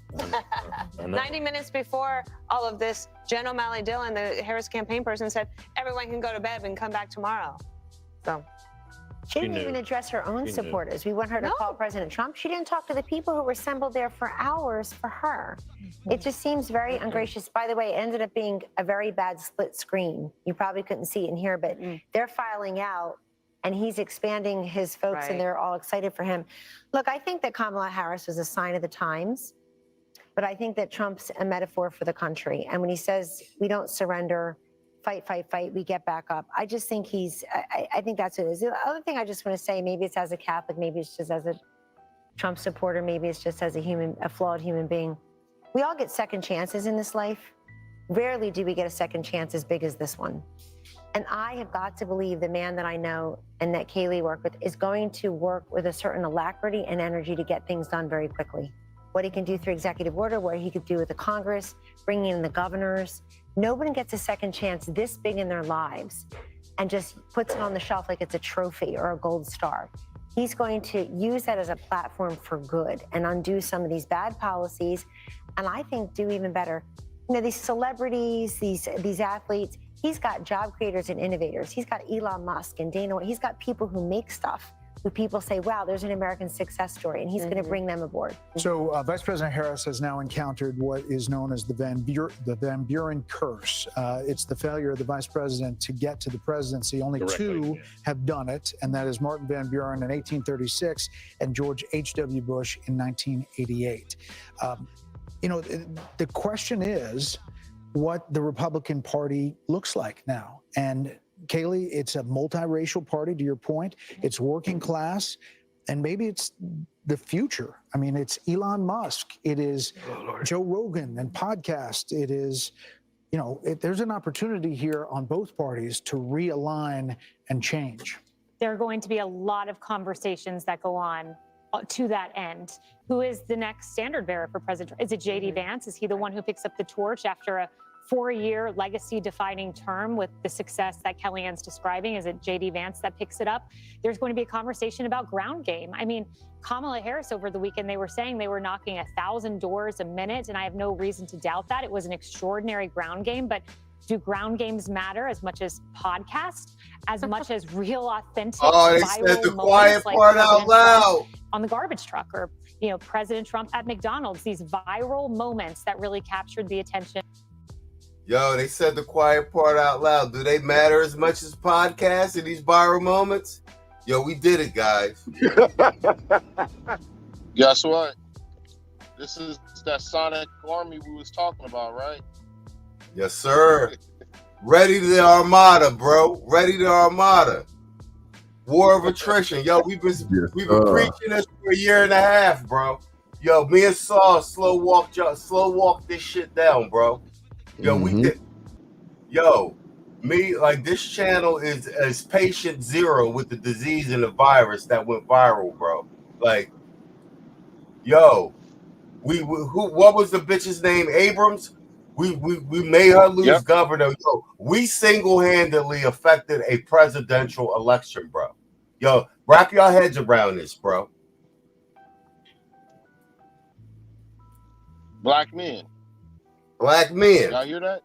90 minutes before all of this, Jen O'Malley Dillon, the Harris campaign person, said everyone can go to bed and come back tomorrow. So she didn't even address her own supporters. We want her to call President Trump. She didn't talk to the people who were assembled there for hours for her. It just seems very ungracious. By the way, it ended up being a very bad split screen. You probably couldn't see it in here, but they're filing out, and he's expanding his folks, and they're all excited for him. Look, I think that Kamala Harris was a sign of the times, but I think that Trump's a metaphor for the country. And when he says we don't surrender, fight, fight, fight, we get back up, I just think I think that's what it is. The other thing I just want to say, maybe it's as a Catholic, maybe it's just as a Trump supporter, maybe it's just as a flawed human being. We all get second chances in this life. Rarely do we get a second chance as big as this one. And I have got to believe the man that I know and that Kayleigh worked with is going to work with a certain alacrity and energy to get things done very quickly. What he can do through executive order, what he could do with the Congress, bringing in the governors. Nobody gets a second chance this big in their lives and just puts it on the shelf like it's a trophy or a gold star. He's going to use that as a platform for good and undo some of these bad policies, and I think do even better. You know, these celebrities, these athletes, he's got job creators and innovators. He's got Elon Musk and Dana White. He's got people who make stuff who people say, wow, there's an American success story, and he's going to bring them aboard. So Vice President Harris has now encountered what is known as the Van Buren curse. It's the failure of the vice president to get to the presidency. Only two have done it, and that is Martin Van Buren in 1836 and George H.W. Bush in 1988. The question is what the Republican Party looks like now. And Kayleigh, it's a multiracial party, to your point. It's working class, and maybe it's the future. I mean, it's Elon Musk. It is Joe Rogan and podcast. It is, there's an opportunity here on both parties to realign and change. There are going to be a lot of conversations that go on to that end. Who is the next standard bearer for President Trump? Is it J.D. Vance? Is he the one who picks up the torch after a 4-year legacy-defining term with the success that Kellyanne's describing? Is it J.D. Vance that picks it up? There's going to be a conversation about ground game. I mean, Kamala Harris over the weekend, they were saying they were knocking 1,000 doors a minute, and I have no reason to doubt that. It was an extraordinary ground game, but do ground games matter as much as podcasts, as much as real, authentic, they viral said the moments quiet like part out President loud. Trump on the garbage truck, or President Trump at McDonald's? These viral moments that really captured the attention. Yo, they said the quiet part out loud. Do they matter as much as podcasts in these viral moments? Yo, we did it, guys. Guess what? This is that Sonic Army we was talking about, right? Yes, sir. Ready to the Armada, bro. Ready to the Armada. War of attrition. Yo, we've been preaching this for 1.5 years, bro. Yo, me and Saul slow walk this shit down, bro. Yo, we did. Yo, this channel is patient zero with the disease and the virus that went viral, bro. Like, yo, what was the bitch's name? Abrams. We made her lose governor. Yo, we single-handedly affected a presidential election, bro. Yo, wrap your heads around this, bro. Black men. Y'all hear that?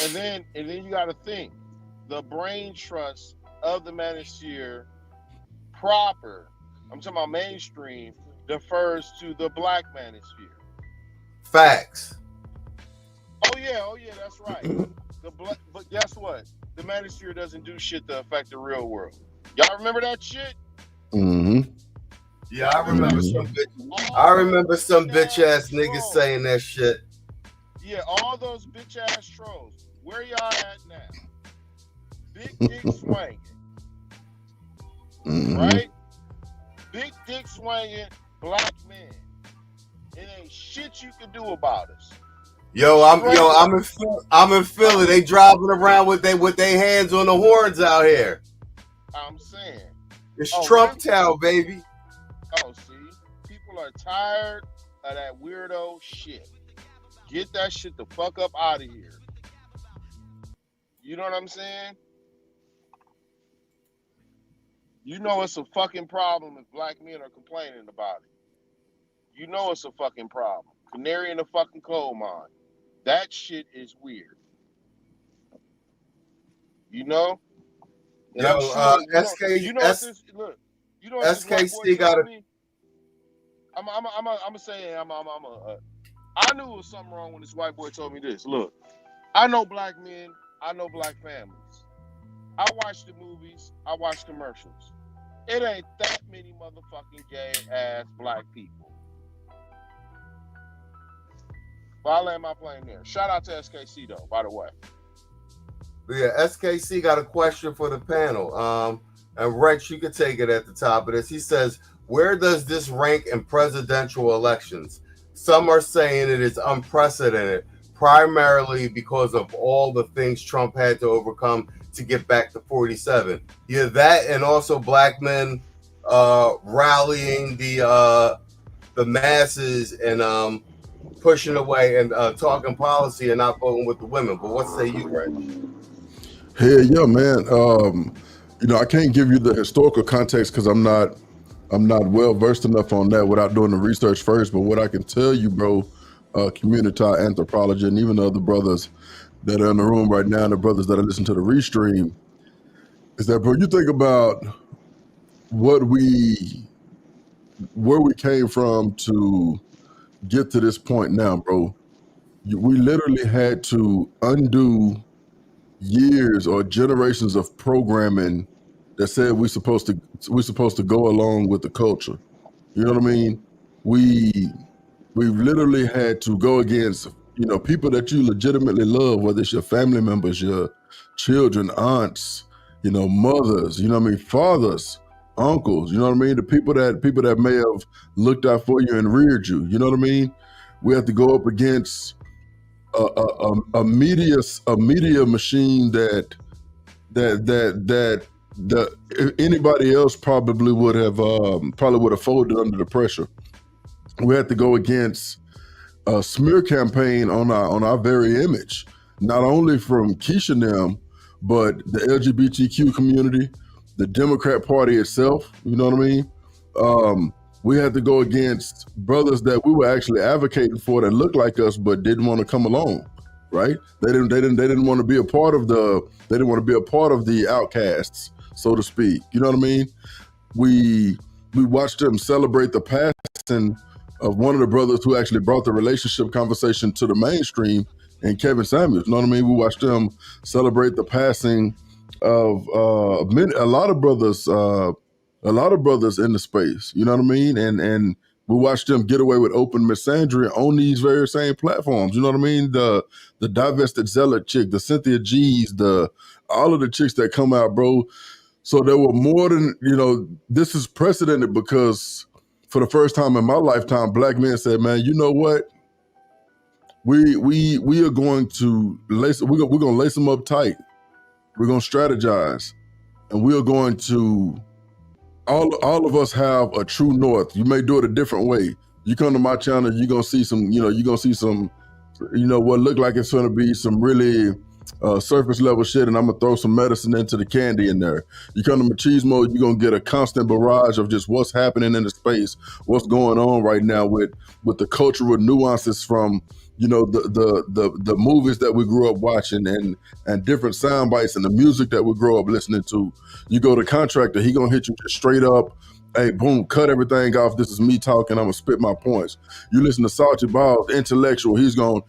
And then you got to think the brain trust of the manosphere proper. I'm talking about mainstream defers to the black manosphere. Facts. Oh yeah, that's right. But guess what? The manosphere doesn't do shit to affect the real world. Y'all remember that shit? Mm-hmm. Yeah, I remember some bitch ass niggas saying that shit. Yeah, all those bitch ass trolls. Where y'all at now? Big dick swinging. Right? Big dick swinging black men. It ain't shit you can do about us. Yo, I'm in Philly. They driving around with their hands on the horns out here. I'm saying. It's Trump Town, baby. Oh, see? People are tired of that weirdo shit. Get that shit the fuck up out of here. You know what I'm saying? You know it's a fucking problem if black men are complaining about it. You know it's a fucking problem. Canary in the fucking coal mine. That shit is weird. You know? And Yo, SKC got a. I'm saying I knew it was something wrong when this white boy told me this. Look, I know black men. I know black families. I watch the movies. I watch commercials. It ain't that many motherfucking gay ass black people. But I land my plane there. Shout out to SKC though, by the way. Yeah, SKC got a question for the panel. And Rex, you could take it at the top of this. He says, where does this rank in presidential elections? Some are saying it is unprecedented, primarily because of all the things Trump had to overcome to get back to 47. Yeah, that and also black men rallying the masses and pushing away and talking policy and not voting with the women. But what say you, Rex? Hey, yeah, man. I can't give you the historical context because I'm not well versed enough on that without doing the research first. But what I can tell you, bro, community anthropology, and even the other brothers that are in the room right now, and the brothers that are listening to the restream, is that, bro, you think about where we came from to get to this point now, bro. We literally had to undo years or generations of programming that said we're supposed to go along with the culture. You know what I mean? We literally had to go against, you know, people that you legitimately love, whether it's your family members, your children, aunts, you know, mothers, you know what I mean, fathers, uncles, you know what I mean, the people that may have looked out for you and reared you. You know what I mean? We have to go up against a media machine that anybody else probably would have folded under the pressure. We had to go against a smear campaign on our very image, not only from Keisha and them, but the LGBTQ community, the Democrat Party itself. You know what I mean? We had to go against brothers that we were actually advocating for that looked like us but didn't want to come along, right? They didn't want to be a part of the outcasts, so to speak. You know what I mean? We watched them celebrate the passing of one of the brothers who actually brought the relationship conversation to the mainstream, and Kevin Samuels. You know what I mean? We watched them celebrate the passing of a lot of brothers in the space. You know what I mean? And we watched them get away with open misandry on these very same platforms. You know what I mean? The divested zealot chick, the Cynthia G's, all of the chicks that come out, bro. So there were more than, you know, this is precedented because for the first time in my lifetime, black men said, man, you know what? We are going to lace them up tight. We're going to strategize, and we are going to, all of us have a true north. You may do it a different way. You come to my channel, you're going to see some, what look like it's going to be some really surface level shit, and I'm going to throw some medicine into the candy in there. You come to Machismo, you're going to get a constant barrage of just what's happening in the space, what's going on right now with the cultural nuances from, you know, the movies that we grew up watching and different sound bites and the music that we grow up listening to. You go to Contractor, he gonna hit you just straight up, hey, boom, cut everything off. This is me talking, I'm gonna spit my points. You listen to Salty Ball, the intellectual, he's gonna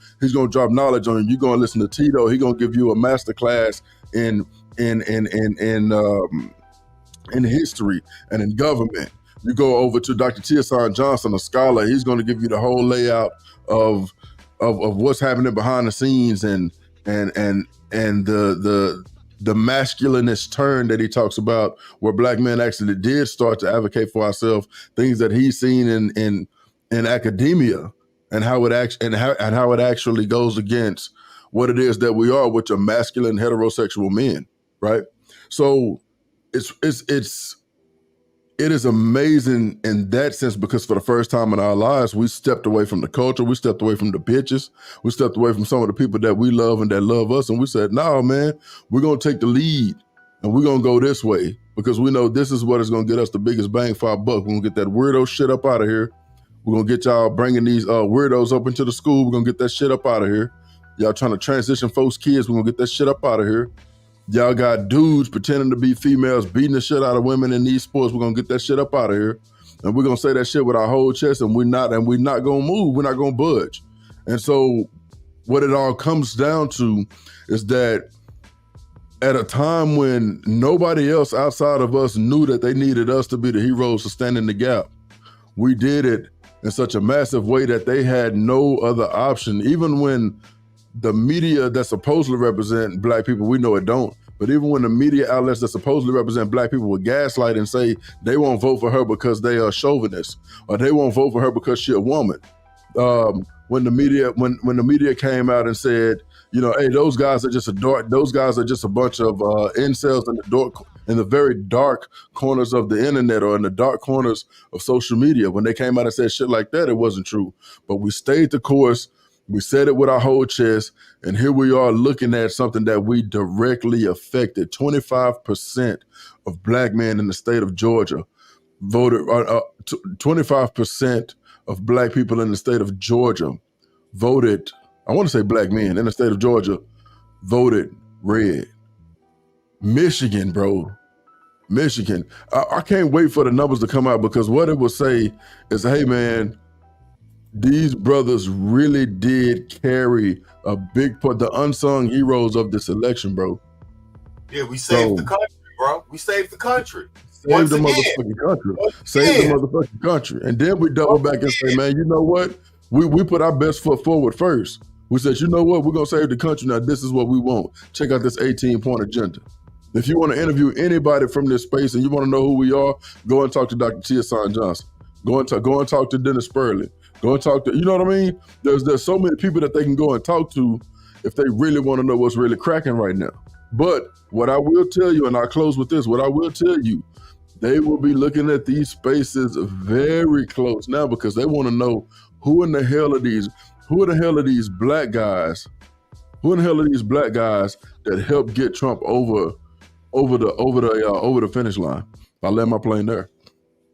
drop knowledge on you. You gonna listen to Tito, he gonna give you a masterclass in history and in government. You go over to Dr. Tiasan Johnson, a scholar, he's gonna give you the whole layout of what's happening behind the scenes and the masculinist turn that he talks about, where black men actually did start to advocate for ourselves, things that he's seen in academia, and how it actually goes against what it is that we are, which are masculine heterosexual men, right? So it is amazing in that sense, because for the first time in our lives, we stepped away from the culture, we stepped away from the bitches, we stepped away from some of the people that we love and that love us, and we said, no, man, we're going to take the lead, and we're going to go this way, because we know this is what is going to get us the biggest bang for our buck. We're going to get that weirdo shit up out of here. We're going to get y'all bringing these weirdos up into the school. We're going to get that shit up out of here. Y'all trying to transition folks' kids. We're going to get that shit up out of here. Y'all got dudes pretending to be females, beating the shit out of women in these sports. We're gonna get that shit up out of here. And we're gonna say that shit with our whole chest, and we're not gonna move, we're not gonna budge. And so what it all comes down to is that at a time when nobody else outside of us knew that they needed us to be the heroes to stand in the gap, we did it in such a massive way that they had no other option. Even when the media that supposedly represent black people, we know it don't, but even when the media outlets that supposedly represent black people would gaslight and say they won't vote for her because they are chauvinists, or they won't vote for her because she's a woman. When the media came out and said, you know, hey, those guys are just a bunch of incels in the very dark corners of the internet, or in the dark corners of social media. When they came out and said shit like that, it wasn't true. But we stayed the course. We said it with our whole chest, and here we are looking at something that we directly affected. 25% of black men in the state of Georgia voted, 25% of black people in the state of Georgia voted, I want to say black men in the state of Georgia voted red. Michigan, bro, Michigan. I can't wait for the numbers to come out, because what it will say is, hey man, these brothers really did carry a big part, the unsung heroes of this election, bro. Yeah, we saved the country, bro. We saved the country. Save the motherfucking country. Save the motherfucking country. And then we double back and say, man, you know what? We put our best foot forward first. We said, you know what? We're going to save the country. Now, this is what we want. Check out this 18-point agenda. If you want to interview anybody from this space and you want to know who we are, go and talk to Dr. Tia Son Johnson. Go and talk to Dennis Spurley. Go and talk to, you know what I mean? There's so many people that they can go and talk to if they really want to know what's really cracking right now. But what I will tell you, and I'll close with this, what I will tell you, they will be looking at these spaces very close now, because they want to know who the hell are these black guys? Who in the hell are these black guys that helped get Trump over the finish line? I land my plane there.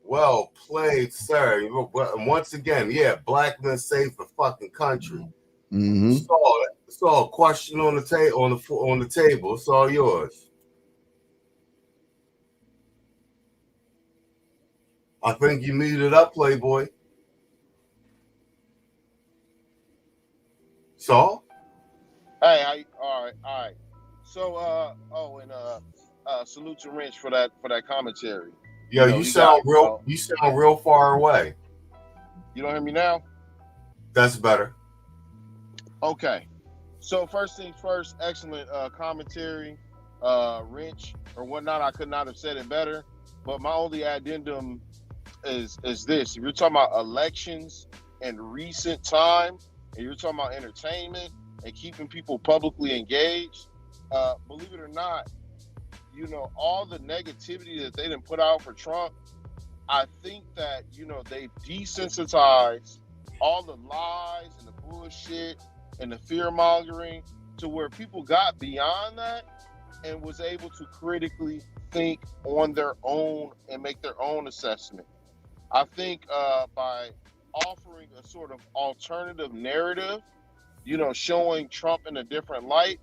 Well played, sir. Once again, yeah, black men save the fucking country. Mm-hmm. It's all a question on the table. It's all yours. I think you muted up, Playboy. Saul? Hey, all right. So, salute to Wrench for that commentary. Yo, you sound real far away. You don't hear me now? That's better. Okay. So first things first, excellent commentary, Wrench or whatnot. I could not have said it better. But my only addendum is this: if you're talking about elections and recent time, and you're talking about entertainment and keeping people publicly engaged, believe it or not, you know, all the negativity that they didn't put out for Trump, I think that, you know, they've desensitized all the lies and the bullshit and the fear mongering to where people got beyond that and was able to critically think on their own and make their own assessment. I think by offering a sort of alternative narrative, you know, showing Trump in a different light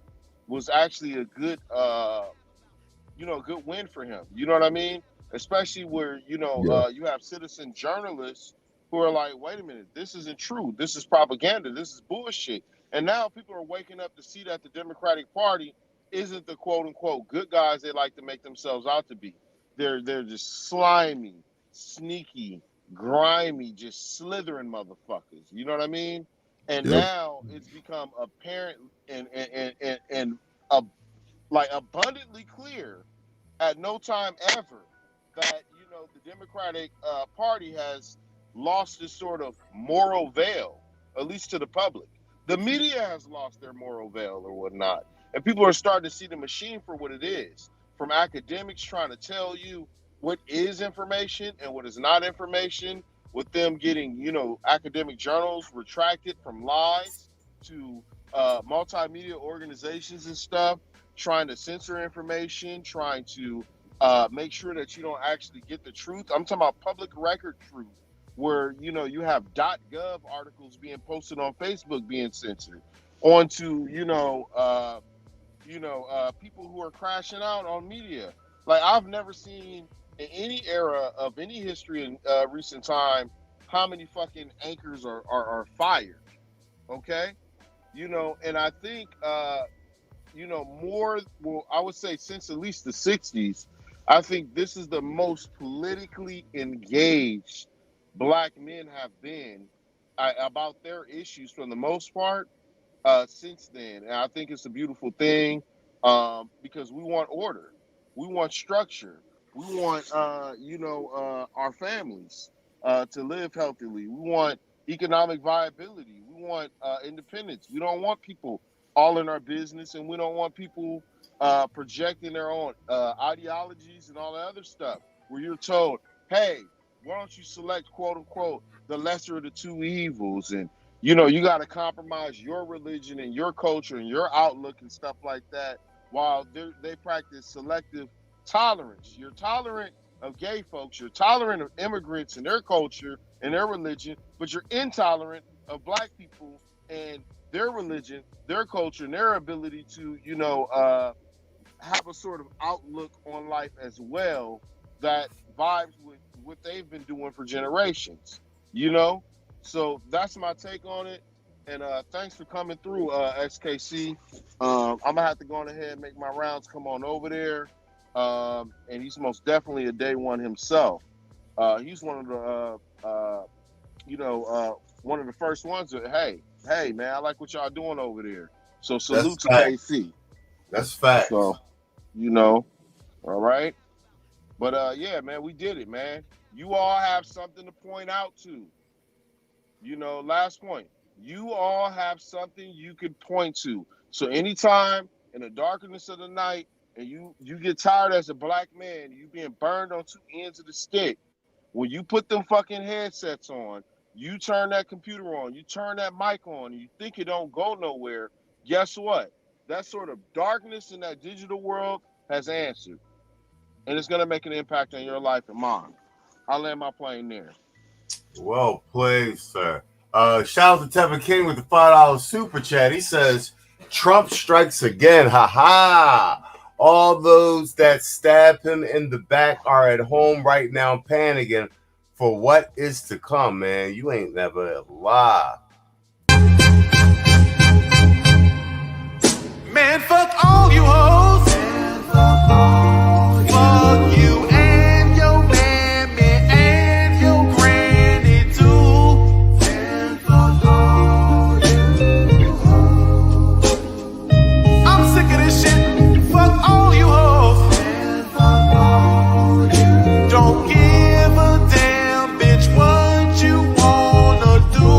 was actually a good, good win for him. You know what I mean? Especially where, you know, you have citizen journalists who are like, wait a minute, this isn't true. This is propaganda. This is bullshit. And now people are waking up to see that the Democratic Party isn't the quote unquote good guys they like to make themselves out to be. They're just slimy, sneaky, grimy, just slithering motherfuckers. You know what I mean? And now it's become apparent and abundantly clear at no time ever that, you know, the Democratic Party has lost this sort of moral veil, at least to the public. The media has lost their moral veil or whatnot. And people are starting to see the machine for what it is. From academics trying to tell you what is information and what is not information, with them getting, you know, academic journals retracted from lies, to multimedia organizations and stuff trying to censor information, trying to make sure that you don't actually get the truth. I'm talking about public record truth, where, you know, you have .gov articles being posted on Facebook being censored, onto, people who are crashing out on media. Like, I've never seen in any era of any history in recent time how many fucking anchors are fired. Okay? You know, and I think, I would say since at least the 60s, I think this is the most politically engaged Black men have been about their issues for the most part since then. And I think it's a beautiful thing because we want order. We want structure. We want, our families to live healthily. We want economic viability. We want independence. We don't want people all in our business, and we don't want people projecting their own ideologies and all that other stuff, where you're told, hey, why don't you select, quote unquote, the lesser of the two evils? And, you know, you got to compromise your religion and your culture and your outlook and stuff like that, while they practice selective tolerance. You're tolerant of gay folks, you're tolerant of immigrants and their culture and their religion, but you're intolerant of Black people and their religion, their culture, and their ability to, have a sort of outlook on life as well that vibes with what they've been doing for generations, you know? So that's my take on it. And thanks for coming through, XKC. I'm gonna have to go on ahead and make my rounds, come on over there. And he's most definitely a day one himself. He's one of the one of the first ones that, hey man, I like what y'all doing over there. So salute to KC. That's fact. So, all right. But yeah, man, we did it, man. You all have something to point out to. Last point. You all have something you could point to. So anytime in the darkness of the night and you get tired as a black man, you being burned on two ends of the stick, when you put them fucking headsets on, you turn that computer on, you turn that mic on, and you think it don't go nowhere, guess what? That sort of darkness in that digital world has answered. And it's going to make an impact on your life and mine. I'll land my plane there. Well played, sir. Shout out to Tevin King with the $5 super chat. He says, Trump strikes again. Ha ha. All those that stab him in the back are at home right now panicking for what is to come, man. You ain't never lie. Man, fuck all you hoes. Fuck you and your mammy and your granny too. And fuck all you hoes. I'm sick of this shit. Fuck all you hoes. And fuck all you. Don't give a damn, bitch, what you wanna do.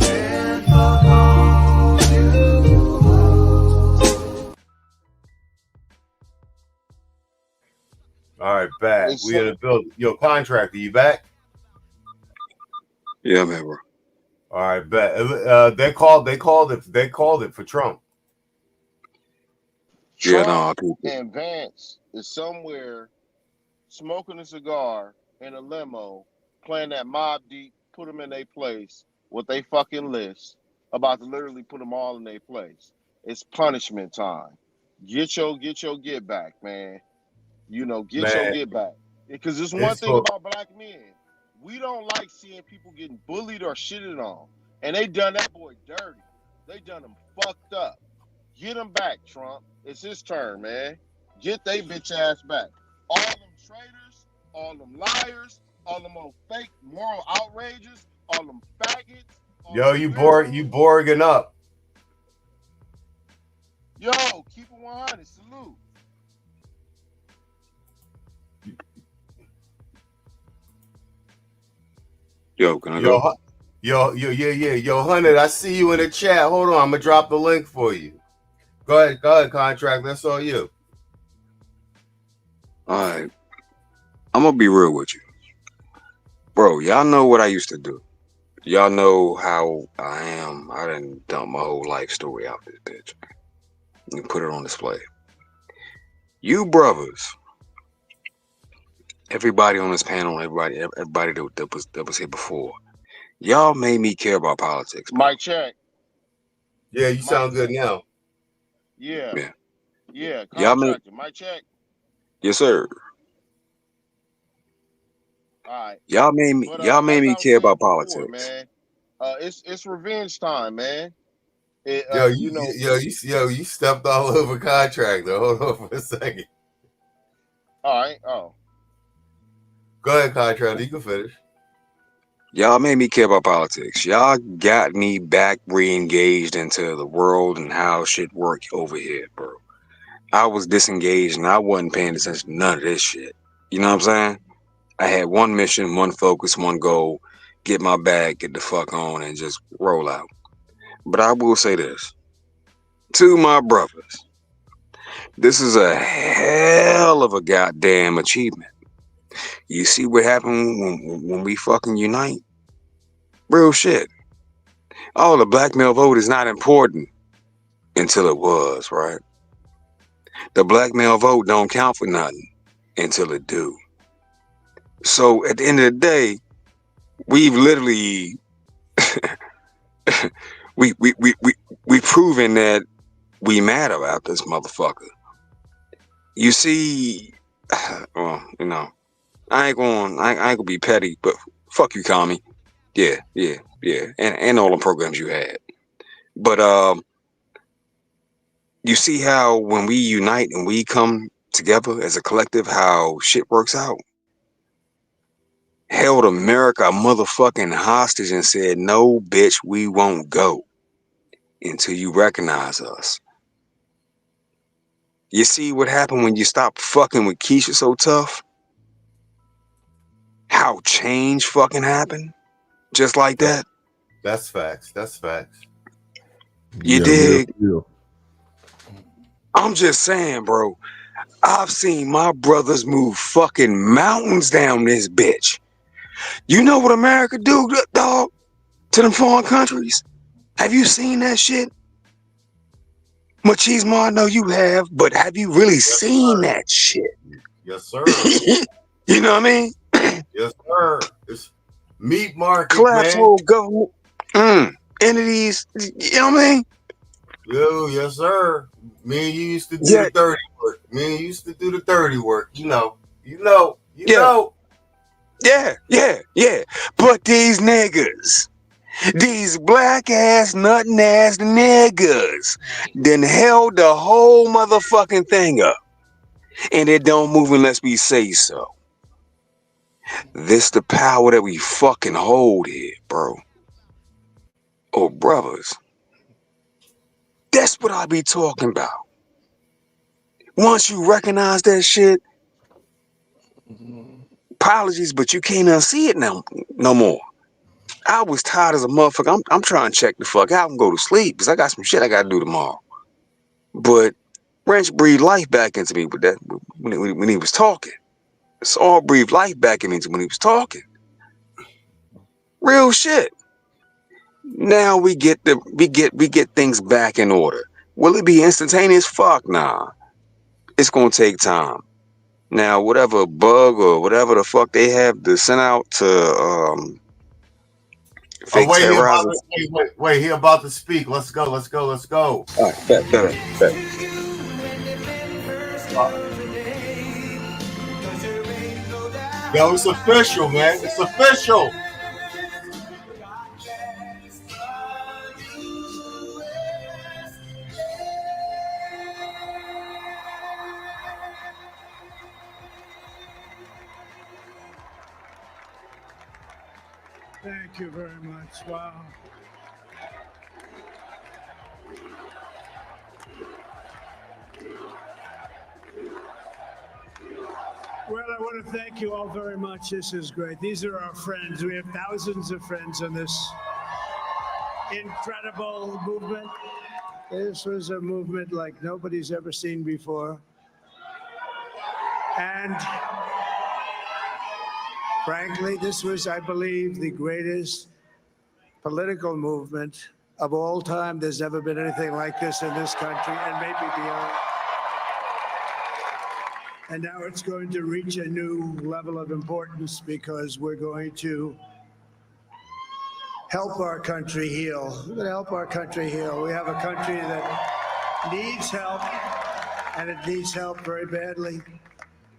And fuck all you hoes. All right, back. We in the building. Yo, contractor, you back? Yeah, man, bro. All right, bet. They called it for Trump. Yeah, Trump and Vance is somewhere smoking a cigar in a limo, playing that Mobb Deep, put them in their place, with they fucking list, about to literally put them all in their place. It's punishment time. Get your get back, man. Get your get back. Because there's one thing about black men. We don't like seeing people getting bullied or shitted on. And they done that boy dirty. They done him fucked up. Get him back, Trump. It's his turn, man. Get they bitch ass back. All them traitors, all them liars, all them old fake moral outrages, all them faggots. Yo, you Borging up. Yo, keep it 100. Salute. Yo, can I go? Yo, 100. I see you in the chat. Hold on, I'm gonna drop the link for you. Go ahead, contract. That's all you. All right. I'm gonna be real with you. Bro, y'all know what I used to do. Y'all know how I am. I done dump my whole life story out this bitch. You put it on display. You brothers, everybody on this panel, everybody that was here before, y'all made me care about politics. Bro. Mic check. Yeah, you sound good now. Yeah. Y'all made. Mic check. Yes, sir. All right. Y'all made me care about politics. Man. It's revenge time, man. You stepped all over contractor. Hold on for a second. All right. Oh. Go ahead, contractor. You can finish. Y'all made me care about politics. Y'all got me back re-engaged into the world and how shit work over here, bro. I was disengaged and I wasn't paying attention to none of this shit. You know what I'm saying? I had one mission, one focus, one goal, get my bag, get the fuck on, and just roll out. But I will say this. To my brothers, this is a hell of a goddamn achievement. You see what happened when we fucking unite? Real shit. Oh, the black male vote is not important until it was, right? The black male vote don't count for nothing until it do. So at the end of the day, we've literally we proven that we mad about this motherfucker. You see, well, you know, I ain't gonna be petty, but fuck you, Kami. Yeah, and all the programs you had. But you see how when we unite and we come together as a collective, how shit works out. Held America a motherfucking hostage and said, "No, bitch, we won't go until you recognize us." You see what happened when you stopped fucking with Keisha so tough? How change fucking happened? Just like that. That's facts. That's facts. You Yeah, dig? real. I'm just saying, bro. I've seen my brothers move fucking mountains down this bitch. You know what America do, dog, to them foreign countries? Have you seen that shit? Machismo, I know you have, but have you really seen that shit? Yes, sir. You know what I mean? Yes, sir. It's meat market, Class man. whole government entities. You know what I mean? Yo, yes, sir. Me and you used to do Yeah. the dirty work. Me and you used to do the dirty work. You know. You Yeah. know. Yeah. But these niggas, these black ass, nuttin' ass niggas, then held the whole motherfucking thing up. And it don't move unless we say so. This the power that we fucking hold here, bro. Oh, brothers. That's what I be talking about. Once you recognize that shit, apologies, but you can't unsee it no more. I was tired as a motherfucker. I'm trying to check the fuck out and go to sleep because I got some shit I got to do tomorrow. But Wrench breathed life back into me with that when he was talking. Saul breathed life back into me when he was talking. Real shit. Now we get things back in order. Will it be instantaneous? Fuck nah. It's gonna take time. Now whatever bug or whatever the fuck they have to send out to fake Wait, terrorizers. wait, he about to speak. Let's go. All right, bet. Yo, it's official, man. It's official. Thank you very much. Wow. Well, I want to thank you all very much. This is great. These are our friends. We have thousands of friends in this incredible movement. This was a movement like nobody's ever seen before. And frankly, this was, I believe, the greatest political movement of all time. There's never been anything like this in this country and maybe beyond. And now it's going to reach a new level of importance because we're going to help our country heal. We're going to help our country heal. We have a country that needs help, and it needs help very badly.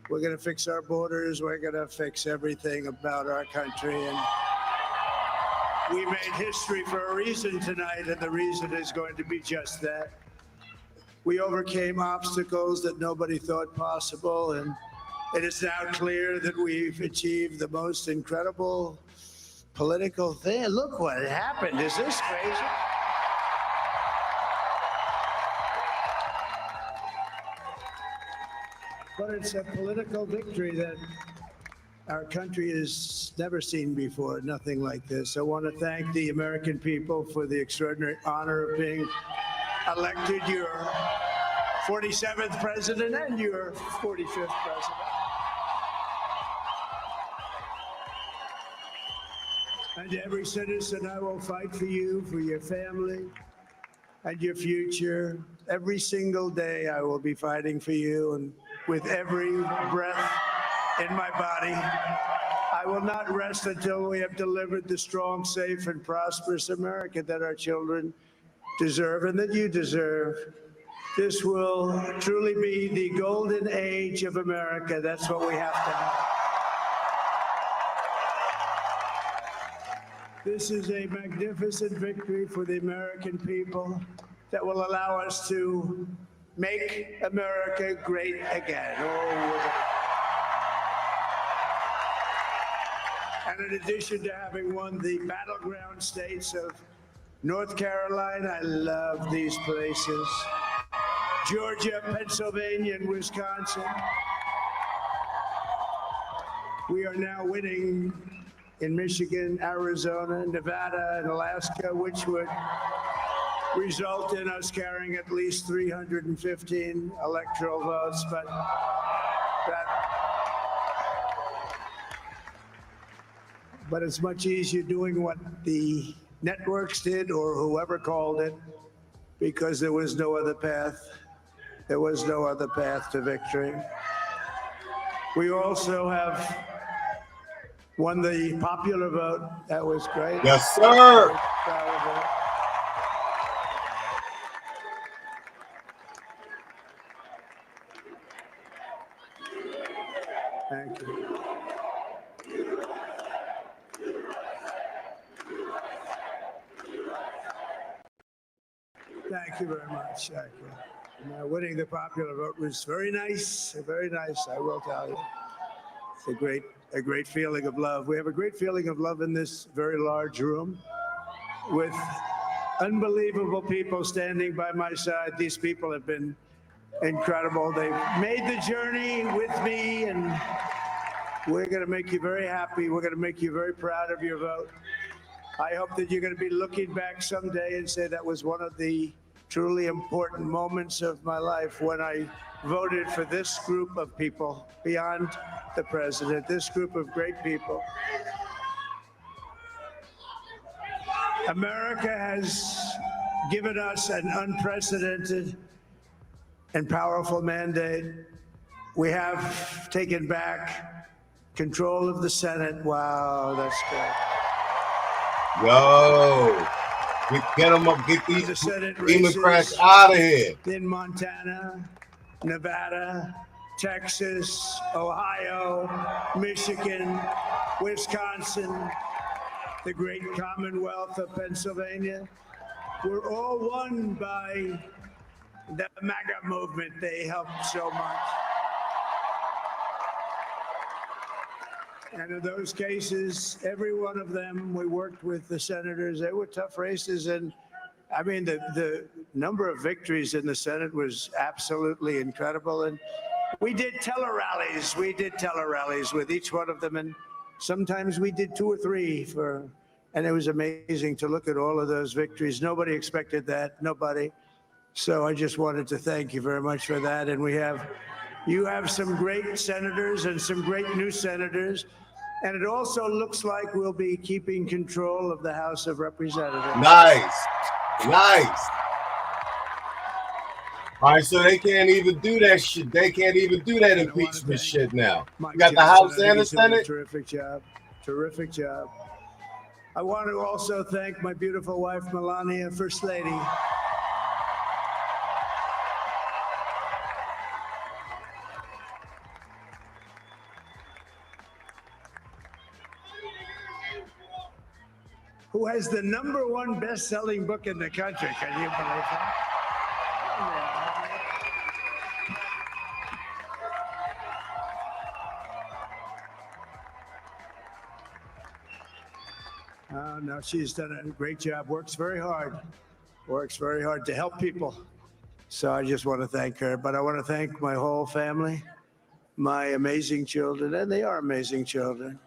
We're going to fix our borders. We're going to fix everything about our country. And we made history for a reason tonight, and the reason is going to be just that. We overcame obstacles that nobody thought possible, and it is now clear that we've achieved the most incredible political thing. Look what happened. Is this crazy? But it's a political victory that our country has never seen before, nothing like this. I want to thank the American people for the extraordinary honor of being elected your 47th president and your 45th president. And every citizen, I will fight for you, for your family, and your future. Every single day, I will be fighting for you, and with every breath in my body, I will not rest until we have delivered the strong, safe, and prosperous America that our children deserve and that you deserve. This will truly be the golden age of America. That's what we have to have. This is a magnificent victory for the American people that will allow us to make America great again. And in addition to having won the battleground states of North Carolina, I love these places, Georgia, Pennsylvania, and Wisconsin, we are now winning in Michigan, Arizona, Nevada, and Alaska, which would result in us carrying at least 315 electoral votes. But it's much easier doing what the networks did or whoever called it, because there was no other path. There was no other path to victory. We also have won the popular vote. That was great. Yes, sir. Thank you. Thank you very much. Thank you. Winning the popular vote was very nice, I will tell you. It's a great feeling of love. We have a great feeling of love in this very large room with unbelievable people standing by my side. These people have been incredible. They've made the journey with me, and we're going to make you very happy. We're going to make you very proud of your vote. I hope that you're going to be looking back someday and say that was one of the truly important moments of my life when I voted for this group of people beyond the president, this group of great people. America has given us an unprecedented and powerful mandate. We have taken back control of the Senate. Wow, that's good. Yo, get them up, get these Democrats out of here. In Montana, Nevada, Texas, Ohio, Michigan, Wisconsin, the great Commonwealth of Pennsylvania. We're all won by the MAGA movement. They helped so much. And in those cases, every one of them, we worked with the senators. They were tough races. And I mean, the number of victories in the Senate was absolutely incredible. And we did tele-rallies. We did tele-rallies with each one of them. And sometimes we did 2 or 3 and it was amazing to look at all of those victories. Nobody expected that, nobody. So I just wanted to thank you very much for that. And you have some great senators and some great new senators. And it also looks like we'll be keeping control of the House of Representatives. Nice. All right, so they can't even do that shit. They can't even do that impeachment shit now. You got the House and the Senate. Terrific job. Terrific job. I want to also thank my beautiful wife, Melania, First Lady. Who has the #1 best-selling book in the country. Can you believe that? No, she's done a great job, works very hard to help people. So I just want to thank her, but I want to thank my whole family, my amazing children, and they are amazing children.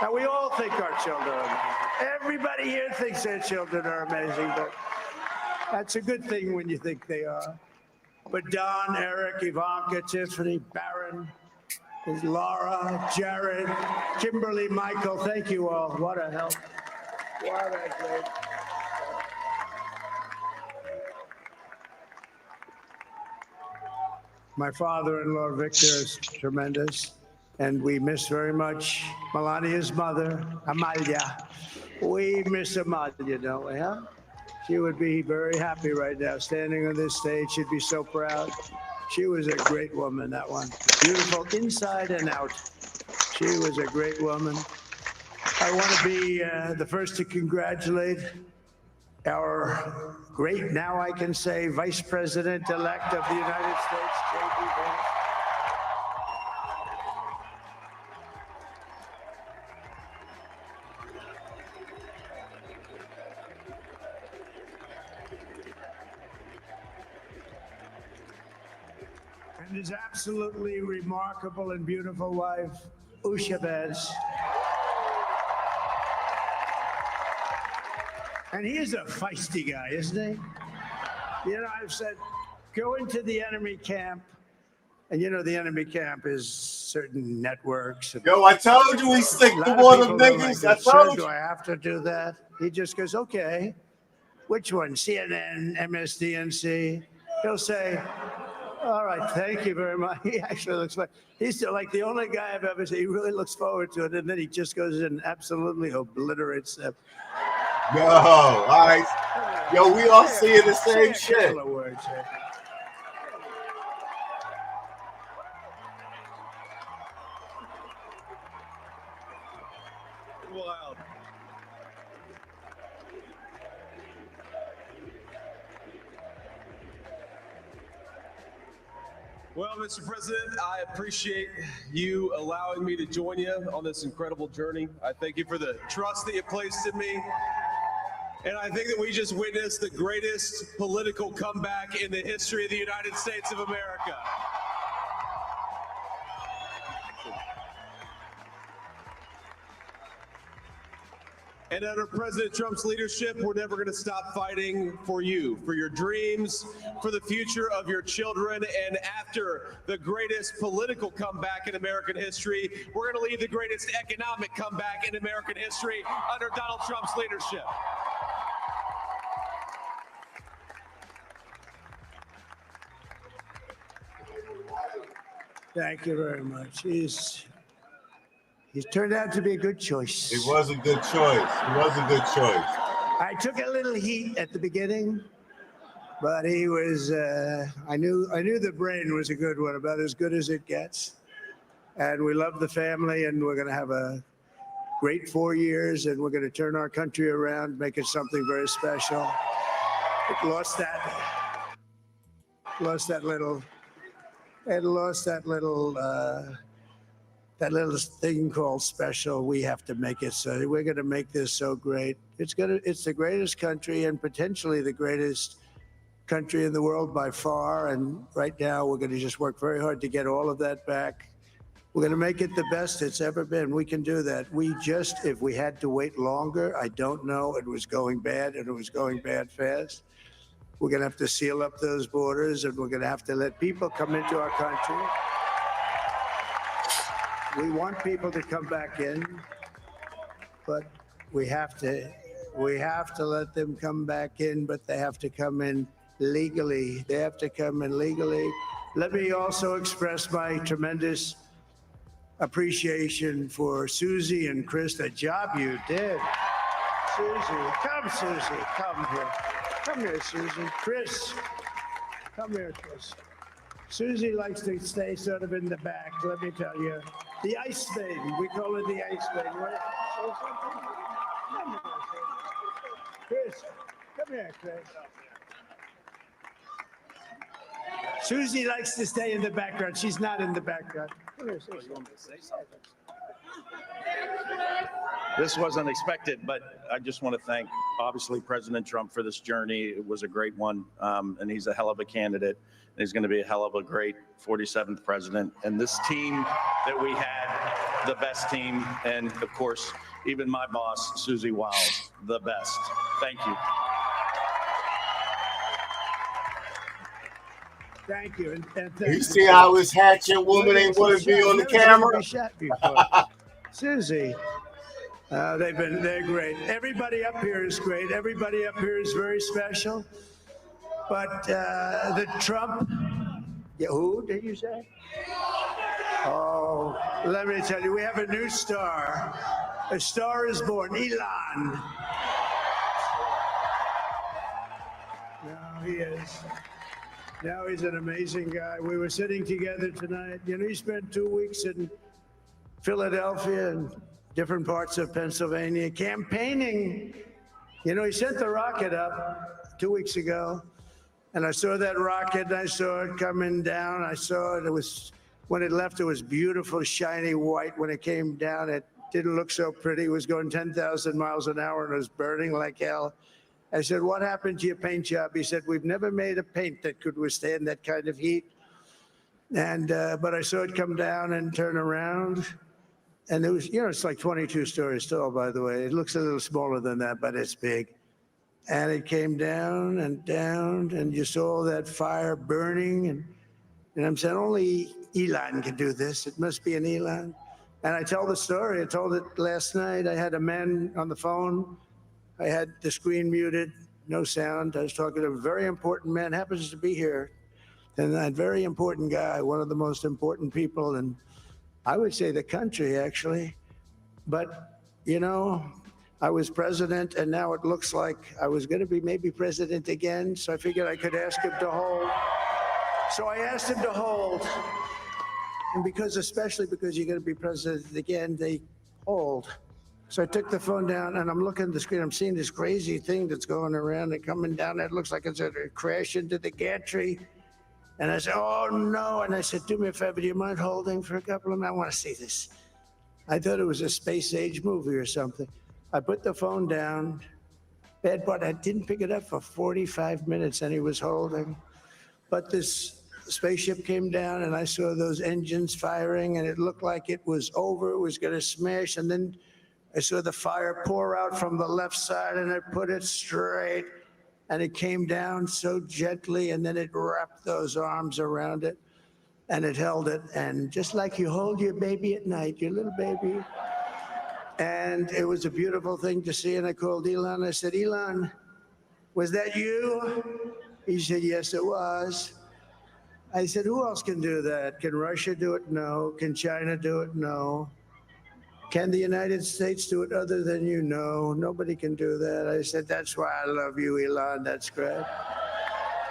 Now, we all think our children are amazing. Everybody here thinks their children are amazing, but that's a good thing when you think they are. But Don, Eric, Ivanka, Tiffany, Barron, Laura, Jared, Kimberly, Michael, thank you all. What a help. What a great. My father-in-law, Victor, is tremendous, and we miss very much Melania's mother, Amalia. We miss Amalia, don't we, huh? She would be very happy right now, standing on this stage. She'd be so proud. She was a great woman, that one. Beautiful inside and out. She was a great woman. I want to be the first to congratulate our great, now I can say, Vice President-elect of the United States, J.D. Vance. And his absolutely remarkable and beautiful wife, Usha Vance. And he is a feisty guy, isn't he? You know, I've said, go into the enemy camp. And you know, the enemy camp is certain networks. Yo, I told you we stick to A lot one of of people them don't niggas. like I it. Sir, told do you. I have to do that? He just goes, okay. Which one? CNN, MSDNC? He'll say, all right, thank you very much. He actually looks like, he's like the only guy I've ever seen. He really looks forward to it. And then he just goes and absolutely obliterates them. Yo, all right. Yo, we all seeing the Say same a shit. couple of words here. Wild. Well, Mr. President, I appreciate you allowing me to join you on this incredible journey. I thank you for the trust that you placed in me. And I think that we just witnessed the greatest political comeback in the history of the United States of America. And under President Trump's leadership, we're never going to stop fighting for you, for your dreams, for the future of your children. And after the greatest political comeback in American history, we're going to lead the greatest economic comeback in American history under Donald Trump's leadership. Thank you very much. He's turned out to be a good choice. It was a good choice. It was a good choice. I took a little heat at the beginning, but he was, I knew the brain was a good one, about as good as it gets. And we love the family, and we're going to have a great 4 years, and we're going to turn our country around, make it something very special. It lost that little thing called special. We have to make it so. We're going to make this so great. It's the greatest country and potentially the greatest country in the world by far. And right now we're going to just work very hard to get all of that back. We're going to make it the best it's ever been. We can do that. If we had to wait longer, I don't know. It was going bad, and it was going bad fast. We're going to have to seal up those borders, and we're going to have to let people come into our country. We want people to come back in, but we have to let them come back in, but they have to come in legally. They have to come in legally. Let me also express my tremendous appreciation for Susie and Chris, the job you did. Susie, come here. Come here, Susie. Chris, come here, Chris. Susie likes to stay sort of in the back, let me tell you. The Ice Maiden, we call her the Ice Maiden. What? Say something? Come here, Chris. Come here, Chris. Susie likes to stay in the background. She's not in the background. Come here, say something. This was unexpected, but I just want to thank, obviously, President Trump for this journey. It was a great one, and he's a hell of a candidate. And he's going to be a hell of a great 47th president. And this team that we had, the best team, and of course, even my boss, Susie Wiles, the best. Thank you. Thank you. You see how his hatchet woman ain't want to be on the camera? Susie, they're great. Everybody up here is great. Everybody up here is very special. But the Trump, who did you say? Oh, let me tell you, we have a new star. A star is born, Elon. No, he is. Now he's an amazing guy. We were sitting together tonight. You know, he spent 2 weeks in Philadelphia and different parts of Pennsylvania campaigning. You know, he sent the rocket up 2 weeks ago, and I saw that rocket, and I saw it coming down. I saw it. It was, when it left, it was beautiful, shiny white. When it came down, it didn't look so pretty. It was going 10,000 miles an hour, and it was burning like hell. I said, what happened to your paint job? He said, we've never made a paint that could withstand that kind of heat. And, but I saw it come down and turn around. And it was, you know, it's like 22 stories tall, by the way. It looks a little smaller than that, but it's big. And it came down, and you saw that fire burning. And I'm saying, only Elon can do this. It must be an Elon. And I tell the story. I told it last night. I had a man on the phone. I had the screen muted, no sound. I was talking to a very important man, happens to be here. And that very important guy, one of the most important people in, I would say, the country, actually. But, you know, I was president, and now it looks like I was going to be maybe president again. So I figured I could ask him to hold. So I asked him to hold. And because, especially because you're going to be president again, they hold. So I took the phone down, and I'm looking at the screen. I'm seeing this crazy thing that's going around and coming down. It looks like it's going to crash into the gantry. And I said, oh, no. And I said, do me a favor. Do you mind holding for a couple of minutes? I want to see this. I thought it was a space age movie or something. I put the phone down. Bad part, I didn't pick it up for 45 minutes, and he was holding. But this spaceship came down, and I saw those engines firing, and it looked like it was over. It was going to smash. And then I saw the fire pour out from the left side, and I put it straight, and it came down so gently, and then it wrapped those arms around it, and it held it. And just like you hold your baby at night, your little baby. And it was a beautiful thing to see. And I called Elon. I said, Elon, was that you? He said, yes, it was. I said, who else can do that? Can Russia do it? No. Can China do it? No. Can the United States do it other than you? No, nobody can do that. I said, that's why I love you, Elon. That's great.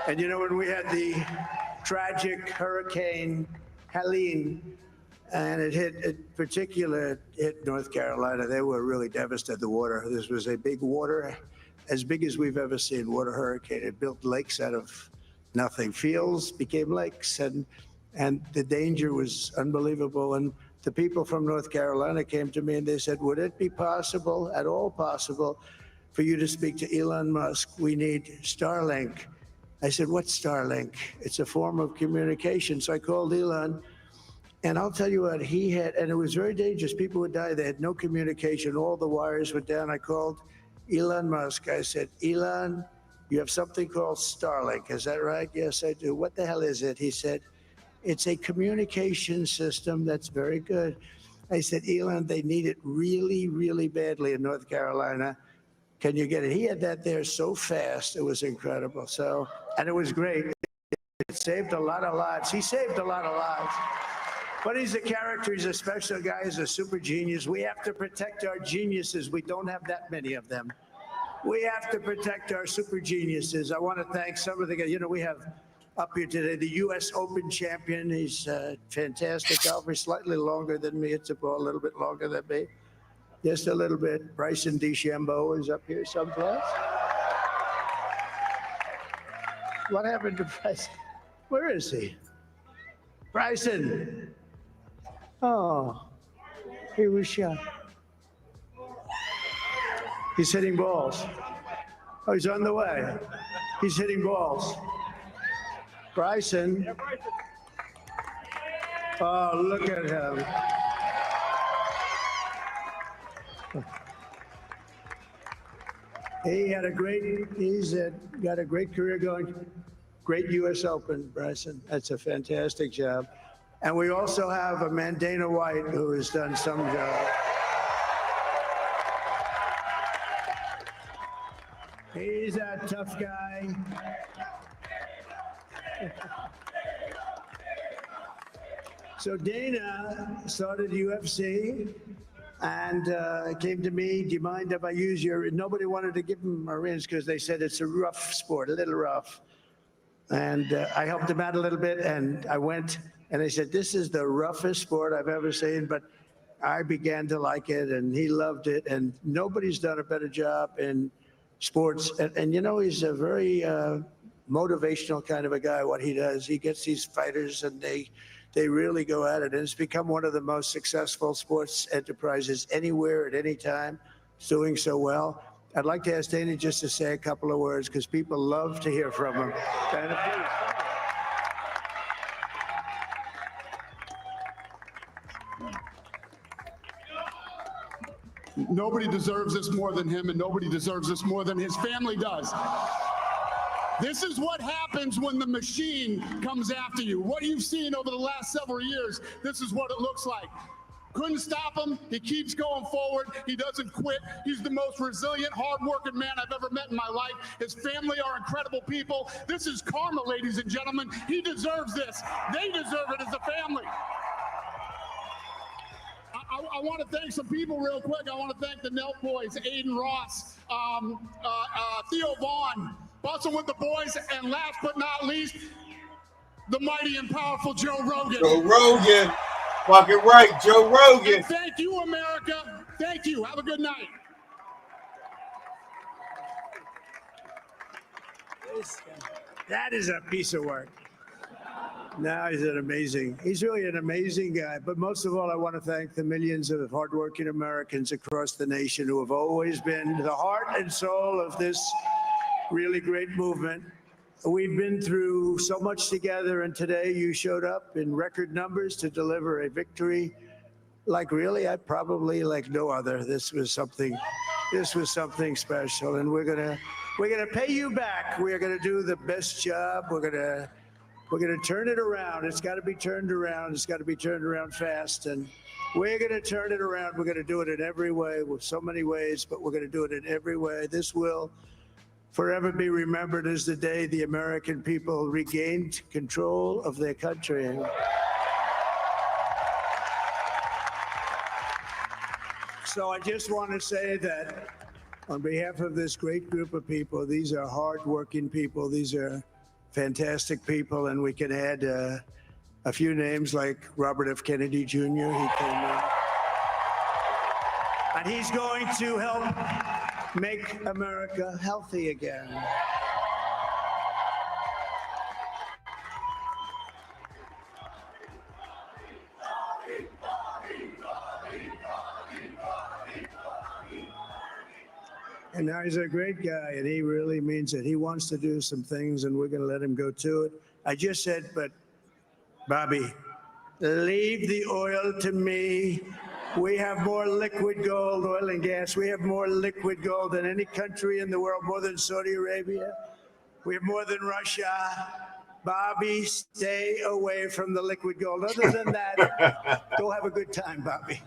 And you know, when we had the tragic Hurricane Helene, and it hit North Carolina, they were really devastated, the water. This was a big water, as big as we've ever seen, water hurricane. It built lakes out of nothing. Fields became lakes, and the danger was unbelievable. And the people from North Carolina came to me and they said, would it be possible, at all possible, for you to speak to Elon Musk? We need Starlink. I said, what's Starlink? It's a form of communication. So I called Elon, and I'll tell you what, he had, and it was very dangerous. People would die. They had no communication. All the wires were down. I called Elon Musk. I said, Elon, you have something called Starlink. Is that right? Yes, I do. What the hell is it? He said, it's a communication system that's very good. I said, Elon, they need it really, really badly in North Carolina. Can you get it? He had that there so fast. It was incredible. So, and it was great. It saved a lot of lives. He saved a lot of lives. But he's a character. He's a special guy. He's a super genius. We have to protect our geniuses. We don't have that many of them. We have to protect our super geniuses. I want to thank some of the guys. You know, we have up here today the U.S. Open champion. He's fantastic golfer. Slightly longer than me. It's a little bit longer than me. Just a little bit. Bryson DeChambeau is up here someplace. What happened to Bryson? Where is he? Bryson. Oh, he was shot. He's hitting balls. Oh, he's on the way. He's hitting balls. Bryson. Oh, look at him. He had he's got a great career going. Great U.S. Open, Bryson. That's a fantastic job. And we also have a man, Dana White, who has done some job. He's a tough guy. So Dana started UFC, and came to me, do you mind if I use your, nobody wanted to give him Marines because they said it's a rough sport, a little rough. And I helped him out a little bit, and I went, and I said, this is the roughest sport I've ever seen, but I began to like it, and he loved it, and nobody's done a better job in sports. And you know, he's a very motivational kind of a guy, what he does. He gets these fighters, and they really go at it, and it's become one of the most successful sports enterprises anywhere at any time. It's doing so well. I'd like to ask Dana just to say a couple of words because people love to hear from him. Dana, please. Nobody deserves this more than him, and nobody deserves this more than his family does. This is what happens when the machine comes after you. What you've seen over the last several years, this is what it looks like. Couldn't stop him. He keeps going forward. He doesn't quit. He's the most resilient, hardworking man I've ever met in my life. His family are incredible people. This is karma, ladies and gentlemen. He deserves this. They deserve it as a family. I want to thank some people real quick. I want to thank the Nelk boys, Aiden Ross, Theo Vaughn, busting with the boys, and last but not least, the mighty and powerful Joe Rogan. Joe Rogan. Fucking right, Joe Rogan. And thank you, America. Thank you. Have a good night. That is a piece of work. No, he's really an amazing guy. But most of all, I want to thank the millions of hardworking Americans across the nation who have always been the heart and soul of this really great movement. We've been through so much together, and today you showed up in record numbers to deliver a victory like like no other. This was something special, and we're gonna pay you back. We're gonna do the best job. We're gonna turn it around. It's got to be turned around. It's got to be turned around fast, and we're gonna turn it around. We're gonna do it in every way, with so many ways, but we're gonna do it in every way. This will forever be remembered as the day the American people regained control of their country. So I just want to say that on behalf of this great group of people, these are hardworking people. These are fantastic people, and we can add a few names like Robert F. Kennedy Jr. He came in, and he's going to help make America healthy again. And now he's a great guy, and he really means it. He wants to do some things, and we're going to let him go to it. I just said, but Bobby, leave the oil to me. We have more liquid gold, oil and gas. We have more liquid gold than any country in the world, more than Saudi Arabia. We have more than Russia. Bobby, stay away from the liquid gold. Other than that, go have a good time, Bobby.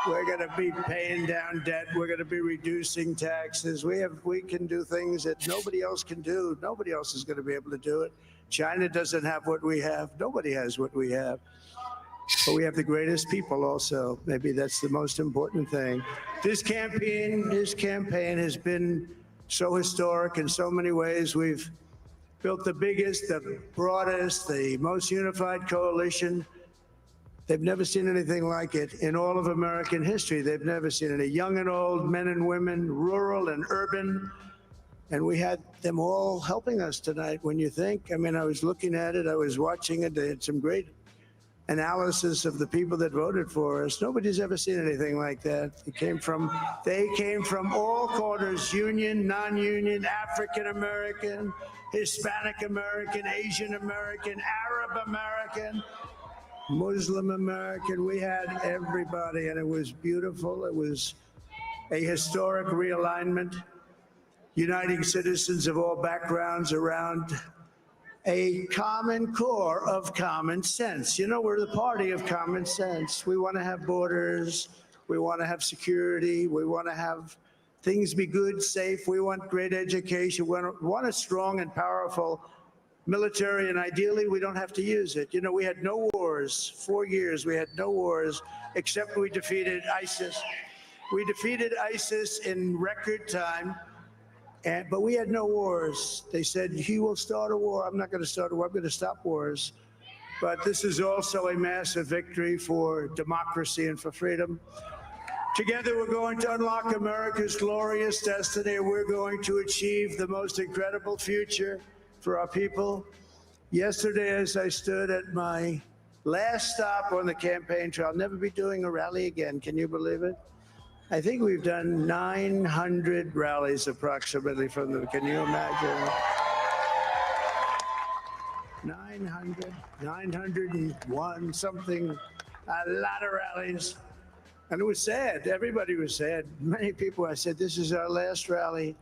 We're going to be paying down debt. We're going to be reducing taxes. We can do things that nobody else can do. Nobody else is going to be able to do it. China doesn't have what we have. Nobody has what we have. But we have the greatest people also. Maybe that's the most important thing. This campaign has been so historic in so many ways. We've built the biggest, the broadest, the most unified coalition. They've never seen anything like it in all of American history. They've never seen it. Young and old, men and women, rural and urban. And we had them all helping us tonight. When you think, I mean, I was looking at it, I was watching it. They had some great analysis of the people that voted for us. Nobody's ever seen anything like that. They came from all corners, union, non-union, African American, Hispanic American, Asian American, Arab American, Muslim American. We had everybody, and it was beautiful. It was a historic realignment, uniting citizens of all backgrounds around a common core of common sense. You know, we're the party of common sense. We want to have borders. We want to have security. We want to have things be good, safe. We want great education. We want a strong and powerful military, and ideally we don't have to use it. You know, we had no wars, 4 years, we had no wars, except we defeated ISIS. We defeated ISIS in record time, but we had no wars. They said, he will start a war. I'm not going to start a war. I'm going to stop wars. But this is also a massive victory for democracy and for freedom. Together, we're going to unlock America's glorious destiny. We're going to achieve the most incredible future for our people. Yesterday, as I stood at my last stop on the campaign trail, I'll never be doing a rally again. Can you believe it? I think we've done 900 rallies approximately from them. Can you imagine? 901 something, a lot of rallies. And it was sad. Everybody was sad. Many people, I said, this is our last rally.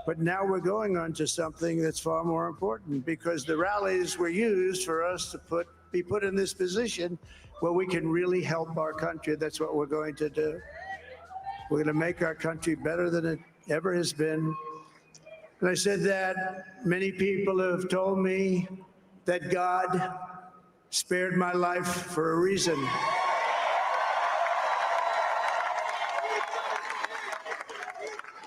But now we're going on to something that's far more important, because the rallies were used for us to be put in this position where we can really help our country. That's what we're going to do. We're going to make our country better than it ever has been. And I said that many people have told me that God spared my life for a reason.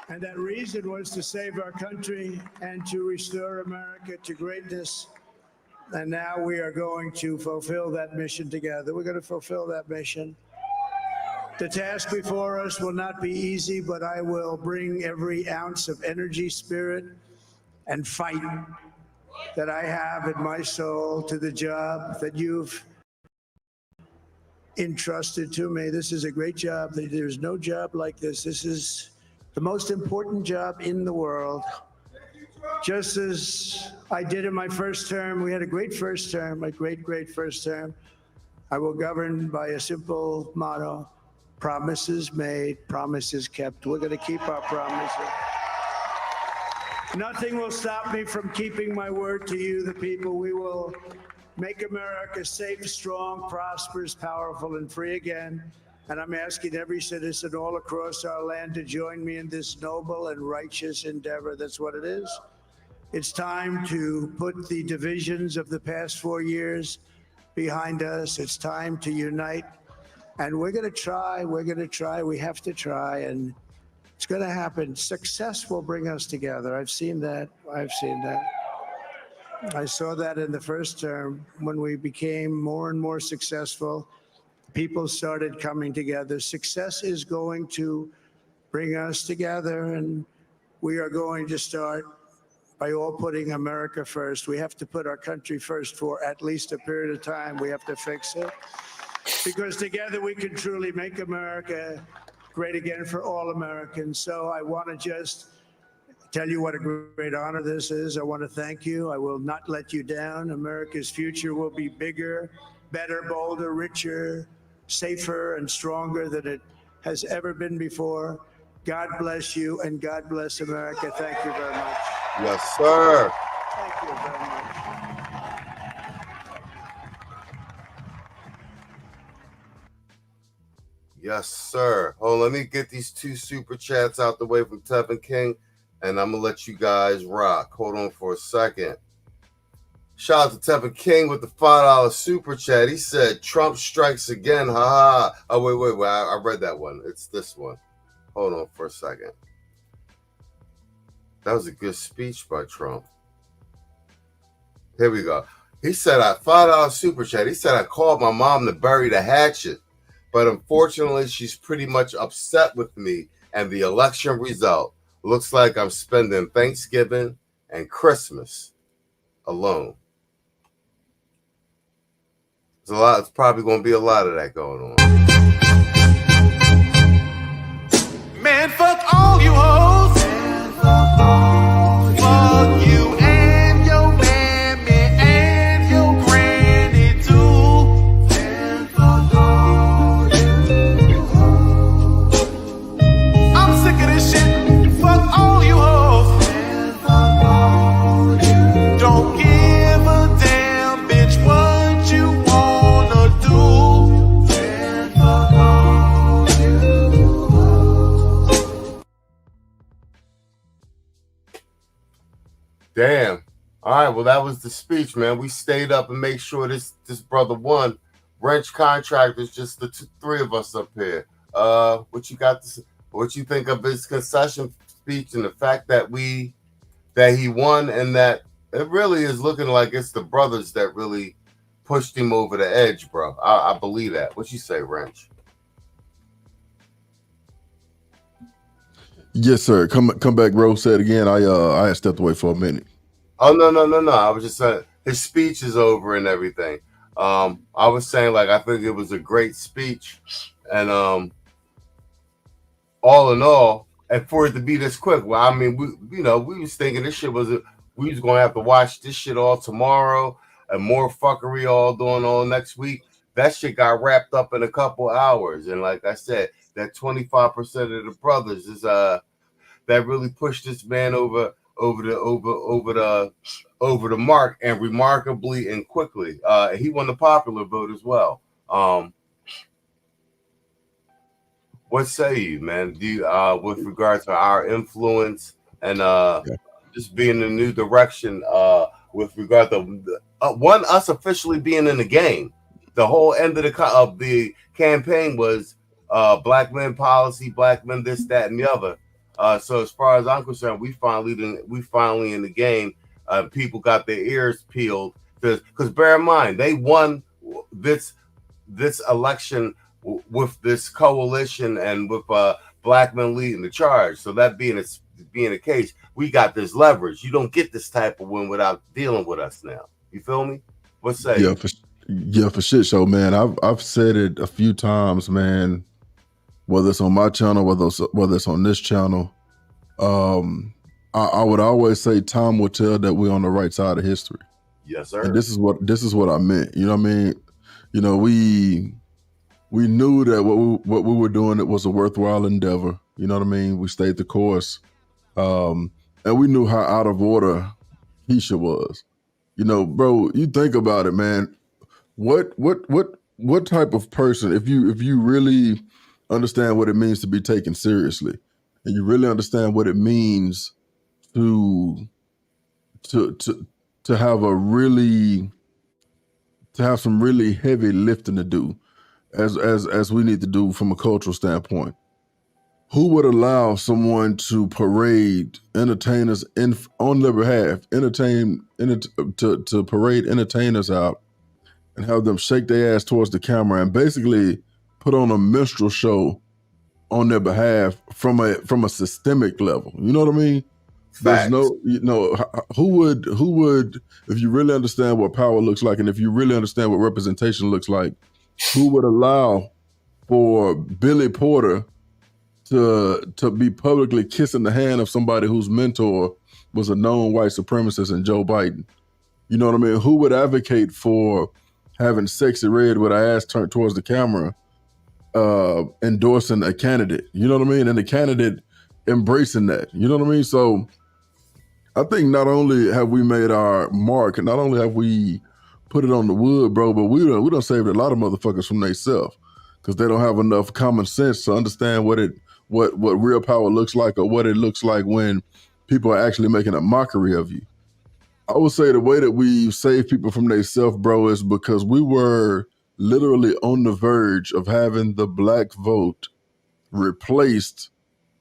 And that reason was to save our country and to restore America to greatness. And now we are going to fulfill that mission together. We're going to fulfill that mission. The task before us will not be easy, but I will bring every ounce of energy, spirit, and fight that I have in my soul to the job that you've entrusted to me. This is a great job. There's no job like this. This is the most important job in the world. Just as I did in my first term, we had a great first term, a great first term. I will govern by a simple motto: promises made, promises kept. We're going to keep our promises. Nothing will stop me from keeping my word to you, the people. We will make America safe, strong, prosperous, powerful, and free again. And I'm asking every citizen all across our land to join me in this noble and righteous endeavor. That's what it is. It's time to put the divisions of the past 4 years behind us. It's time to unite. And we're going to try. We're going to try. We have to try. And it's going to happen. Success will bring us together. I've seen that. I've seen that. I saw that in the first term when we became more and more successful. People started coming together. Success is going to bring us together, and we are going to start by all putting America first. We have to put our country first for at least a period of time. We have to fix it, because together we can truly make America great again for all Americans. So I want to just tell you what a great honor this is. I want to thank you. I will not let you down. America's future will be bigger, better, bolder, richer, safer, and stronger than it has ever been before. God bless you, and God bless America. Thank you very much. Yes, sir. Thank you very much. Yes, sir. Hold on, let me get these 2 super chats out the way from Tevin King, and I'm going to let you guys rock. Hold on for a second. Shout out to Tevin King with the $5 super chat. He said, Trump strikes again. Ha ha. Oh, wait. I read that one. It's this one. Hold on for a second. That was a good speech by Trump. Here we go. He said, $5 super chat. He said, I called my mom to bury the hatchet, but unfortunately, she's pretty much upset with me and the election result. Looks like I'm spending Thanksgiving and Christmas alone. It's probably going to be a lot of that going on. Man, fuck all you hoes. Fuck you and your mammy and your granny too. And fuck all you hoes. I'm sick of this shit. Fuck all you hoes. And fuck all you. Don't give a damn, bitch, what you wanna do. And fuck all you hoes. Damn. All right, well, that was the speech, man. We stayed up and make sure this brother won. Wrench Contractors, just the three of us up here. What you got? What you think of his concession speech and the fact that he won, and that it really is looking like it's the brothers that really pushed him over the edge, bro. I believe that. What you say, Wrench? Yes, sir. Come back, bro. Say it again. I had stepped away for a minute. Oh, no. I was just saying his speech is over and everything. I was saying, like, I think it was a great speech, and all in all, and for it to be this quick, well, I mean, we was thinking this shit we was gonna have to watch this shit all tomorrow and more fuckery all going on next week. That shit got wrapped up in a couple hours, and like I said, that 25% of the brothers is that really pushed this man over the mark, and remarkably and quickly. He won the popular vote as well. What say you, man? Do you, with regard to our influence and just being in a new direction, with regard to us officially being in the game? The whole end of the campaign was black men policy, black men this, that, and the other. So as far as I'm concerned, we finally in the game. People got their ears peeled because bear in mind they won this election with this coalition and with black men leading the charge. So that being the case, we got this leverage. You don't get this type of win without dealing with us now. You feel me? What say? Yeah, for shit show, man. I've said it a few times, man. Whether it's on my channel, whether it's on this channel, I would always say time will tell that we're on the right side of history. Yes, sir. And this is what I meant. You know what I mean? You know, we knew that what we were doing, it was a worthwhile endeavor. You know what I mean? We stayed the course, and we knew how out of order Keisha was. You know, bro, you think about it, man. What type of person, if you really understand what it means to be taken seriously, and you really understand what it means to have some really heavy lifting to do, as we need to do from a cultural standpoint, who would allow someone to parade entertainers on their behalf, to parade entertainers out and have them shake their ass towards the camera and basically put on a minstrel show on their behalf from a systemic level? You know what I mean? There's who would, if you really understand what power looks like, and if you really understand what representation looks like, who would allow for Billy Porter to be publicly kissing the hand of somebody whose mentor was a known white supremacist in Joe Biden? You know what I mean? Who would advocate for having Sexy Red with her ass turned towards the camera, endorsing a candidate? You know what I mean? And the candidate embracing that. You know what I mean? So I think not only have we made our mark, not only have we put it on the wood, bro, but we done saved a lot of motherfuckers from themselves because they don't have enough common sense to understand what real power looks like, or what it looks like when people are actually making a mockery of you. I would say the way that we save people from themselves, bro, is because we were literally on the verge of having the black vote replaced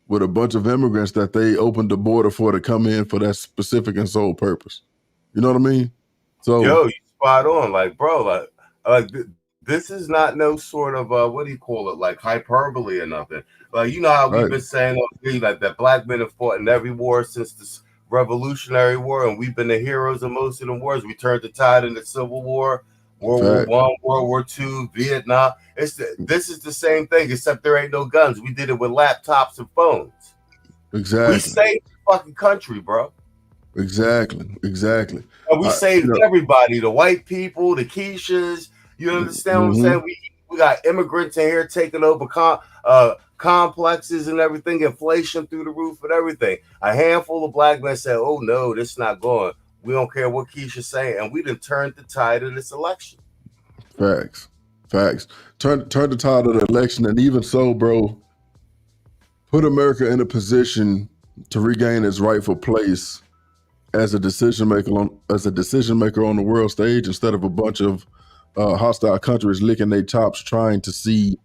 with a bunch of immigrants that they opened the border for to come in for that specific and sole purpose. You know what I mean? So, yo, you spot on, like, bro, like this is not no sort of what do you call it, like hyperbole or nothing. Like, you know how we've been saying like that black men have fought in every war since this Revolutionary War, and we've been the heroes of most of the wars. We turned the tide in the Civil War, World War I, World War II, Vietnam. This is the same thing, except there ain't no guns. We did it with laptops and phones. Exactly. We saved the fucking country, bro. Exactly. And we saved everybody, the white people, the Keishas. You understand what I'm saying? We got immigrants in here taking over complexes and everything, inflation through the roof and everything. A handful of black men said, oh no, this is not going. We don't care what Keisha's saying. And we done turned the tide of this election. Facts. Turn the tide of the election, and even so, bro, put America in a position to regain its rightful place as a decision maker on the world stage instead of a bunch of hostile countries licking their chops trying to see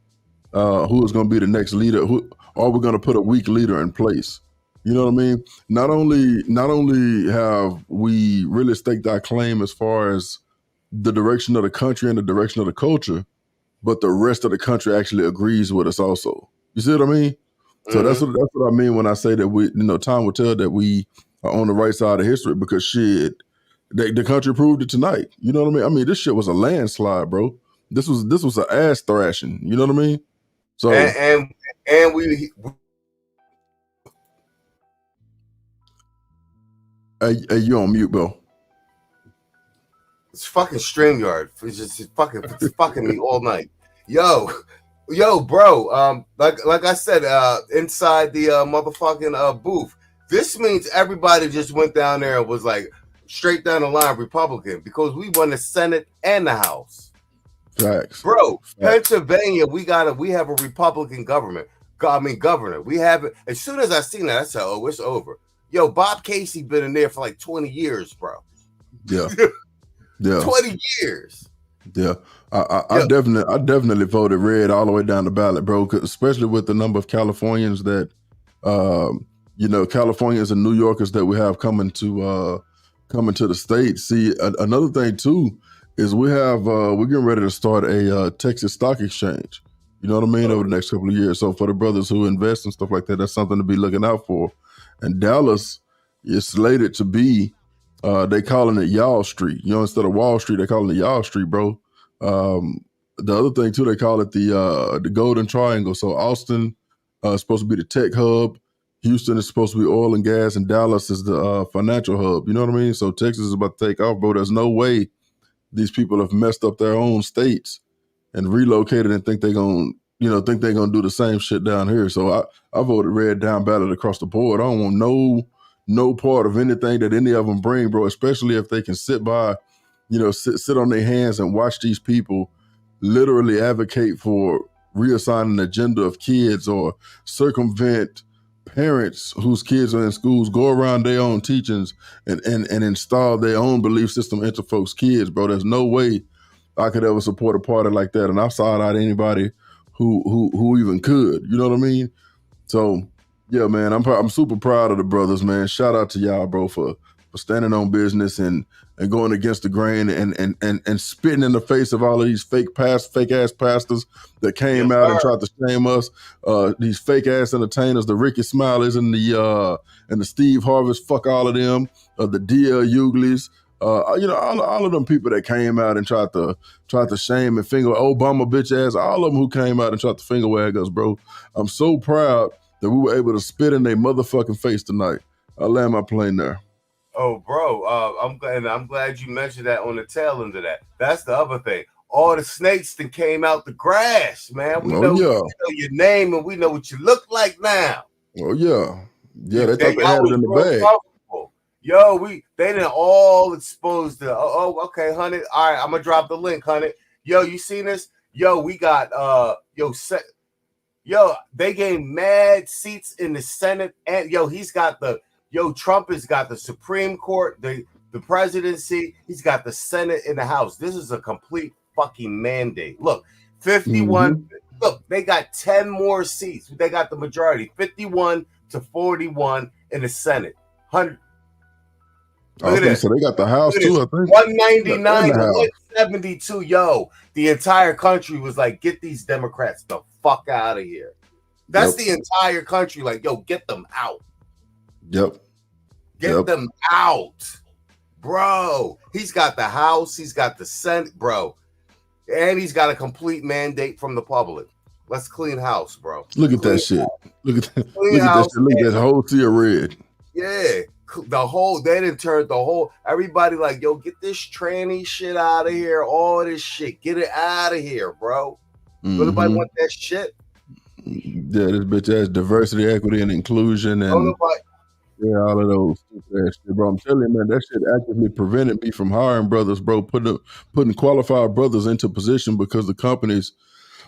who is going to be the next leader. Who are we going to put a weak leader in place? You know what I mean? Not only have we really staked our claim as far as the direction of the country and the direction of the culture, but the rest of the country actually agrees with us also. You see what I mean? So that's what I mean when I say that we, time will tell that we are on the right side of history, because shit, the country proved it tonight. You know what I mean? I mean, this shit was a landslide, bro. This was an ass thrashing. You know what I mean? So and we. Hey, you on mute, bro? It's fucking StreamYard. It's fucking me all night. Yo, bro. Like I said, inside the motherfucking booth. This means everybody just went down there and was like straight down the line Republican, because we won the Senate and the House. Facts, bro. Facts. Pennsylvania, we have a Republican government. Governor. We have it. As soon as I seen that, I said, "Oh, it's over." Yo, Bob Casey been in there for like 20 years, bro. Yeah. Yeah. 20 years. Yeah. I definitely voted red all the way down the ballot, bro, especially with the number of Californians that Californians and New Yorkers that we have coming to the state. See, another thing too is we're getting ready to start a Texas stock exchange. You know what I mean? Over the next couple of years. So for the brothers who invest and stuff like that, that's something to be looking out for. And Dallas is slated to be, they calling it Y'all Street. Instead of Wall Street, they calling it Y'all Street, bro. The other thing too, they call it the Golden Triangle. So Austin is supposed to be the tech hub. Houston is supposed to be oil and gas, and Dallas is the financial hub. You know what I mean? So Texas is about to take off, bro. There's no way these people have messed up their own states and relocated and think they're gonna do the same shit down here. So I voted red down ballot across the board. I don't want no part of anything that any of them bring, bro, especially if they can sit by, sit on their hands and watch these people literally advocate for reassigning the gender of kids or circumvent parents whose kids are in schools, go around their own teachings and install their own belief system into folks' kids, bro. There's no way I could ever support a party like that. And I've sought out anybody who even could, you know what I mean? So yeah, man, I'm super proud of the brothers, man. Shout out to y'all, bro, for standing on business and going against the grain and spitting in the face of all of these fake ass pastors that came out and tried to shame us. These fake ass entertainers, the Ricky Smileys and the Steve Harveys, fuck all of them, the D.L. Hugleys. All of them people that came out and tried to shame and finger Obama bitch ass, all of them who came out and tried to finger wag us, bro. I'm so proud that we were able to spit in their motherfucking face tonight. I land my plane there. Oh, bro, I'm glad you mentioned that on the tail end of that. That's the other thing. All the snakes that came out the grass, man. We know your name and we know what you look like now. Oh yeah, they thought they had it in the bag. Yo, they didn't all expose the. Okay, honey. All right, I'm gonna drop the link, honey. Yo, you seen this? Yo, we got they gained mad seats in the Senate, and Trump has got the Supreme Court, the presidency. He's got the Senate and the House. This is a complete fucking mandate. Look, 51. Mm-hmm. Look, they got 10 more seats. They got the majority, 51 to 41 in the Senate. 100. Look at this. So they got the House too, I think. 199 to 172. Yo, the entire country was like, get these Democrats the fuck out of here. That's the entire country. Like, yo, get them out. Yep. Get them out. Bro, he's got the House. He's got the Senate, bro. And he's got a complete mandate from the public. Let's clean house, bro. Look at that shit. Look at that shit. Look at that whole sea of red. Yeah. They didn't turn the whole, everybody like, yo, get this tranny shit out of here. All this shit. Get it out of here, bro. Mm-hmm. Nobody want that shit. Yeah, this bitch has diversity, equity, and inclusion, and all of those shit, bro. I'm telling you, man, that shit actively prevented me from hiring brothers, bro. Putting qualified brothers into position because the companies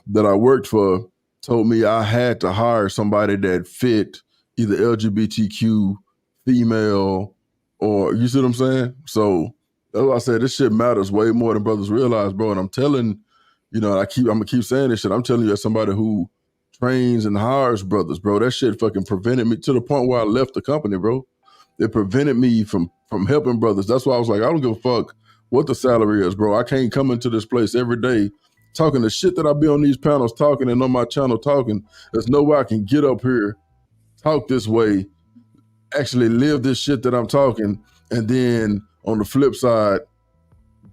that I worked for told me I had to hire somebody that fit either LGBTQ, female, or you see what I'm saying? So that's why I said this shit matters way more than brothers realize, bro. And I'm telling, I'm gonna keep saying this shit. I'm telling you as somebody who trains and hires brothers, bro. That shit fucking prevented me to the point where I left the company, bro. It prevented me from helping brothers. That's why I was like, I don't give a fuck what the salary is, bro. I can't come into this place every day talking the shit that I be on these panels talking and on my channel talking. There's no way I can get up here, talk this way, actually live this shit that I'm talking, and then on the flip side,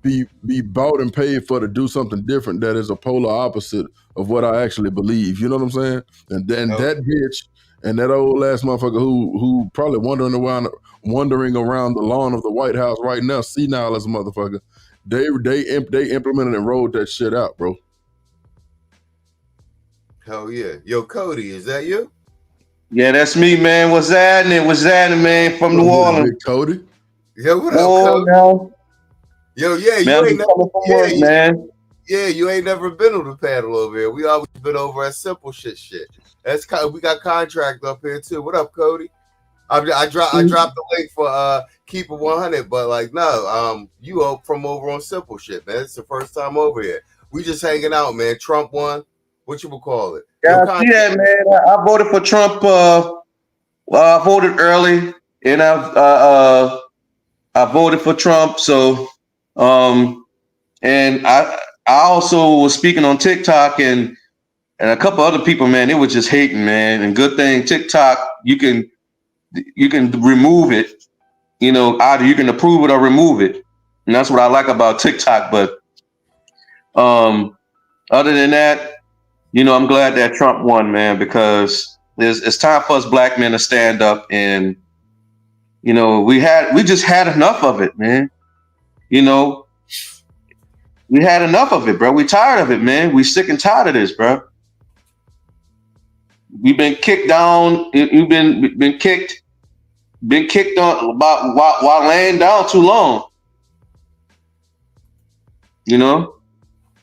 be bought and paid for to do something different that is a polar opposite of what I actually believe. You know what I'm saying? And then that bitch and that old ass motherfucker who probably wandering around the lawn of the White House right now, senile as a motherfucker, they implemented and rolled that shit out, bro. Hell yeah. Yo, Cody, is that you? Yeah, that's me, man. What's happening? What's happening, man? From New Orleans. Cody. Yo, what up, Cody? No. Yo, yeah, Man, you ain't work, man. Yeah, you ain't never been on the panel over here. We always been over at Simple Shit. That's we got contract up here too. What up, Cody? I dropped the link for Keep It 100, but like no, you up from over on Simple Shit, man. It's the first time over here. We just hanging out, man. Trump won. What you would call it? Yeah, I see that, man. I voted for Trump. I voted early, and I voted for Trump. So, and I also was speaking on TikTok and a couple other people, man. They were just hating, man. And good thing TikTok, you can remove it. You know, either you can approve it or remove it, and that's what I like about TikTok. But other than that, you know, I'm glad that Trump won, man, because it's time for us black men to stand up. And you know, we just had enough of it, man. You know, we had enough of it, bro. We tired of it, man. We sick and tired of this, bro. We've been kicked down. You've been kicked on while laying down too long. You know.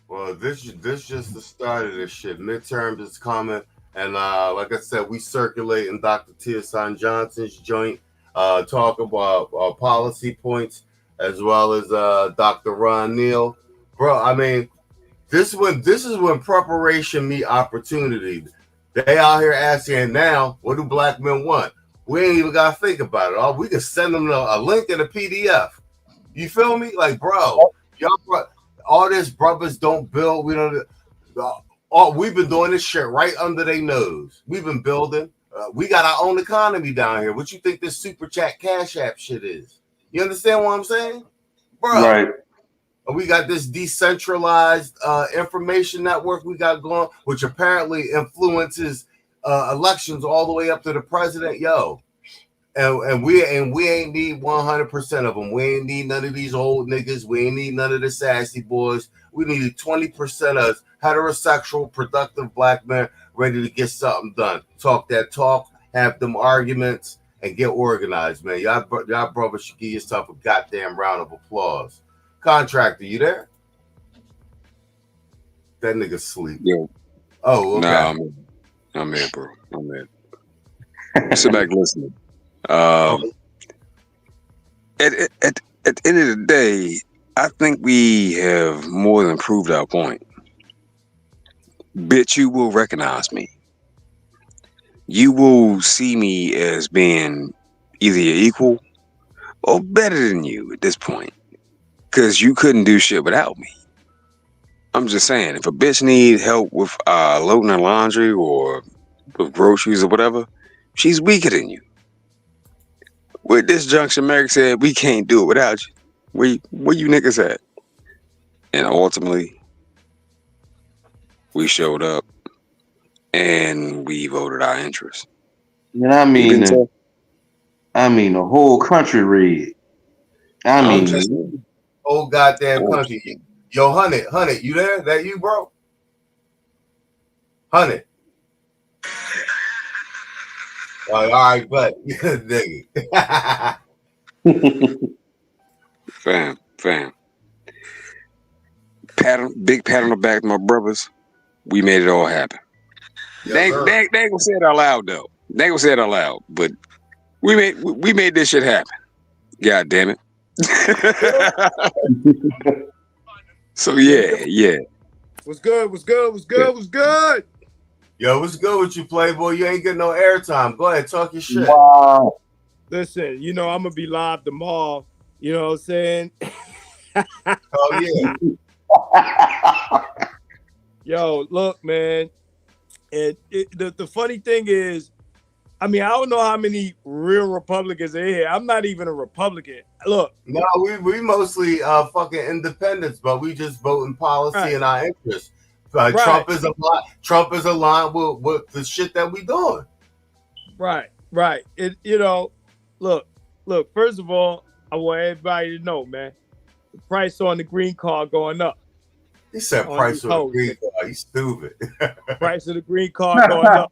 Well, this just the start of this shit. Midterms is coming, and like I said, we circulating Dr. Tierson Johnson's joint, talk about policy points, as well as Dr. Ron Neal. Bro, I mean, this is when preparation meet opportunity. They out here asking now, what do black men want? We ain't even gotta think about it. All we can send them a link and a PDF. You feel me? Like, bro, all this brothers don't build. We don't. We've been doing this shit right under their nose. We've been building. We got our own economy down here. What you think this Super Chat Cash App shit is? You understand what I'm saying, bro? Right. We got this decentralized information network we got going, which apparently influences elections all the way up to the president. Yo, and we ain't need 100% of them. We ain't need none of these old niggas. We ain't need none of the sassy boys. We need 20% of heterosexual, productive black men ready to get something done. Talk that talk, have them arguments, and get organized, man. Y'all brothers should give yourself a goddamn round of applause. Contractor, you there? That nigga sleep. Yeah. Oh, okay. Nah, I'm here, bro. I'm here. Sit back listening. At the end of the day, I think we have more than proved our point. Bitch, you will recognize me. You will see me as being either your equal or better than you at this point. Because you couldn't do shit without me. I'm just saying, if a bitch needs help with loading her laundry or with groceries or whatever, she's weaker than you. With this junction, Merrick said, we can't do it without you. Where you niggas at? And ultimately, we showed up and we voted our interest. And I mean the whole country read. Whole goddamn country. Yo, Hunted, you there? That you, bro? Hunted. All right, but nigga. Fam. Big pat on the back to my brothers. We made it all happen. They ain't gonna say it out loud though. They ain't gonna say it out loud, but we made this shit happen. God damn it. So yeah. What's good? What's good? What's good? What's good? Yo, what's good with you, Playboy? You ain't getting no airtime. Go ahead, talk your shit. Wow. Listen, you know I'm gonna be live tomorrow. You know what I'm saying? Oh yeah. Yo, look, man. The funny thing is, I mean, I don't know how many real Republicans are here. I'm not even a Republican. Look. No, we mostly fucking independents, but we just vote in policy and our interests. Right. Trump is aligned with the shit that we doing. Right. Look, first of all, I want everybody to know, man, the price on the green card going up. He said price on the green card. You stupid. Price of the green card going up.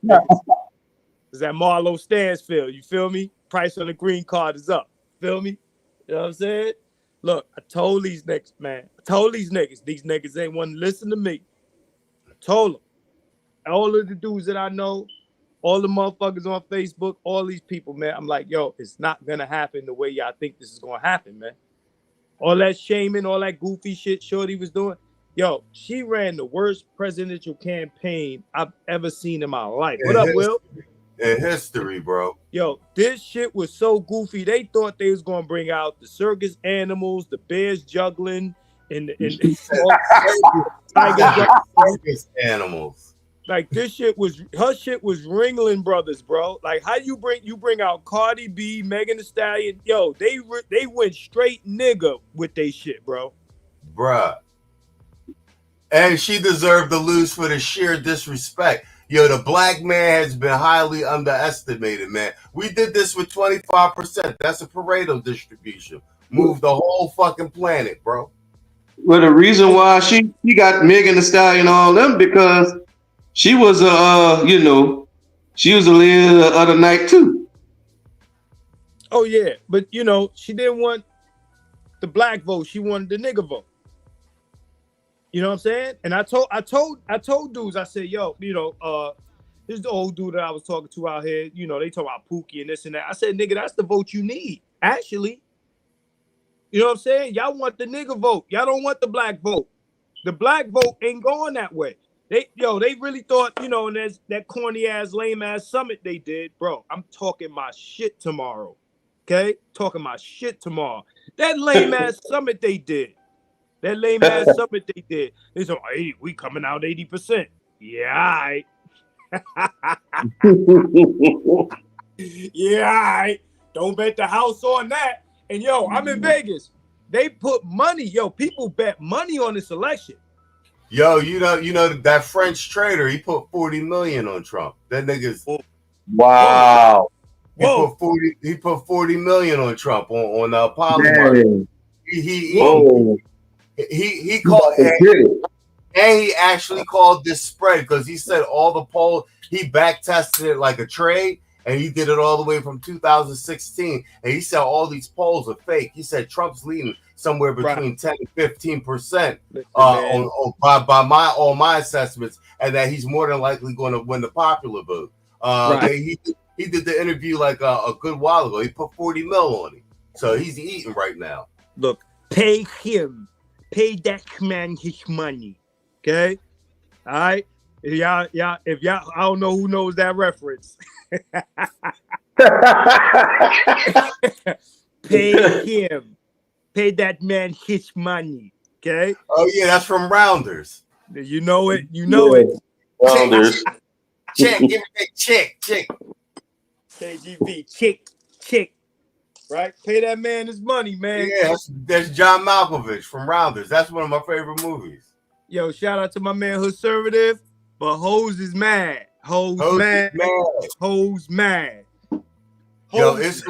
Is that Marlo Stansfield? You feel me? Price on the green card is up. Feel me? You know what I'm saying? Look, I told these niggas, man. These niggas ain't want to listen to me. I told them. All of the dudes that I know, all the motherfuckers on Facebook, all these people, man. I'm like, yo, it's not gonna happen the way y'all think this is gonna happen, man. All that shaming, all that goofy shit Shorty was doing. Yo, she ran the worst presidential campaign I've ever seen in my life. What up, Will? In history, bro. Yo, this shit was so goofy. They thought they was gonna bring out the circus animals, the bears juggling, and circus animals. Like this shit was Ringling Brothers, bro. Like how you bring out Cardi B, Megan Thee Stallion. Yo, they went straight nigga with they shit, bro. Bruh. And she deserved to lose for the sheer disrespect. Yo, the black man has been highly underestimated, man. We did this with 25%. That's a Pareto distribution. Move the whole fucking planet, bro. Well, the reason why she got Megan Thee Stallion and all them because she was she was a leader the other night too. Oh yeah, but she didn't want the black vote. She wanted the nigga vote. You know what I'm saying? And I told dudes, I said, yo, this is the old dude that I was talking to out here. They talk about Pookie and this and that. I said, nigga, that's the vote you need. Actually, you know what I'm saying? Y'all want the nigga vote. Y'all don't want the black vote. The black vote ain't going that way. They really thought, and there's that corny ass, lame ass summit they did, bro. I'm talking my shit tomorrow. Okay? Talking my shit tomorrow. That lame ass summit they did. That lame ass summit they did. They said, hey, we coming out 80%. Yeah, all right. Yeah, all right. Don't bet the house on that. And yo, I'm in Vegas. They put money. Yo, people bet money on this election. Yo, you know that French trader, he put 40 million on Trump. That nigga's wow. He put 40 million on Trump on Polymarket. He called and he actually called this spread because he said all the polls, he back tested it like a trade, and he did it all the way from 2016. And he said all these polls are fake. He said Trump's leading somewhere between 10 and 15% by all my assessments, and that he's more than likely going to win the popular vote. He did the interview like a good while ago. He put 40 mil on him, so he's eating right now. Look, pay him. Pay that man his money, okay? All right. If y'all, I don't know who knows that reference. Pay him. Pay that man his money, okay? Oh yeah, that's from Rounders. You know it. You know it. Rounders. Check. Give me that check. KGB. Chick. Right? Pay that man his money, man. Yeah, that's John Malkovich from Rounders. That's one of my favorite movies. Yo, shout out to my man Hoodservative, but Hoes is mad. Hoes mad. Yo, it's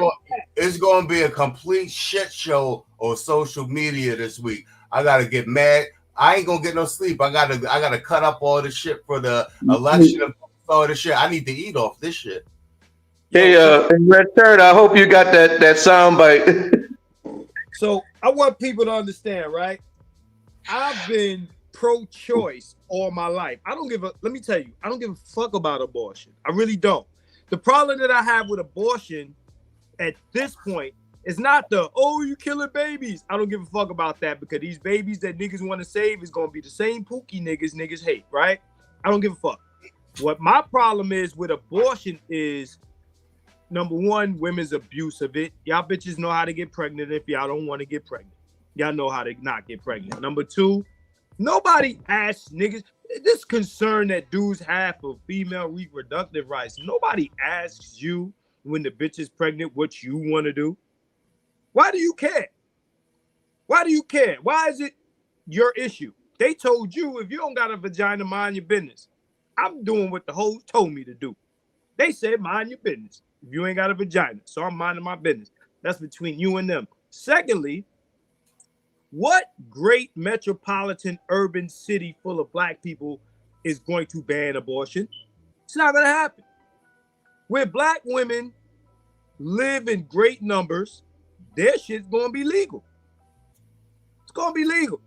going to be a complete shit show on social media this week. I got to get mad. I ain't going to get no sleep. I got to cut up all the shit for the election and all the shit. I need to eat off this shit. Hey, Red Turd, I hope you got that sound bite. So I want people to understand, right? I've been pro-choice all my life. Let me tell you, I don't give a fuck about abortion. I really don't. The problem that I have with abortion at this point It's not the, oh, you killing babies. I don't give a fuck about that, because these babies that niggas want to save is going to be the same pookie niggas hate, right? I don't give a fuck. What my problem is with abortion is, number one, women's abuse of it. Y'all bitches know how to get pregnant if y'all don't want to get pregnant. Y'all know how to not get pregnant. Number two, nobody asks niggas, this concern that dudes have for female reproductive rights, nobody asks you when the bitch is pregnant what you want to do. Why do you care? Why do you care? Why is it your issue? They told you if you don't got a vagina, mind your business. I'm doing what the hoes told me to do. They said mind your business if you ain't got a vagina. So I'm minding my business. That's between you and them. Secondly, what great metropolitan urban city full of black people is going to ban abortion? It's not going to happen. Where black women live in great numbers, their shit's going to be legal. It's going to be legal.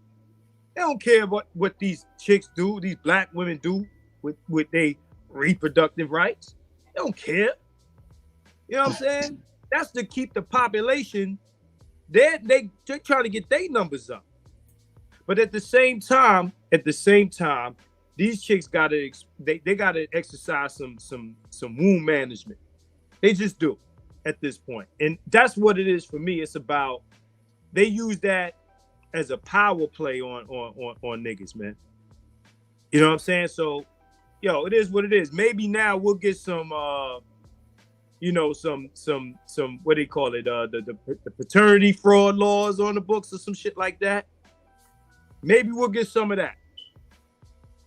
They don't care what these chicks do, these black women do with their reproductive rights. They don't care. You know what I'm saying? That's to keep the population. They're trying to get their numbers up. But at the same time, these chicks gotta exercise some womb management. They just do at this point. And that's what it is for me. It's about, they use that as a power play on niggas, man. You know what I'm saying? So, yo, it is what it is. Maybe now we'll get some some what do you call it? The paternity fraud laws on the books or some shit like that. Maybe we'll get some of that.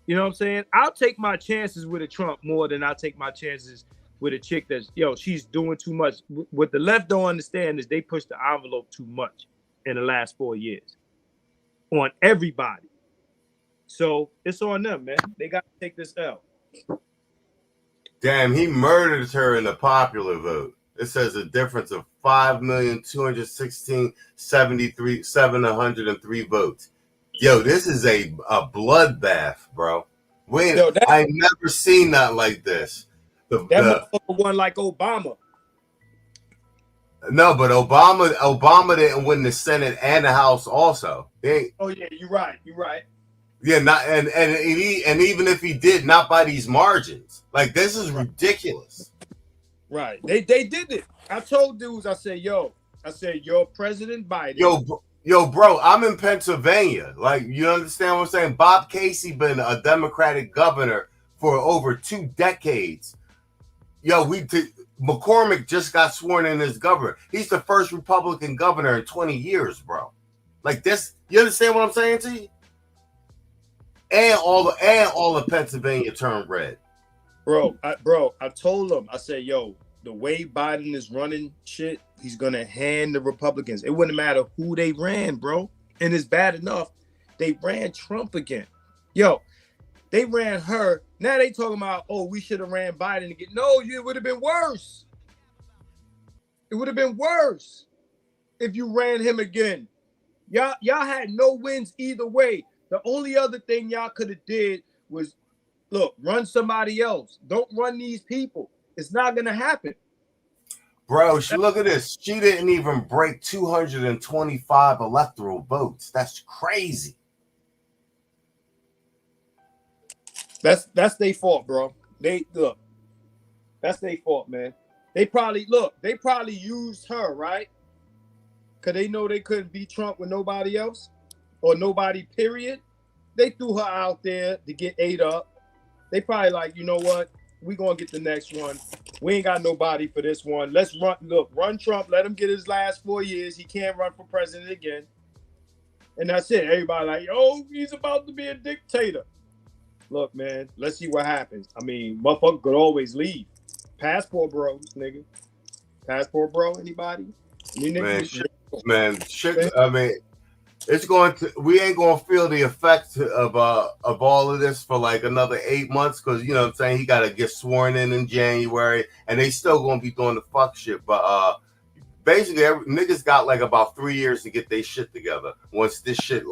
You know what I'm saying? I'll take my chances with a Trump more than I'll take my chances with a chick that's, she's doing too much. What the left don't understand is they push the envelope too much in the last 4 years on everybody. So it's on them, man. They got to take this L. Damn, he murdered her in the popular vote. It says a difference of 5,216,703 votes. Yo, this is a bloodbath, bro. I ain't never seen nothing like this. That motherfucker won like Obama. No, but Obama didn't win the Senate and the House also. Oh yeah, you're right. Yeah, not and even if he did, not by these margins. Like, this is ridiculous. Right. They did it. I told dudes, I said, yo, President Biden. Yo, bro, I'm in Pennsylvania. Like, you understand what I'm saying? Bob Casey been a Democratic governor for over 2 decades. Yo, McCormick just got sworn in as governor. He's the first Republican governor in 20 years, bro. Like this, you understand what I'm saying to you? And all of Pennsylvania turned red. Bro, I told him, I said, yo, the way Biden is running shit, he's gonna hand the Republicans. It wouldn't matter who they ran, bro. And it's bad enough they ran Trump again. Yo, they ran her. Now they talking about, oh, we should have ran Biden again. No, it would have been worse. It would have been worse if you ran him again. Y'all had no wins either way. The only other thing y'all could have did was, look, run somebody else. Don't run these people. It's not gonna happen. Bro, look at this. She didn't even break 225 electoral votes. That's crazy. That's their fault, bro. That's their fault, man. They probably used her, right? Because they know they couldn't beat Trump with nobody else or nobody, period. They threw her out there to get ate up. They probably like, you know what? We gonna get the next one. We ain't got nobody for this one. Let's run Trump. Let him get his last 4 years. He can't run for president again. And that's it. Everybody like, oh, he's about to be a dictator. Look, man, let's see what happens. I mean, motherfucker could always leave. Passport bros, nigga. Passport bro, anybody? We ain't gonna feel the effect of all of this for like another 8 months, because you know what I'm saying, he gotta get sworn in January, and they still gonna be doing the fuck shit. But basically, niggas got like about 3 years to get their shit together. Once the ship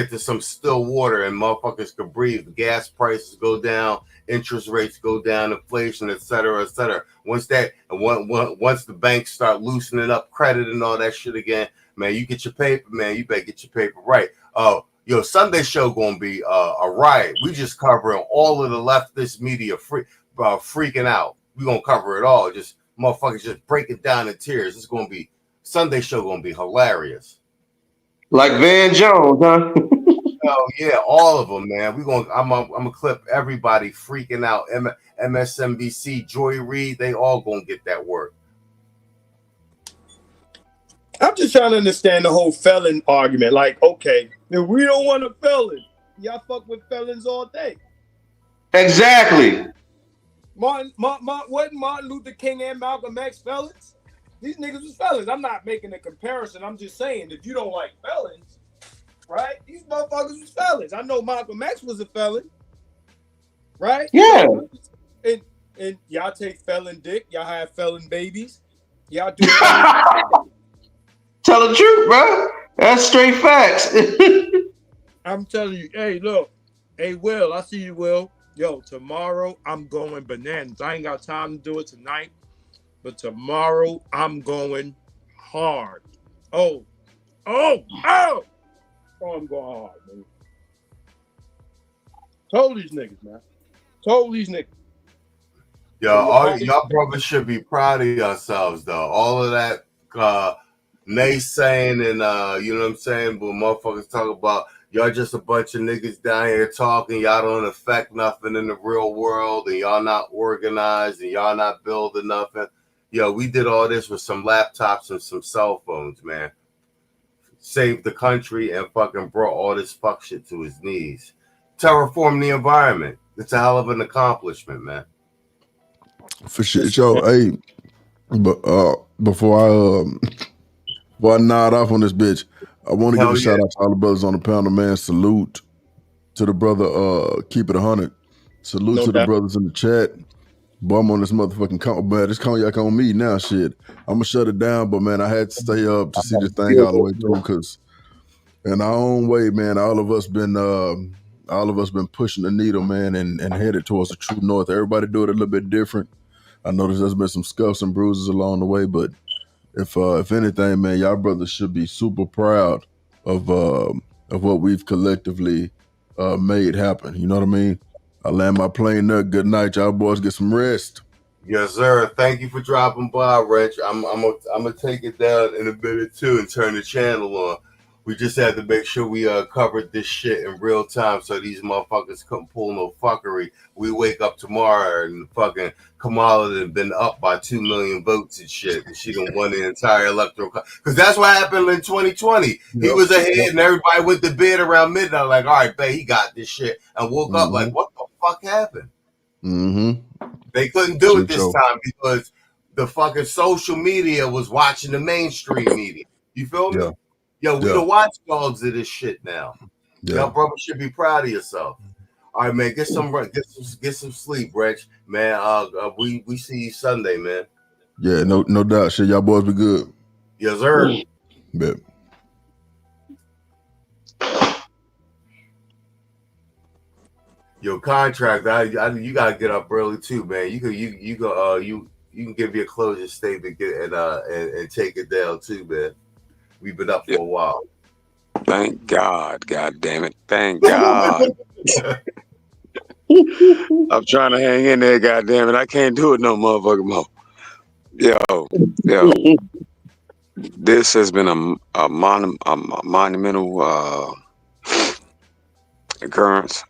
get to some still water and motherfuckers could breathe. Gas prices go down, interest rates go down, inflation, et cetera, et cetera. Once the banks start loosening up credit and all that shit again, man, you get your paper, man. You better get your paper right. Yo, Sunday show gonna be a riot. We just covering all of the leftist media freaking out. We gonna cover it all. Just motherfuckers just breaking down in tears. It's gonna be Sunday show gonna be hilarious. Like Van Jones, huh? Oh yeah, all of them, man. I'm gonna clip everybody freaking out. MSNBC, Joy Reid, they all gonna get that work. I'm just trying to understand the whole felon argument. Like, okay, if we don't want a felon, y'all fuck with felons all day. Exactly. Wasn't Martin Luther King and Malcolm X felons? These niggas was felons. I'm not making a comparison. I'm just saying, if you don't like felons, right? These motherfuckers was felons. I know Malcolm X was a felon, right? Yeah. And y'all take felon dick. Y'all have felon babies. Y'all do. Tell the truth, bro. That's straight facts. I'm telling you. Hey, look. Hey, Will. I see you, Will. Yo, tomorrow I'm going bananas. I ain't got time to do it tonight, but tomorrow I'm going hard. Oh, I'm going hard, man. Told these niggas, man. Told these niggas. Yo, y'all brothers should be proud of yourselves, though. All of that naysaying and you know what I'm saying, but motherfuckers talk about y'all just a bunch of niggas down here talking. Y'all don't affect nothing in the real world, and y'all not organized, and y'all not building nothing. Yo, we did all this with some laptops and some cell phones, man. Saved the country and fucking brought all this fuck shit to his knees. Terraform the environment. It's a hell of an accomplishment, man. For shit, yo, hey, but before I nod off on this bitch, I want to give a shout out to all the brothers on the panel, man. Salute to the brother, Keep It 100. Salute to the brothers in the chat. Boy, I'm on this motherfucking man. This cognac on me now, shit. I'm gonna shut it down, but man, I had to stay up to see this thing all the way through, because in our own way, man, all of us been pushing the needle, man, and headed towards the true north. Everybody do it a little bit different. I noticed there's been some scuffs and bruises along the way, but if anything, man, y'all brothers should be super proud of what we've collectively made happen. You know what I mean? I land my plane there. Good night, y'all boys. Get some rest. Yes, sir. Thank you for dropping by, Rich. I'm gonna take it down in a minute too and turn the channel on. We just had to make sure we covered this shit in real time so these motherfuckers couldn't pull no fuckery. We wake up tomorrow and fucking Kamala had been up by 2 million votes and shit, and she done won the entire electoral. Because that's what happened in 2020. He was ahead, and everybody went to bed around midnight, like, all right, babe, he got this shit, and woke up like, what the fuck happened? They couldn't do it this time because the fucking social media was watching the mainstream media. You feel me? Yo, we the watchdogs of this shit now. Y'all brothers should be proud of yourself. All right, man, get some sleep, Rich. Man, we see you Sunday, man. Yeah, no doubt. Shit, y'all boys be good. Yes, sir. Bet. Your contract, you gotta get up early too, man. You can give your closing statement and take it down too, man. We've been up for a while. Thank God. God damn it. Thank God. I'm trying to hang in there. God damn it. I can't do it no motherfucking more. Yo. This has been a monumental occurrence,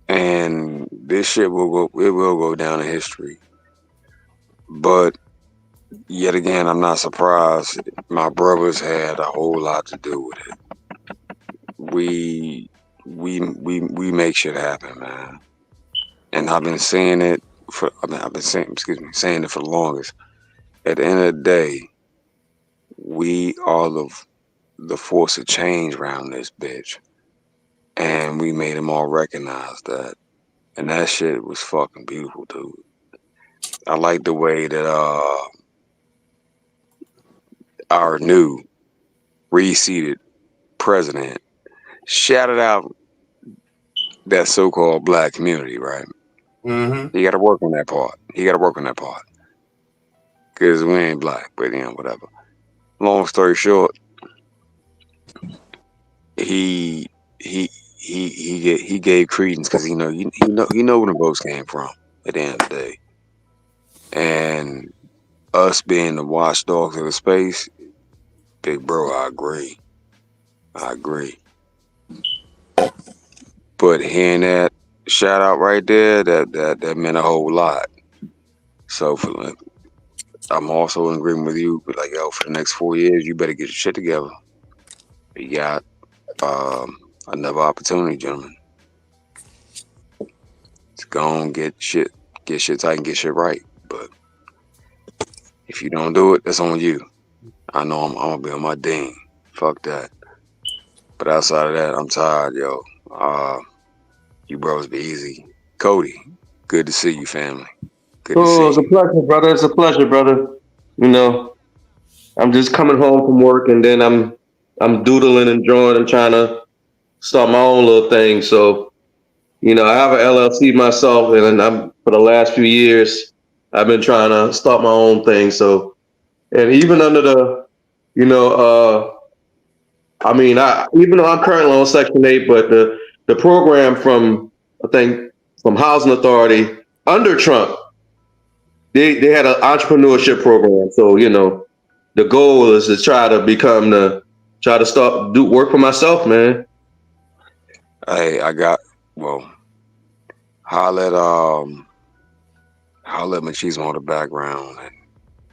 and this shit will go down in history. But yet again, I'm not surprised. My brothers had a whole lot to do with it. We make shit happen, man. And I've been saying it for saying it for the longest. At the end of the day, we are the force of change around this bitch. And we made them all recognize that. And that shit was fucking beautiful, dude. I like the way that our new reseated president shouted out that so-called black community, right? Mm-hmm. You got to work on that part. You got to work on that part. Because we ain't black, but whatever. Long story short, he gave credence because he know where the votes came from at the end of the day. And us being the watchdogs of the space, big bro, I agree. But hearing that shout out right there, that meant a whole lot. So I'm also in agreement with you. But like, yo, for the next 4 years, you better get your shit together. You got another opportunity, gentlemen. Just go and get shit tight and get shit right. But if you don't do it, that's on you. I know I'm gonna be on my ding. Fuck that. But outside of that, I'm tired, yo. You bros be easy. Cody, good to see you, family. Good to see It's a pleasure, brother. It's a pleasure, brother. You know, I'm just coming home from work and then I'm doodling and drawing and trying to start my own little thing. So, you know, I have an LLC myself, and for the last few years, I've been trying to start my own thing. So, and even under the, even though I'm currently on Section 8, but the program from Housing Authority under Trump, they had an entrepreneurship program. So, the goal is to try to work for myself, man. Hey, holla at Machismo on the background, and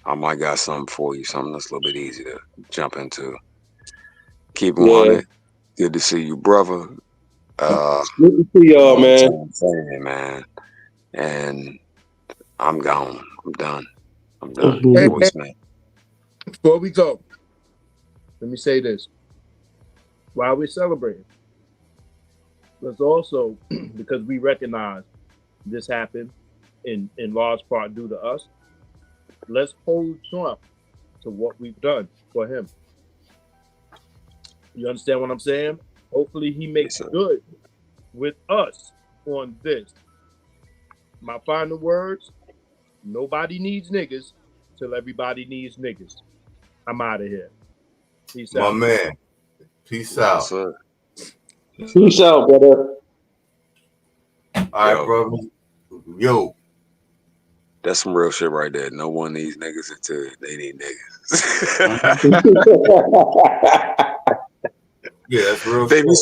I might got something for you, something that's a little bit easy to jump into. Keep on it. Good to see you, brother. Good to see y'all, man. And I'm gone. I'm done. Hey, man, before we go, let me say this. While we're celebrating, let's also, because we recognize this happened in large part due to us, let's hold Trump to what we've done for him. You understand what I'm saying? Hopefully he makes good with us on this. My final words, nobody needs niggas till everybody needs niggas. I'm out of here. Peace out. My man. Peace out. Peace out, brother. All right, brother. Yo. That's some real shit right there. No one needs niggas until they need niggas. Yeah, that's real. They be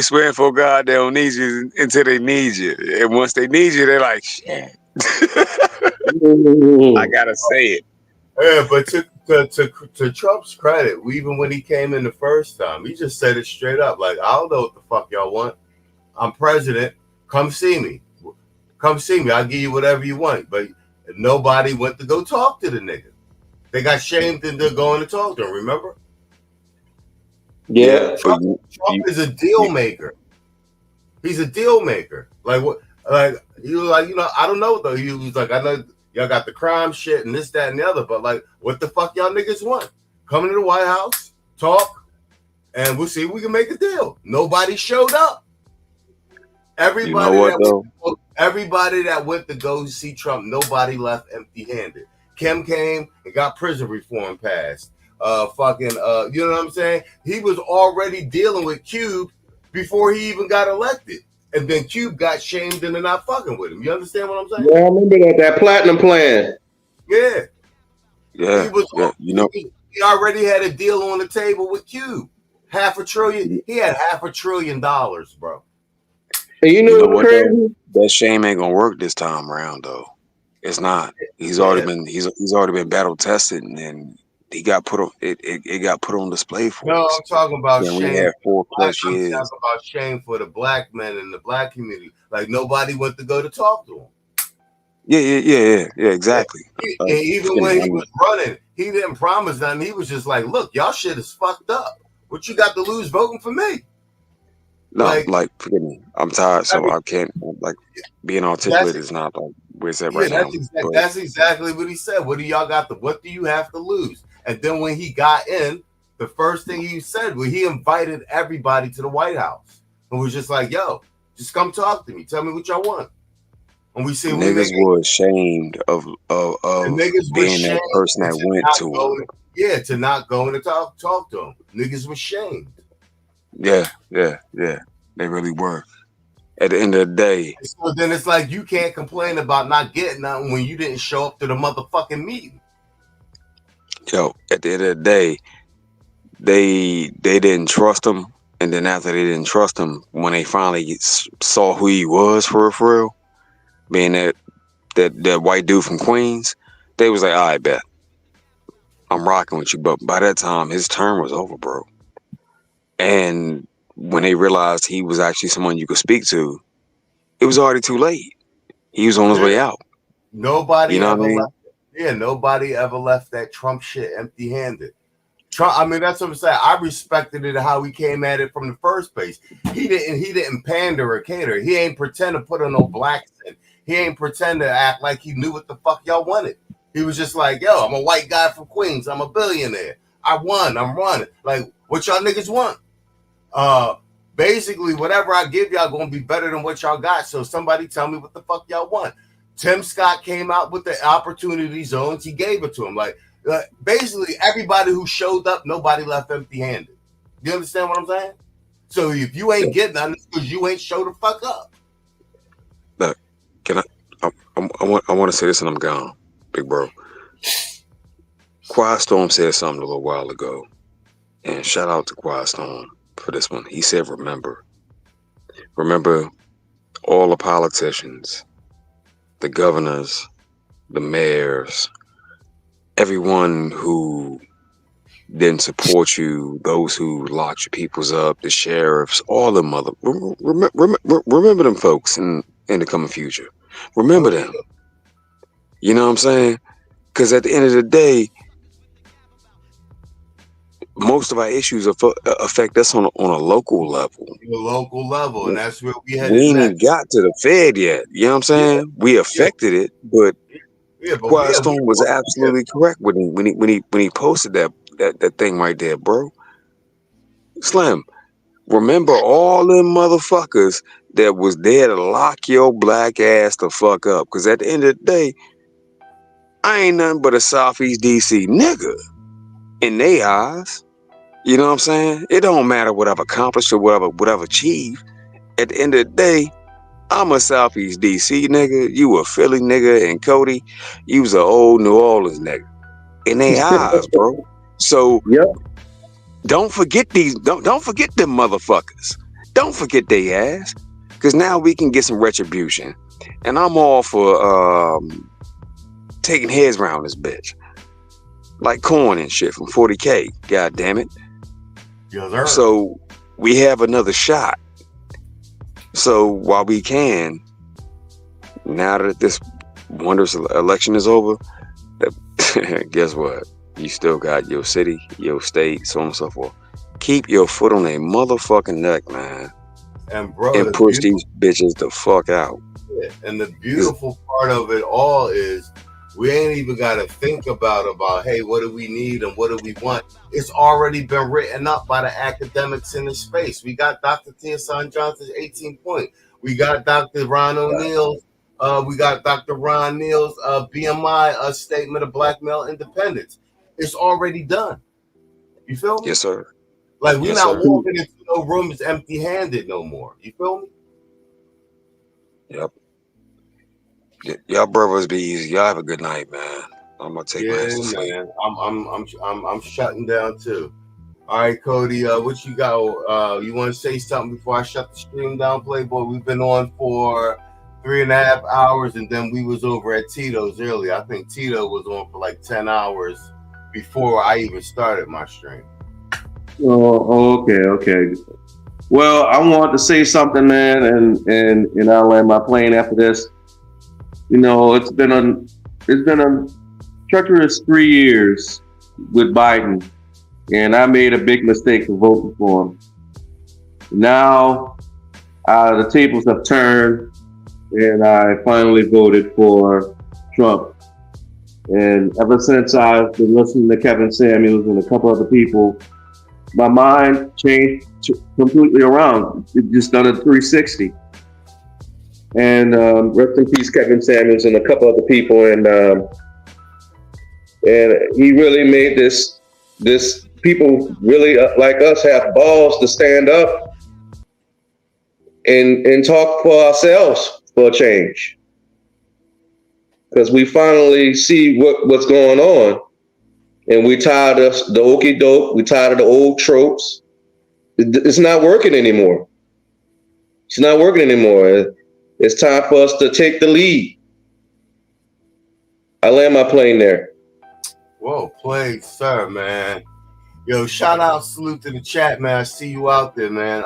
swearing for God they don't need you until they need you. And once they need you, they're like, shit. I gotta say it. Yeah, but to Trump's credit, even when he came in the first time, he just said it straight up. Like, I don't know what the fuck y'all want. I'm president. Come see me. Come see me. I'll give you whatever you want. But nobody went to go talk to the nigga. They got shamed into going to talk to him, remember? Yeah. Trump is a deal maker. He's a deal maker. Like what? Like he was like, I don't know though. He was like, I know y'all got the crime shit and this, that, and the other, but like, what the fuck y'all niggas want? Come to the White House, talk, and we'll see if we can make a deal. Nobody showed up. Everybody that went to go see Trump, nobody left empty-handed. Kim came and got prison reform passed. You know what I'm saying? He was already dealing with Cube before he even got elected. And then Cube got shamed into not fucking with him. You understand what I'm saying? Yeah, I remember that platinum plan. Yeah. Yeah. He already had a deal on the table with Cube. $500 billion. He had $500 billion, bro. And you know what's crazy? That shame ain't gonna work this time around though. It's not. He's already been battle tested, and he got put on. It got put on display for us. No, I'm talking about shame. We had 4+ years. I'm talking about shame for the black men in the black community. Like nobody went to go to talk to him. Yeah, exactly. And even when he was running, he didn't promise nothing. He was just like, "Look, y'all shit is fucked up. What you got to lose voting for me?" No, forgive me. I'm tired, so I can't being articulate is not like where it's at right now. That's exactly what he said. What do y'all got what do you have to lose? And then when he got in, the first thing he said was he invited everybody to the White House and was just like, yo, just come talk to me. Tell me what y'all want. And we see Niggas were ashamed of niggas being that person that went to him. Yeah, to not go and talk to him. Niggas was shamed. Yeah. They really were. At the end of the day. So then it's like you can't complain about not getting nothing when you didn't show up to the motherfucking meeting. Yo, at the end of the day, they didn't trust him. And then after they didn't trust him, when they finally saw who he was for real, being that white dude from Queens, they was like, all right, bet. I'm rocking with you. But by that time, his term was over, bro. And when they realized he was actually someone you could speak to, it was already too late. He was on his way out. Nobody You know ever what I mean? left. Yeah, nobody ever left that Trump shit empty-handed. Trump, I mean, that's what I'm saying. I respected it how he came at it from the first place. He didn't pander or cater. He ain't pretend to put on no black accent. He ain't pretend to act like he knew what the fuck y'all wanted. He was just like, yo, I'm a white guy from Queens. I'm a billionaire. I'm running. Like, what y'all niggas want? Basically, whatever I give y'all gonna be better than what y'all got. So somebody tell me what the fuck y'all want. Tim Scott came out with the opportunity zones. He gave it to him. Like basically, everybody who showed up, nobody left empty-handed. You understand what I'm saying? So if you ain't getting nothing, it's because you ain't show the fuck up. Look, can I want to say this and I'm gone, big bro. Quiet Storm said something a little while ago, and shout out to Quiet Storm for this one. He said, remember all the politicians, the governors, the mayors, everyone who didn't support you, those who locked your peoples up, the sheriffs, all the remember them folks in the coming future. Remember them. You know what I'm saying? Because at the end of the day, most of our issues affect us on a local level. And that's where we had. We ain't even got to the Fed yet. You know what I'm saying? Yeah. We affected it, but Quiet Storm was absolutely correct when he posted that thing right there, bro. Slim, remember all them motherfuckers that was there to lock your black ass the fuck up. Because at the end of the day, I ain't nothing but a Southeast DC nigga in they eyes. You know what I'm saying? It don't matter what I've accomplished or what I've achieved. At the end of the day, I'm a Southeast DC nigga. You a Philly nigga, and Cody, you was an old New Orleans nigga. In they eyes, bro. So don't forget don't forget them motherfuckers. Don't forget they ass. Cause now we can get some retribution. And I'm all for taking heads around this bitch. Like corn and shit from 40K. God damn it. Yes, sir. So we have another shot. So while we can, now that this wondrous election is over, guess what? You still got your city, your state, so on and so forth. Keep your foot on a motherfucking neck, man. And bro, and push these bitches the fuck out. Yeah. And the beautiful part of it all is we ain't even got to think about, hey, what do we need and what do we want? It's already been written up by the academics in the space. We got Dr. Tierson Johnson's 18-point. We got Dr. Ron O'Neill's. We got Dr. Ron Neal's BMI statement of black male independence. It's already done. You feel me? Yes, sir. Like we're not walking into no rooms empty-handed no more. You feel me? Yep. Y'all brothers be easy. Y'all have a good night, man. I'm gonna take my ass to sleep. Man. I'm shutting down too. All right, Cody. What you got? You want to say something before I shut the stream down, Playboy? We've been on for 3.5 hours, and then we was over at Tito's earlier. I think Tito was on for like 10 hours before I even started my stream. Oh, okay. Well, I want to say something, man, and I'll land my plane after this. You know, it's been a treacherous 3 years with Biden, and I made a big mistake for voting for him. Now, the tables have turned, and I finally voted for Trump. And ever since I've been listening to Kevin Samuels and a couple other people, my mind changed completely around. It just done a 360. And rest in peace, Kevin Samuels and a couple other people. And he really made this people really like us have balls to stand up and talk for ourselves for a change. Because we finally see what's going on. And we tired of the okie doke. We tired of the old tropes. It's not working anymore. It's not working anymore. It's time for us to take the lead. I land my plane there. Well played, sir, man. Yo, shout out, salute to the chat, man. I see you out there, man.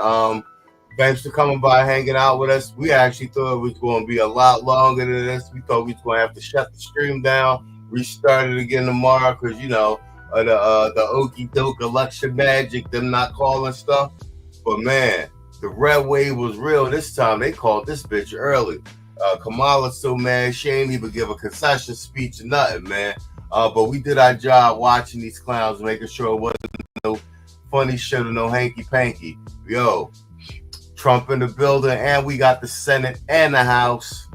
Thanks for coming by, hanging out with us. We actually thought it was going to be a lot longer than this. We thought we was going to have to shut the stream down, restart it again tomorrow, because, you know, the okie doke election magic, them not calling stuff. But, man, the red wave was real this time. They called this bitch early. Kamala's so mad, she ain't even give a concession speech or nothing, man. But we did our job watching these clowns, making sure it wasn't no funny shit or no hanky-panky. Yo, Trump in the building, and we got the Senate and the House.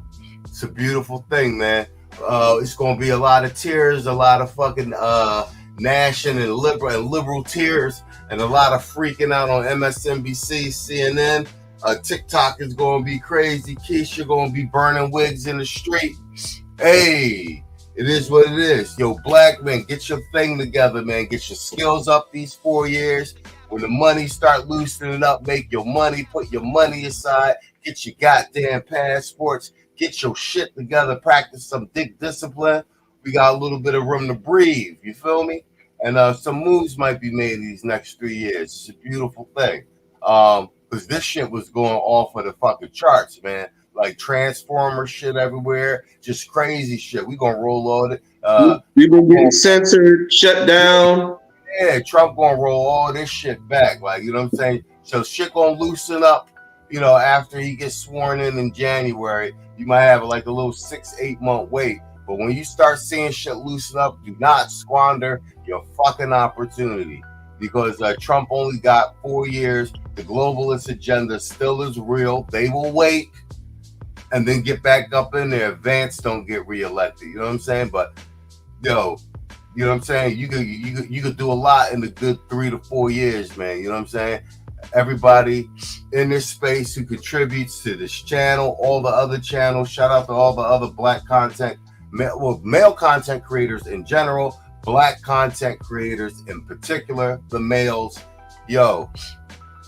It's a beautiful thing, man. It's going to be a lot of tears, a lot of fucking gnashing and liberal tears, and a lot of freaking out on MSNBC, CNN. TikTok is going to be crazy. Keisha going to be burning wigs in the street. Hey, it is what it is. Yo, black men, get your thing together, man. Get your skills up these 4 years. When the money start loosening up, make your money, put your money aside, get your goddamn passports, get your shit together, practice some discipline. We got a little bit of room to breathe, you feel me? And some moves might be made these next 3 years. It's a beautiful thing. Because this shit was going off of the fucking charts, man. Like Transformer shit everywhere, just crazy shit. We gonna roll all it. We've been getting censored, shut down. Yeah, Trump gonna roll all this shit back. Like, you know what I'm saying? So shit gonna loosen up, you know, after he gets sworn in January. You might have like a little 6-8 month wait. But when you start seeing shit loosen up, do not squander your fucking opportunity. Because Trump only got 4 years. The globalist agenda still is real. They will wait and then get back up in there. Vance don't get reelected. You know what I'm saying? But yo, you know what I'm saying? You could do a lot in the good 3 to 4 years, man. You know what I'm saying? Everybody in this space who contributes to this channel, all the other channels. Shout out to all the other black content, male content creators in general, black content creators in particular, the males. Yo,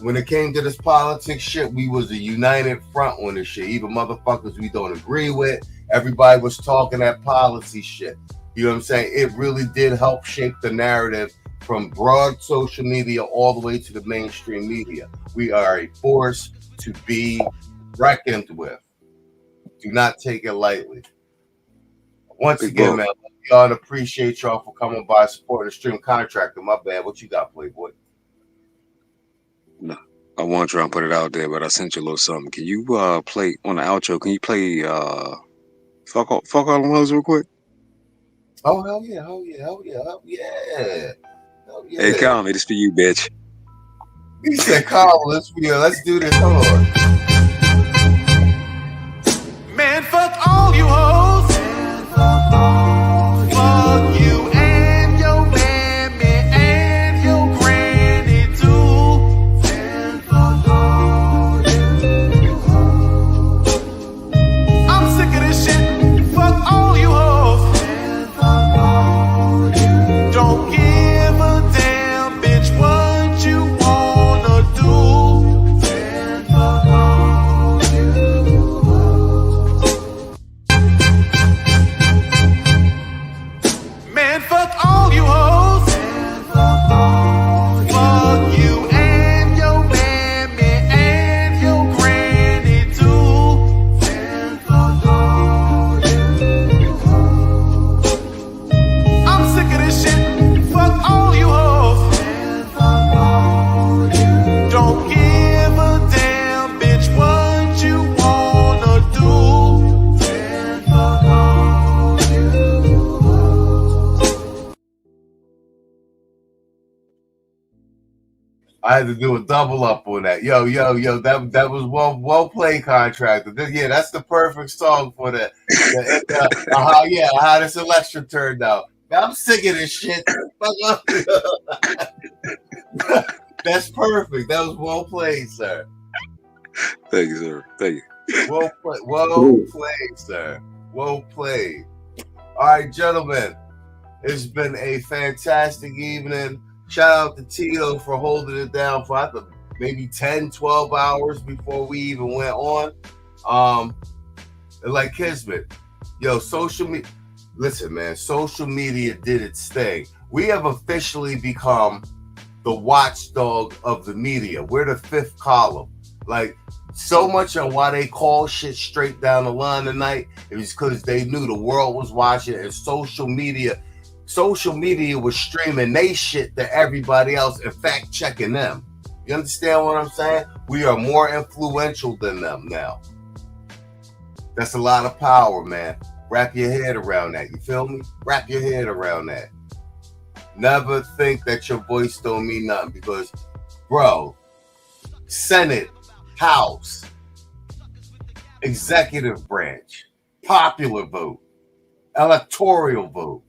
when it came to this politics shit, we was a united front on this shit. Even motherfuckers we don't agree with, everybody was talking that policy shit. You know what I'm saying? It really did help shape the narrative from broad social media all the way to the mainstream media. We are a force to be reckoned with. Do not take it lightly. Once again, man, y'all appreciate y'all for coming by, supporting the stream. Contractor, my bad. What you got, Playboy? No, I want to try and put it out there, but I sent you a little something. Can you play on the outro? Can you play fuck all them hoes real quick? Oh hell yeah, hell yeah, hell yeah, hell yeah. Hell yeah. Hey, call me. This for you, bitch. He said, "Call, let's do this." Hold on. Man, fuck all you hoes. Fuck you and your mammy and your granny too. I'm sick of this shit. Fuck all you hoes. Don't give a damn, bitch, what you wanna do. I had to do a double up on that. Yo, that was well played, Contractor. Yeah, that's the perfect song for that. How this election turned out. Man, I'm sick of this shit. That's perfect. That was well played, sir. Thank you, sir. Thank you. Well played, sir. Well played. All right, gentlemen. It's been a fantastic evening. Shout out to Tito for holding it down for maybe 10, 12 hours before we even went on. Like Kismet, social media. Listen, man, social media did its thing. We have officially become the watchdog of the media. We're the fifth column. Like, so much of why they call shit straight down the line tonight is because they knew the world was watching, and social media was streaming they shit to everybody else and fact checking them. You understand what I'm saying? We are more influential than them now. That's a lot of power, man. Wrap your head around that. You feel me? Wrap your head around that. Never think that your voice don't mean nothing, because, bro, Senate, House, executive branch, popular vote, electoral vote.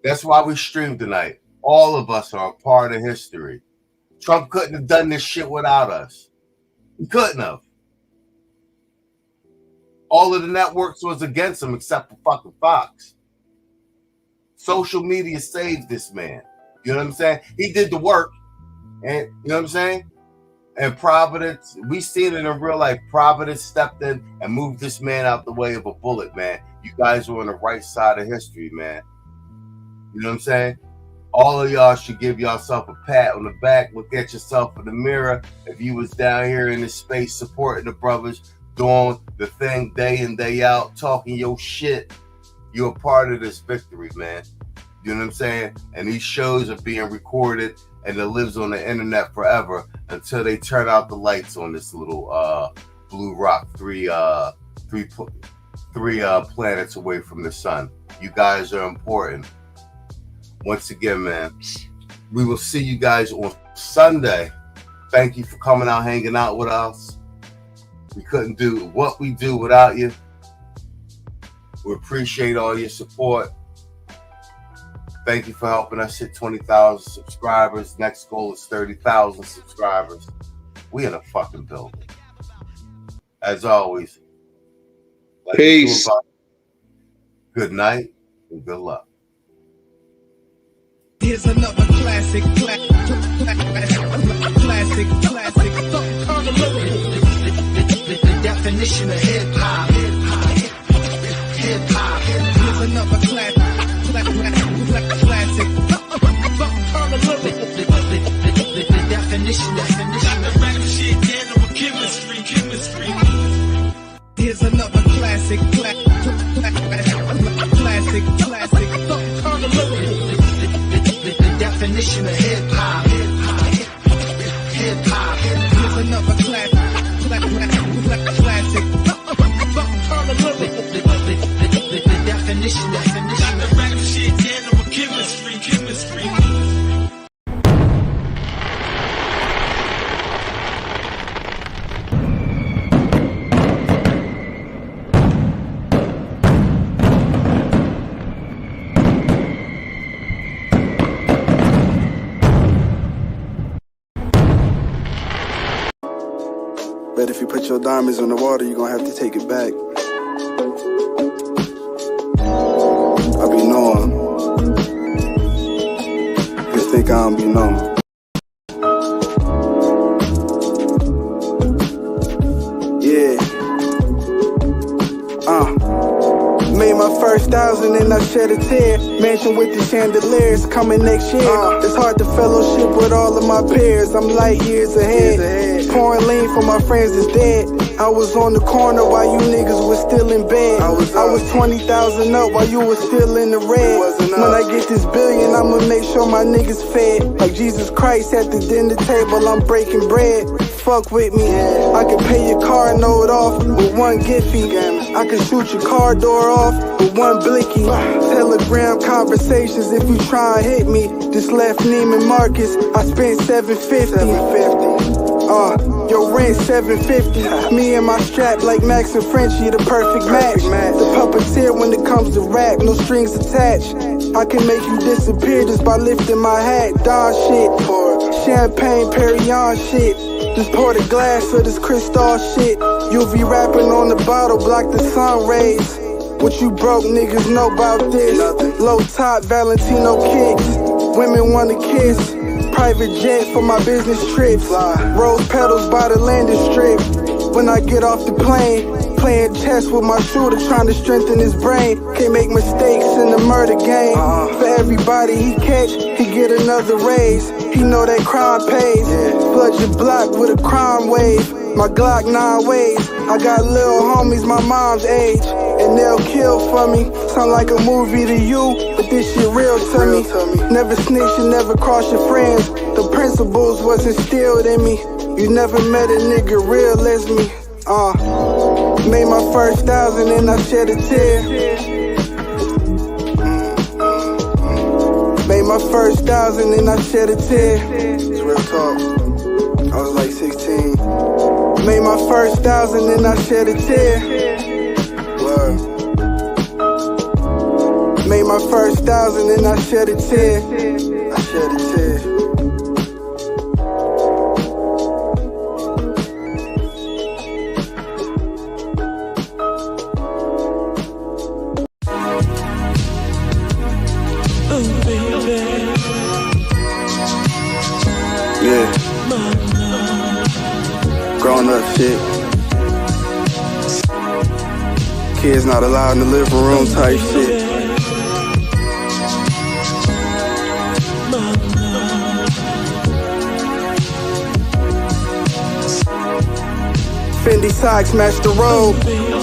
That's why we streamed tonight. All of us are a part of history. Trump couldn't have done this shit without us. He couldn't have. All of the networks was against him except for fucking Fox. Social media saved this man. You know what I'm saying? He did the work. And you know what I'm saying? And Providence, we seen it in real life. Providence stepped in and moved this man out the way of a bullet, man. You guys were on the right side of history, man. You know what I'm saying? All of y'all should give yourself a pat on the back. Look at yourself in the mirror. If you was down here in this space supporting the brothers, doing the thing day in, day out, talking your shit, you're a part of this victory, man. You know what I'm saying? And these shows are being recorded, and it lives on the internet forever until they turn out the lights on this little blue rock, three planets away from the sun. You guys are important. Once again, man, we will see you guys on Sunday. Thank you for coming out, hanging out with us. We couldn't do what we do without you. We appreciate all your support. Thank you for helping us hit 20,000 subscribers. Next goal is 30,000 subscribers. We in a fucking building. As always, peace. Good night and good luck. Here's another classic. The definition of hip hop. Here's another classic. The definition. Chemistry. Here's another classic. The definition of hip hop. Here's another classic. The definition. Chemistry. But if you put your diamonds in the water, you're gonna have to take it back. I be knowing. You think I don't be knowing. Made my first 1,000 and I shed a tear. Mansion with the chandeliers coming next year. It's hard to fellowship with all of my peers. I'm light years ahead. Pouring lean for my friends is dead. I was on the corner while you niggas was still in bed. I was 20,000 up while you was still in the red. When I get this billion, I'ma make sure my niggas fed. Like Jesus Christ at the dinner table, I'm breaking bread. Fuck with me. I can pay your car note off with one Giphy. I can shoot your car door off with one blicky. Telegram conversations if you try and hit me. Just left Neiman Marcus, I spent $750. Your rent $750. Me and my strap like Max and Frenchie, the perfect match. The puppeteer when it comes to rap, no strings attached. I can make you disappear just by lifting my hat. Don shit, champagne Perignon shit. Just pour the glass of this Cristal shit. UV rapping on the bottle, block the sun rays. What you broke niggas know about this? Low top Valentino kicks. Women wanna kiss. Private jet for my business trips. Rose petals by the landing strip. When I get off the plane, playing chess with my shooter, trying to strengthen his brain. Can't make mistakes in the murder game. For everybody he catch, he get another raise. He know that crime pays. Flood your block with a crime wave. My Glock 9 waves. I got little homies my mom's age, and they'll kill for me. Sound like a movie to you, but this shit real to me. Never snitch and never cross your friends. The principles was instilled in me. You never met a nigga real as me. Made my first 1,000 and I shed a tear. Made my first 1,000 and I shed a tear. It's real talk. I was like 16. Made my first 1,000 and I shed a tear. Word. Made my first 1,000 and I shed a tear. I shed a tear. Yeah. Grown up shit. Kids not allowed in the living room type shit. Fendi socks match the robe.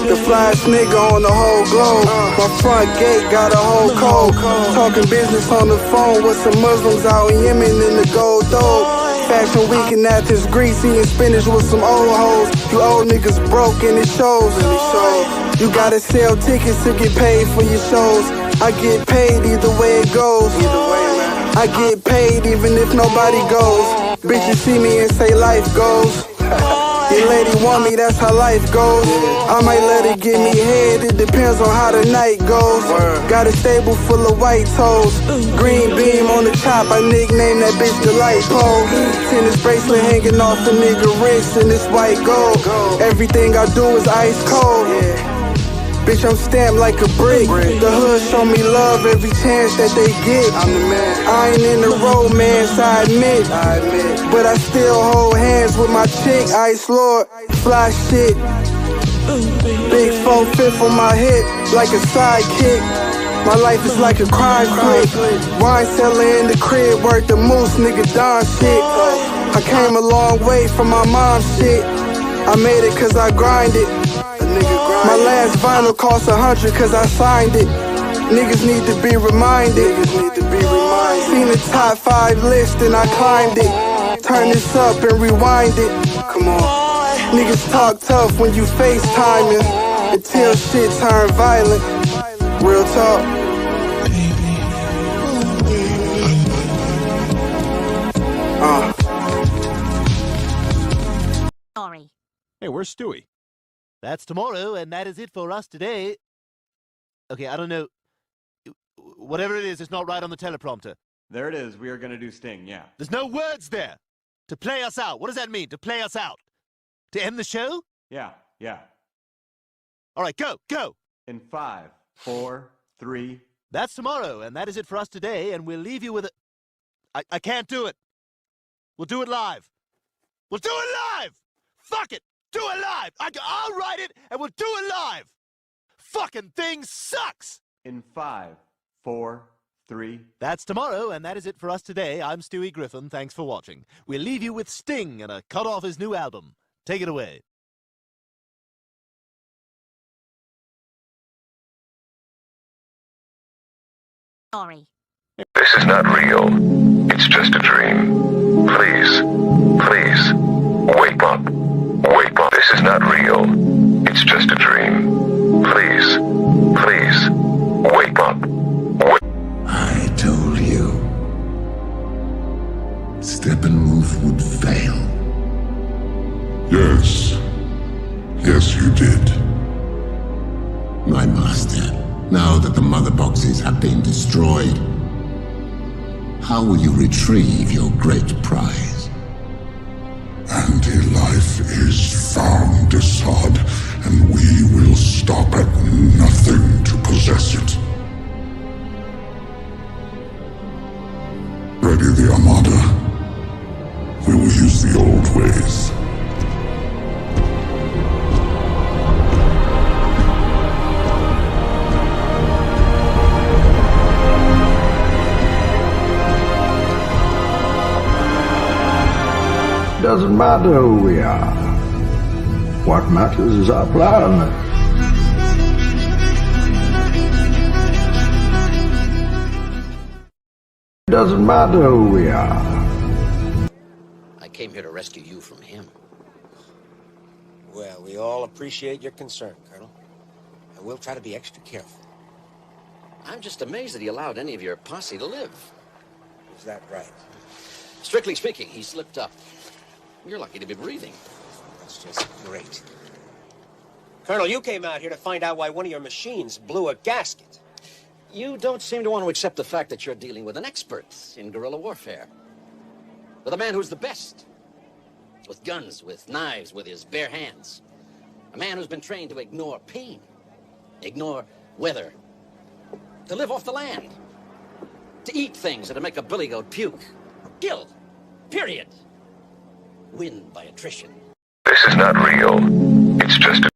The flyest nigga on the whole globe. My front gate got a whole code. Talking business on the phone with some Muslims out in Yemen in the gold dome. Fashion week in Athens, Greece, eating spinach with some old hoes. You old niggas broke and it shows. You gotta sell tickets to get paid for your shows. I get paid either way it goes. I get paid even if nobody goes. Bitches see me and say life goes. Your lady want me, that's how life goes. I might let her give me head, it depends on how the night goes. Got a stable full of white toes. Green beam on the top, I nicknamed that bitch the light pole. Tennis bracelet hanging off the nigga wrist and it's white gold. Everything I do is ice cold. Bitch, I'm stamped like a brick. The hood show me love every chance that they get. I'm the man. I ain't in the romance, I admit. But I still hold hands with my chick. Ice Lord, fly shit. Big 4/5 on my hip, like a sidekick. My life is like a crime clip. Wine cellar in the crib, worth the moose, nigga Don shit. I came a long way from my mom's shit. I made it cause I grinded. My last vinyl cost 100 cause I signed it. Niggas need to be reminded. Seen the top 5 list and I climbed it. Turn this up and rewind it. Come on. Niggas talk tough when you FaceTiming until shit turn violent. Real talk. Sorry. Hey, where's Stewie? That's tomorrow, and that is it for us today. Okay, I don't know. Whatever it is, it's not right on the teleprompter. There it is. We are going to do Sting, yeah. There's no words there. To play us out. What does that mean, to play us out? To end the show? Yeah. All right, go. In 5, 4, 3. That's tomorrow, and that is it for us today, and we'll leave you with a... I can't do it. We'll do it live. We'll do it live! Fuck it! Do it live! I'll write it, and we'll do it live! Fucking thing sucks! In 5, 4, 3. That's tomorrow, and that is it for us today. I'm Stewie Griffin. Thanks for watching. We'll leave you with Sting and a cut off his new album. Take it away. Sorry. This is not real. It's just a dream. Please, wake up. Wake up. This is not real. It's just a dream. Wake up. I told you. Steppenwolf would fail. Yes. Yes, you did. My master, now that the mother boxes have been destroyed, how will you retrieve your great prize? Anti-life is found, Assad, and we will stop at nothing to possess it. Ready the Armada. We will use the old ways. Doesn't matter who we are. What matters is our plan. Doesn't matter who we are. I came here to rescue you from him. Well, we all appreciate your concern, Colonel. And we'll try to be extra careful. I'm just amazed that he allowed any of your posse to live. Is that right? Strictly speaking, he slipped up. You're lucky to be breathing. That's just great. Colonel, you came out here to find out why one of your machines blew a gasket. You don't seem to want to accept the fact that you're dealing with an expert in guerrilla warfare. With a man who's the best. With guns, with knives, with his bare hands. A man who's been trained to ignore pain. Ignore weather. To live off the land. To eat things that'll make a billy goat puke. Kill. Period. Win by attrition. This is not real. It's just a